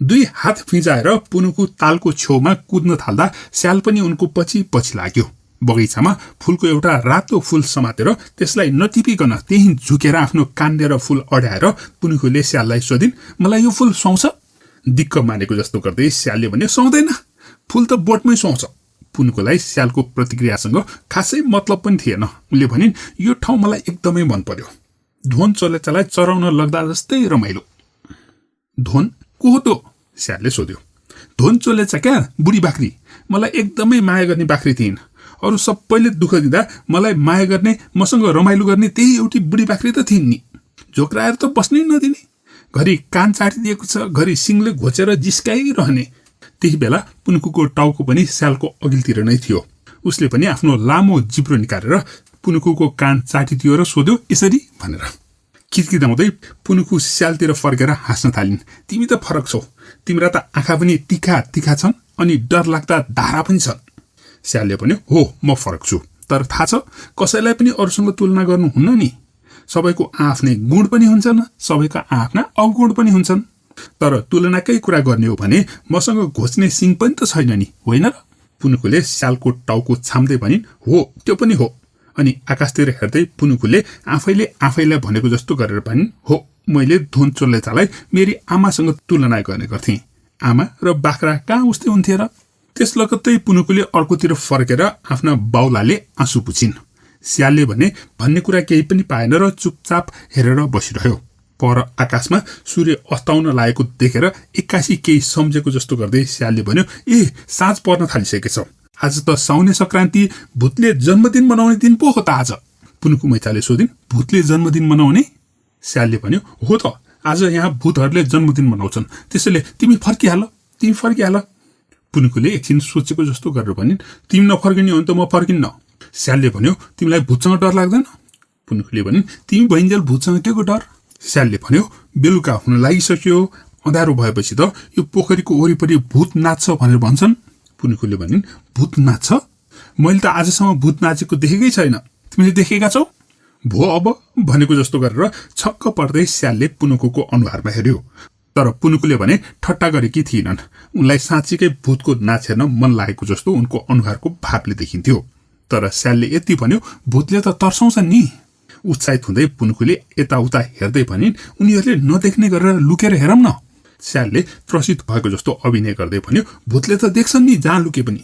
दुई हात फिजाएर पुनुखु तालको छेउमा कुद्न थाल्दा स्याल पनि उनको पछि पछि लाग्यो। बगैँचामा फूलको एउटा रातो फूल समातेर त्यसलाई नटिपिकन त्यही झुकेर आफ्नो काण्डेर फूल अड्याएर पुनुखुले स्याललाई सोधिन्, मलाई यो फूल सुहाउँछ? दिक्क मानेको जस्तो गर्दै स्यालले भन्यो, सुहाउँदैन, फूल त बोटमै सुहाउँछ। पुनुखुलाई स्यालको प्रतिक्रियासँग खासै मतलब पनि थिएन। उनले भनिन्, यो ठाउँ मलाई एकदमै मन पर्यो। धोन चलेचालाई चराउन लग्दा जस्तै रमाइलो। धोन को हो त? स्यालले सोध्यो। धोन चोलेचा क्या, बुढी बाख्री। मलाई एकदमै माया गर्ने बाख्री थिइन्। अरू सबैले दुःख दिँदा मलाई माया गर्ने, मसँग रमाइलो गर्ने त्यही एउटी बुढी बाख्री त थिइन् नि। झोक्राएर त बस्नै नदिने, घरि कान चाटिदिएको छ, घरि सिङले घोचेर जिस्काइरहने। त्यही बेला पुनुखुको टाउको पनि स्यालको अघिल्तिर नै थियो। उसले पनि आफ्नो लामो जिब्रो निकालेर पुनुखुको कान चाटिदियो र सोध्यो, यसरी भनेर। किचकिचाउँदै पुनुखु स्यालतिर फर्केर हाँस्न थालिन्, तिमी त फरक छौ, तिम्रा त आँखा पनि तिखा तिखा छन्, अनि डर लाग्दा धारा पनि छन्। स्यालले भन्यो, हो म फरक छु, तर थाहा छ कसैलाई पनि अरूसँग तुलना गर्नुहुन्न नि। सबैको आफ्नै गुण पनि हुन्छन्, सबैका आफ्ना अवगुण पनि हुन्छन्। तर तुलनाकै कुरा गर्ने हो भने मसँग घोच्ने सिङ पनि त छैन नि, होइन र? पुनुखुले स्यालको टाउको छाम्दै भनिन्, हो त्यो पनि हो। अनि आकाशतिर हेर्दै पुनुखुले आफैले आफैलाई भनेको जस्तो गरेर भनिन्, हो मैले धोन चोलेचालाई मेरी आमासँग तुलना गर्ने गर्थेँ। आमा र बाख्रा कहाँ उस्तै हुन्थे र? त्यस लगत्तै पुनुखुले अर्कोतिर फर्केर आफ्ना बाउलाले आँसु पुछिन्। स्यालले भने भन्ने कुरा केही पनि पाएन र चुपचाप हेरेर बसिरह्यो। पर आकाशमा सूर्य अस्ताउन लागेको देखेर एक्कासी केही सम्झेको जस्तो गर्दै स्यालले भन्यो, ए साँझ पर्न थालिसकेछ, आज त साउने संक्रान्ति, भूतले जन्मदिन मनाउने दिन पो हो त आज। पुनुखु मैचाले सोधिन्, भूतले जन्मदिन मनाउने? स्यालले भन्यो, हो त, आज यहाँ भूतहरूले जन्मदिन मनाउँछन्, त्यसैले तिमी फर्किहाल, तिमी फर्किहाल। पुनुखुले एकछिन सोचेको जस्तो गरेर भनिन्, तिमी नफर्किने हो भने त म फर्किन्न। स्यालले भन्यो, तिमीलाई भूतसँग डर लाग्दैन? पुनुखुले भनिन्, तिमी भइन्जेल भूतसँग के को डर? स्यालले भन्यो, बेलुका हुन लागिसक्यो, अँध्यारो भएपछि त यो पोखरीको वरिपरि भूत नाच्छ भनेर भन्छन्। पुनुखुले भनिन्, भूत नाच्छ? मैले त आजसम्म भूत नाचेको देखेकै छैन, तिमीले देखेका छौ? भो अब भनेको जस्तो गरेर छक्क पर्दै स्यालले पुनुखुको अनुहारमा हेर्यो। तर पुनुखुले भने ठट्टा गरेकी थिएनन्। उनलाई साँच्चीकै भूतको नाच हेर्न मन लागेको जस्तो उनको अनुहारको भावले देखिन्थ्यो। तर स्यालले यति भन्यो, भूतले त तर्साउँछन् नि। उत्साहित हुँदै पुनुखुले यताउता हेर्दै भनिन्, उनीहरूले नदेख्ने गरेर लुकेर हेरौँ न। स्यालले त्रसित भएको जस्तो अभिनय गर्दै भन्यो, भूतले त देख्छन् नि जहाँ लुके पनि।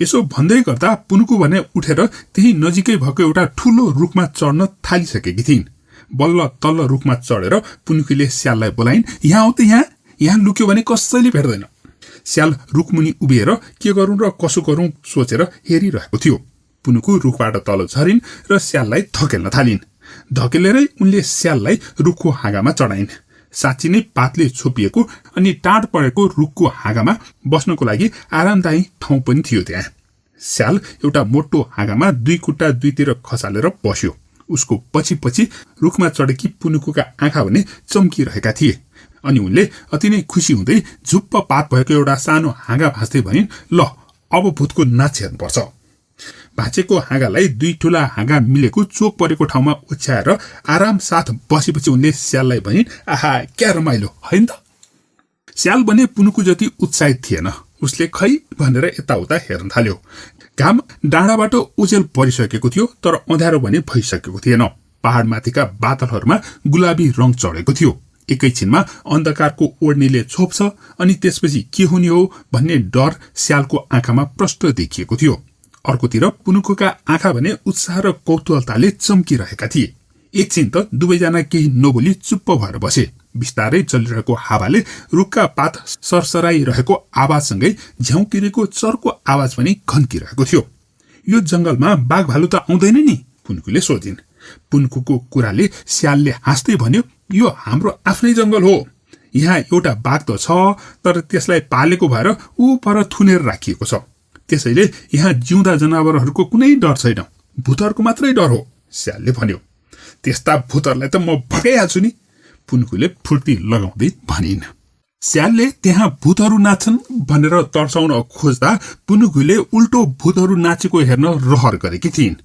यसो भन्दै गर्दा पुनुखु भने उठेर त्यही नजिकै भएको एउटा ठूलो रुखमा चढ्न थालिसकेकी थिइन्। बल्ल तल्लो रुखमा चढेर पुनुखुले स्याललाई बोलाइन्, यहाँ आऊ त, यहाँ लुक्यो भने कसैले भेट्दैन। स्याल रुखमुनि उभिएर के गरौँ र कसो गरौँ सोचेर हेरिरहेको थियो। पुनुखु रुखबाट तल झरिन् र स्याललाई धकेल्न थालिन्। धकेलेरै उनले स्याललाई रुखको हाँगामा चढाइन्। साँच्ची नै पातले छोपिएको अनि टाढ परेको रुखको हाँगामा बस्नको लागि आरामदायी ठाउँ पनि थियो त्यहाँ। स्याल एउटा मोटो हाँगामा दुई खुट्टा दुईतिर खसालेर बस्यो। उसको पछि पछि रुखमा चढेकी पुनुखुका आँखा भने चम्किरहेका थिए। अनि उनले अति नै खुसी हुँदै झुप्प पात भएको एउटा सानो हाँगा भाँच्दै भनिन्, ल अब भूतको नाच हेर्नुपर्छ। भाँचेको हाँगालाई 2 ठूला हाँगा मिलेको चोक परेको ठाउँमा ओछ्याएर आराम साथ बसेपछि उनले स्याललाई भनिन्, आहा क्या रमाइलो हैन त। स्याल भने पुनुको जति उत्साहित थिएन। उसले खै भनेर यताउता हेर्न थाल्यो। घाम डाँडाबाट उजेल परिसकेको थियो, तर अँध्यारो भने भइसकेको थिएन। पहाडमाथिका बादलहरूमा गुलाबी रङ चढेको थियो। एकैछिनमा अन्धकारको ओढनीले छोप्छ अनि त्यसपछि के हुने हो भन्ने डर स्यालको आँखामा प्रष्ट देखिएको थियो। अर्कोतिर पुनुकोका आँखा भने उत्साह र कौतूहलताले चम्किरहेका थिए। एकछिन त दुवैजना केही नबोली चुप्प भएर बसे। बिस्तारै चलिरहेको हावाले रुखका पात सरसराइरहेको आवाजसँगै झ्याउकिरेको चर्को आवाज पनि खन्किरहेको थियो। यो जंगलमा बाघ भालु त आउँदैन नि? पुनुकुले सोधिन्। पुनुकुको कुराले स्यालले हाँस्दै भन्यो, यो हाम्रो आफ्नै जंगल हो। यहाँ एउटा बाघ त छ, तर त्यसलाई पालेको भएर ऊ पर थुनेर राखिएको छ। त्यसैले यहाँ जिउँदा जनावरहरूको कुनै डर छैन, भूतहरूको मात्रै डर हो, स्यालले भन्यो। त्यस्ता भूतहरूलाई त म भगाइहाल्छु नि, पुनुकुले फुर्ती लगाउँदै भनिन्। स्यालले त्यहाँ भूतहरू नाच्छन् भनेर तर्साउन खोज्दा पुनुकुले उल्टो भूतहरू नाचेको हेर्न रहर गरेकी थिइन्।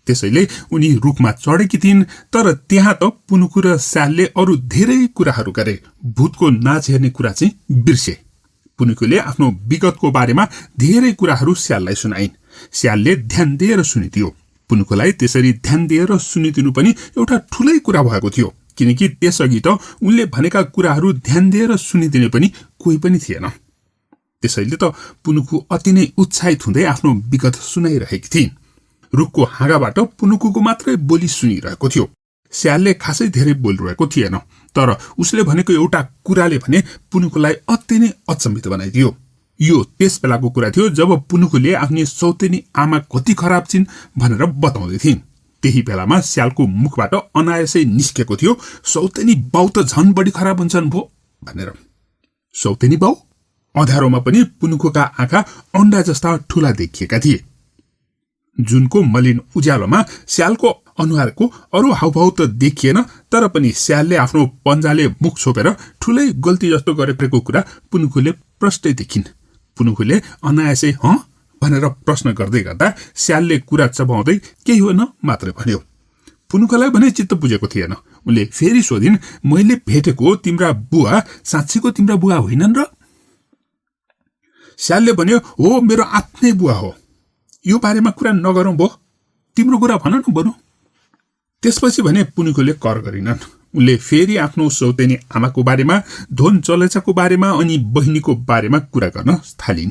त्यसैले उनी रुखमा चढेकी थिइन्, तर त्यहाँ त पुनुकु र स्यालले अरू धेरै कुराहरू गरे। भूतको नाच हेर्ने कुरा चाहिँ बिर्से। पुनुकुले आफ्नो विगतको बारेमा धेरै कुराहरू स्याललाई सुनाइन्। स्यालले ध्यान दिएर सुनिदियो। पुनुकुलाई त्यसरी ध्यान दिएर सुनिदिनु पनि एउटा ठूलै कुरा भएको थियो, किनकि त्यसअघि त उनले भनेका कुराहरू ध्यान दिएर सुनिदिने पनि कोही पनि थिएन। त्यसैले त पुनुकु अति नै उत्साहित हुँदै आफ्नो विगत सुनाइरहेकी थिइन्। रुखको हाँगाबाट पुनुकुको मात्रै बोली सुनिरहेको थियो। स्यालले खासै धेरै बोलिरहेको थिएन, तर उसले भनेको एउटा कुराले भने पुनुकुलाई अति नै अचम्मित बनाइदियो। यो त्यस बेलाको कुरा थियो जब पुनुकुले आफ्नो सौतेनी आमा कति खराब छिन् भनेर बताउँदै थिइन्। त्यही बेलामा स्यालको मुखबाट अनायासै निस्केको थियो, सौतेनी बाउ त झन बढी खराब हुन्छन् भो भनेर। सौतेनी बाउ? अँध्यारोमा पनि पुनुकुका आँखा अन्डा जस्ता ठूला देखिएका थिए। जुनको मलिन उज्यालोमा स्यालको अनुहारको अरू हाउभाउ त देखिएन, तर पनि स्यालले आफ्नो पन्जाले मुख छोपेर ठूलै गल्ती जस्तो गरेको कुरा पुनुकुले प्रष्टै देखिन्। पुनुकुले अनायासै हँ भनेर प्रश्न गर्दै गर्दा स्यालले कुरा चबाउँदै केही होइन मात्रै भन्यो। पुनुकुलाई भने चित्त बुझेको थिएन। उनले फेरि सोधिन्, मैले भेटेको तिम्रा बुवा साँच्चीको तिम्रा बुवा होइनन् र? स्यालले भन्यो, हो, मेरो आफ्नै बुवा हो। यो बारेमा कुरा नगरौं भो, तिम्रो कुरा भन न बरु। त्यसपछि भने पुनुकुले कर गरिनन्। उनले फेरि आफ्नो सौतेनी आमाको बारेमा, धोन चलेचाको बारेमा अनि बहिनीको बारेमा कुरा गर्न थालिन्।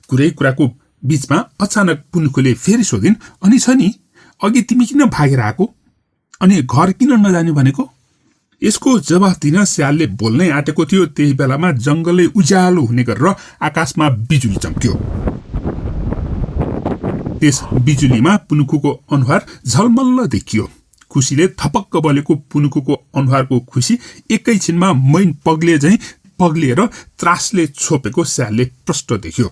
कुरै कुराको बीचमा अचानक पुनुकुले फेरि सोधिन्, अनि छ नि, अघि तिमी किन भागेर आएको अनि घर किन नजाने भनेको? यसको जवाफ दिन स्यालले बोल्नै आँटेको थियो। त्यही बेलामा जंगलले उज्यालो हुने गरेर आकाशमा बिजुली चम्क्यो। त्यस बिजुलीमा पुनुकुको अनुहार झलमल्ल देखियो। खुसीले थपक्क बलेको पुनुकुको अनुहारको खुसी एकैछिनमा मैन पग्लिएर त्रासले छोपेको स्यालले प्रष्ट देख्यो।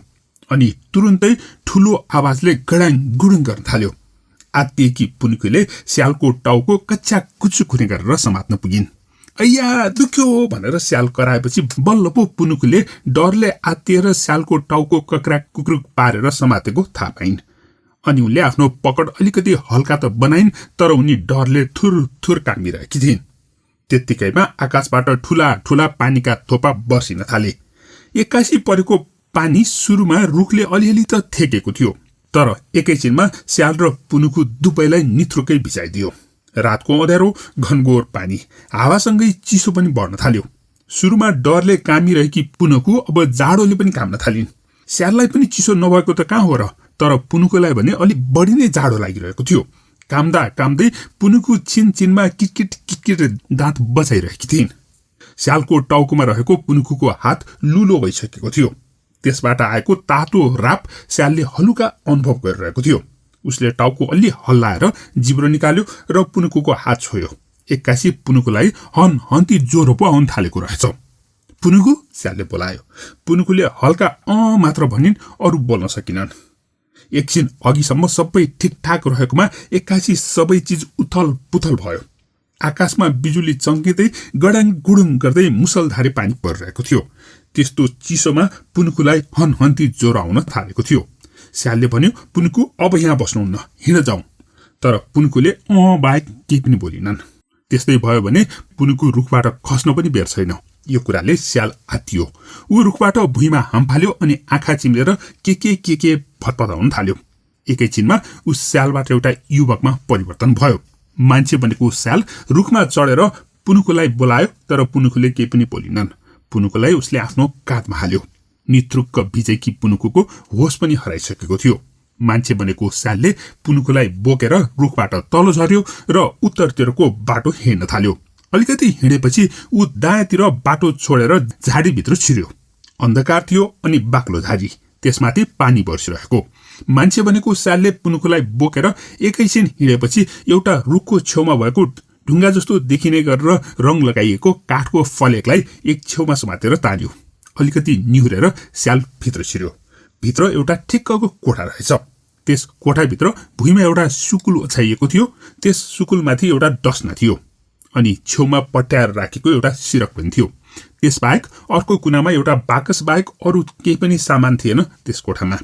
अनि तुरुन्तै ठूलो आवाजले गडाङ गुडुङ गर्न थाल्यो। आत्तिएकी पुनुकुले स्यालको टाउको कच्चा कुचुक हुने गरेर समात्न पुगिन्। अय्या दुख्यो भनेर स्याल कराएपछि बल्ल पो पुनुकुले डरले आत्तिएर स्यालको टाउको कक्रा कुक्रुक पारेर समातेको थाहा पाइन्। अनि उनले आफ्नो पकड अलिकति हल्का त बनाइन्, तर उनी डरले थुर थुर कामिरहेकी थिइन्। त्यत्तिकैमा आकाशबाट ठूला ठूला पानीका थोपा बर्सिन थाले। एक्कासी परेको पानी सुरुमा रुखले अलिअलि त थेकेको थियो, तर एकैछिनमा स्याल र पुनुकु दुवैलाई निथ्रुकै भिजाइदियो। रातको अँध्यारो, घनघोर पानी, हावासँगै चिसो पनि बढ्न थाल्यो। सुरुमा डरले कामिरहेकी पुनुकु अब जाडोले पनि काम्न थालिन्। स्याललाई पनि चिसो नभएको त कहाँ हो र, तर पुनुकुलाई भने अलिक बढी नै जाडो लागिरहेको थियो। काम्दा काम्दै पुनुकु छिनछिनमा किटकिट किटकिट दाँत बचाइरहेकी थिइन्। स्यालको टाउकोमा रहेको पुनुकुको हात लुलो भइसकेको थियो। त्यसबाट आएको तातो राप स्यालले हलुका अनुभव गरिरहेको थियो। उसले टाउको अलि हल्लाएर जिब्रो निकाल्यो र पुनुकुको हात छोयो। एक्कासी पुनुकुलाई हन्ती ज्वरो पो आउन थालेको रहेछ। पुनुकु, स्यालले बोलायो। पुनुकुले हल्का मात्र भनिन्, अरू बोल्न सकिनन्। एकछिन अघिसम्म सबै ठिकठाक रहेकोमा एक्कासी सबै चिज उथल पुथल भयो। आकाशमा बिजुली चम्किँदै गडाङ गुडुङ गर्दै मुसलधारे पानी परिरहेको थियो। त्यस्तो चिसोमा पुनुकुलाई हनहन्ती ज्वरो आउन थालेको थियो। स्यालले भन्यो, पुनुकु अब यहाँ बस्नुहुन्न, हिँड जाउँ। तर पुनुकुले बाहेक केही पनि बोलिनन्। त्यस्तै भयो भने पुनुकु रुखबाट खस्न पनि बेर छैन। यो कुराले स्याल आत्तियो। ऊ रुखबाट भुइँमा हाम फाल्यो अनि आँखा चिम्लेर के भत्पताउन थाल्यो। एकैछिनमा ऊ स्यालबाट एउटा युवकमा परिवर्तन भयो। मान्छे बनेको स्याल रुखमा चढेर पुनुकुलाई बोलायो, तर पुनुकुले केही पनि बोलिनन्। पुनुकुलाई उसले आफ्नो काँधमा हाल्यो। नित्रुक्क भिजेकी पुनुकुको होस पनि हराइसकेको थियो। मान्छे बनेको स्यालले पुनुकुलाई बोकेर रुखबाट तल झर्यो र उत्तरतिरको बाटो हिँड्न थाल्यो। अलिकति हिँडेपछि ऊ दायाँतिर बाटो छोडेर झाडीभित्र छिर्यो। अन्धकार थियो अनि बाक्लो झाडी, त्यसमाथि पानी बर्सिरहेको। मान्छे बनेको स्यालले पुनुकुलाई बोकेर एकैछिन हिँडेपछि एउटा रुखको छेउमा भएको ढुङ्गा जस्तो देखिने गरेर रङ लगाइएको काठको फलेकलाई एक छेउमा समातेर तान्यो। अलिकति निहुरेर स्याल भित्र छिर्यो। भित्र एउटा ठिक्कको कोठा रहेछ। त्यस कोठाभित्र भुइँमा एउटा सुकुल ओछ्याइएको थियो। त्यस सुकुलमाथि एउटा डस्ना थियो अनि छेउमा पट्याएर राखेको एउटा सिरक पनि थियो। त्यसबाहेक अर्को कुनामा एउटा बाकस बाहेक अरू केही पनि सामान थिएन त्यस कोठामा।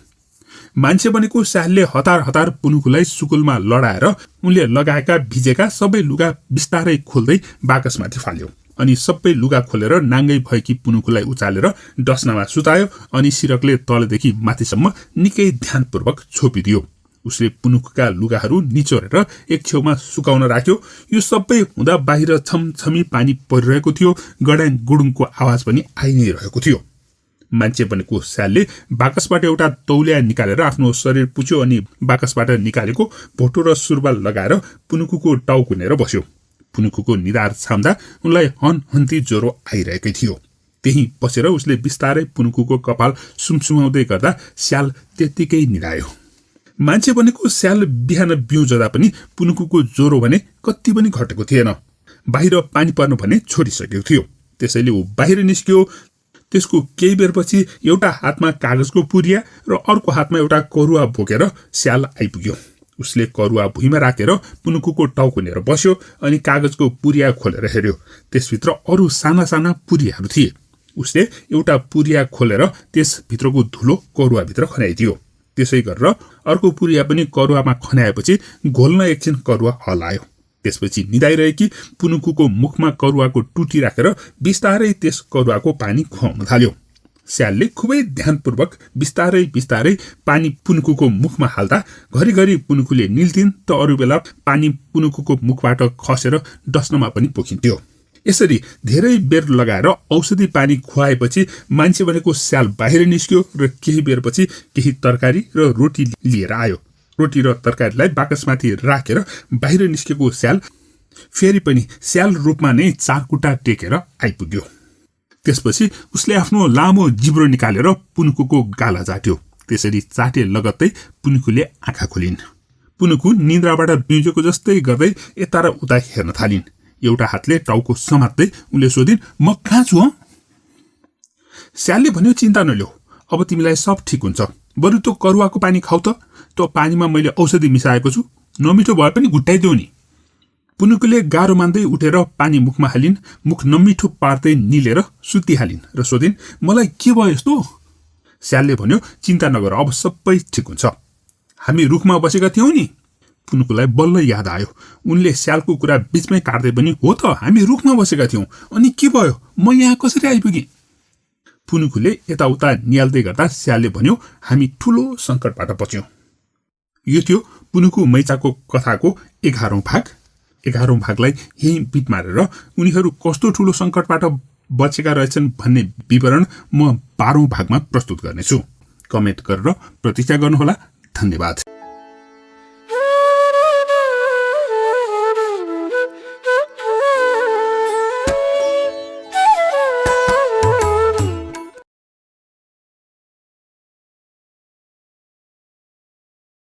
मान्छे बनेको स्यालले हतार हतार पुनुकुलाई सुकुलमा लडाएर उनले लगाएका भिजेका सबै लुगा बिस्तारै खोल्दै बाकसमाथि फाल्यो अनि सबै लुगा खोलेर नाङ्गै भएकी पुनुकुलाई उचालेर डस्नामा सुतायो अनि सिरकले तलदेखि माथिसम्म निकै ध्यानपूर्वक छोपिदियो। उसले पुनुकुका लुगाहरू निचोरेर एक छेउमा सुकाउन राख्यो। यो सबै हुँदा बाहिर छमछमी पानी परिरहेको थियो। गडाङ गुडुङको आवाज पनि आइ नै रहेको थियो। मान्छे बनेको स्यालले बाकसबाट एउटा तौलिया निकालेर आफ्नो शरीर पुछ्यो अनि बाकसबाट निकालेको भोटो र सुरुवाल लगाएर पुनुकुको टाउ कुनेर बस्यो। पुनुकुको निधार छाम्दा उनलाई हनहन्ती ज्वरो आइरहेकै थियो। त्यही बसेर उसले बिस्तारै पुनुकुको कपाल सुमसुमाउँदै गर्दा स्याल त्यत्तिकै निधायो। मान्छे बनेको स्याल बिहान बिउजदा पनि पुनुकुको ज्वरो भने कति पनि घटेको थिएन। बाहिर पानी पर्नु भने छोडिसकेको थियो। त्यसैले ऊ बाहिर निस्क्यो। त्यसको केही बेरपछि एउटा हातमा कागजको पुरिया र अर्को हातमा एउटा करुवा बोकेर स्याल आइपुग्यो। उसले करुवा भुइँमा राखेर पुनुकुको टाउ कुनेर बस्यो अनि कागजको पुरिया खोलेर हेर्यो। त्यसभित्र अरू साना साना पुरियाहरू थिए। उसले एउटा पुरिया खोलेर त्यसभित्रको धुलो करुवाभित्र खन्याइदियो। त्यसै गरेर अर्को पुरिया पनि करुवामा खन्याएपछि घोल्न एकछिन करुवा हल्लायो। त्यसपछि निदाइरहेकी पुनुकुको मुखमा करुवाको टुटी राखेर बिस्तारै त्यस करुवाको पानी खुवाउन थाल्यो। स्यालले खुबै ध्यानपूर्वक बिस्तारै बिस्तारै पानी पुनुकुको मुखमा हाल्दा घरिघरि पुनुकुले निल्थिन् त अरू बेला पानी पुनुकुको मुखबाट खसेर डस्नमा पनि पोखिन्थ्यो। यसरी धेरै बेर लगाएर औषधि पानी खुवाएपछि मान्छे बनेको स्याल बाहिर निस्क्यो र केही बेरपछि केही तरकारी र रोटी लिएर आयो। रोटी र तरकारीलाई बाकसमाथि राखेर बाहिर निस्केको स्याल फेरि पनि स्याल रूपमा नै चारकुटा टेकेर आइपुग्यो। त्यसपछि उसले आफ्नो लामो जिब्रो निकालेर पुनुकुको गाला चाट्यो। त्यसरी चाटे लगत्तै पुनुकुले आँखा खोलिन्। पुनुकु निन्द्राबाट बिउजेको जस्तै गर्दै यता र उता हेर्न थालिन्। एउटा हातले टाउको समात्दै उनले सोधिन्, म कहाँ छु? स्यालले भन्यो, चिन्ता नलिऊ, अब तिमीलाई सब ठिक हुन्छ। बरु त्यो करुवाको पानी खाऊ त। त्यो पानीमा मैले औषधि मिसाएको छु। नमिठो भए पनि घुट्टाइदेऊ नि। पुनुकुले गाह्रो मान्दै उठेर पानी मुखमा हालिन्। मुख नमिठो पार्दै निलेर सुतिहालिन् र सोधिन्, मलाई के भयो यस्तो? स्यालले भन्यो, चिन्ता नगर, अब सबै ठिक हुन्छ। हामी रुखमा बसेका थियौँ नि। पुनुकुलाई बल्ल याद आयो। उनले स्यालको कुरा बीचमै काट्दै पनि, हो त, हामी रुखमा बसेका थियौँ, अनि के भयो? म यहाँ कसरी आइपुगेँ? पुनुकुले यताउता निहाल्दै गर्दा स्यालले भन्यो, हामी ठुलो सङ्कटबाट बच्यौँ। यो थियो पुनुकु मैचाको कथाको 11औं भाग। 11औं भागलाई यही बिट मारेर उनीहरू कस्तो ठुलो सङ्कटबाट बचेका रहेछन् भन्ने विवरण म 12औं भागमा प्रस्तुत गर्नेछु। कमेन्ट गरेर प्रतीक्षा गर्नुहोला। धन्यवाद।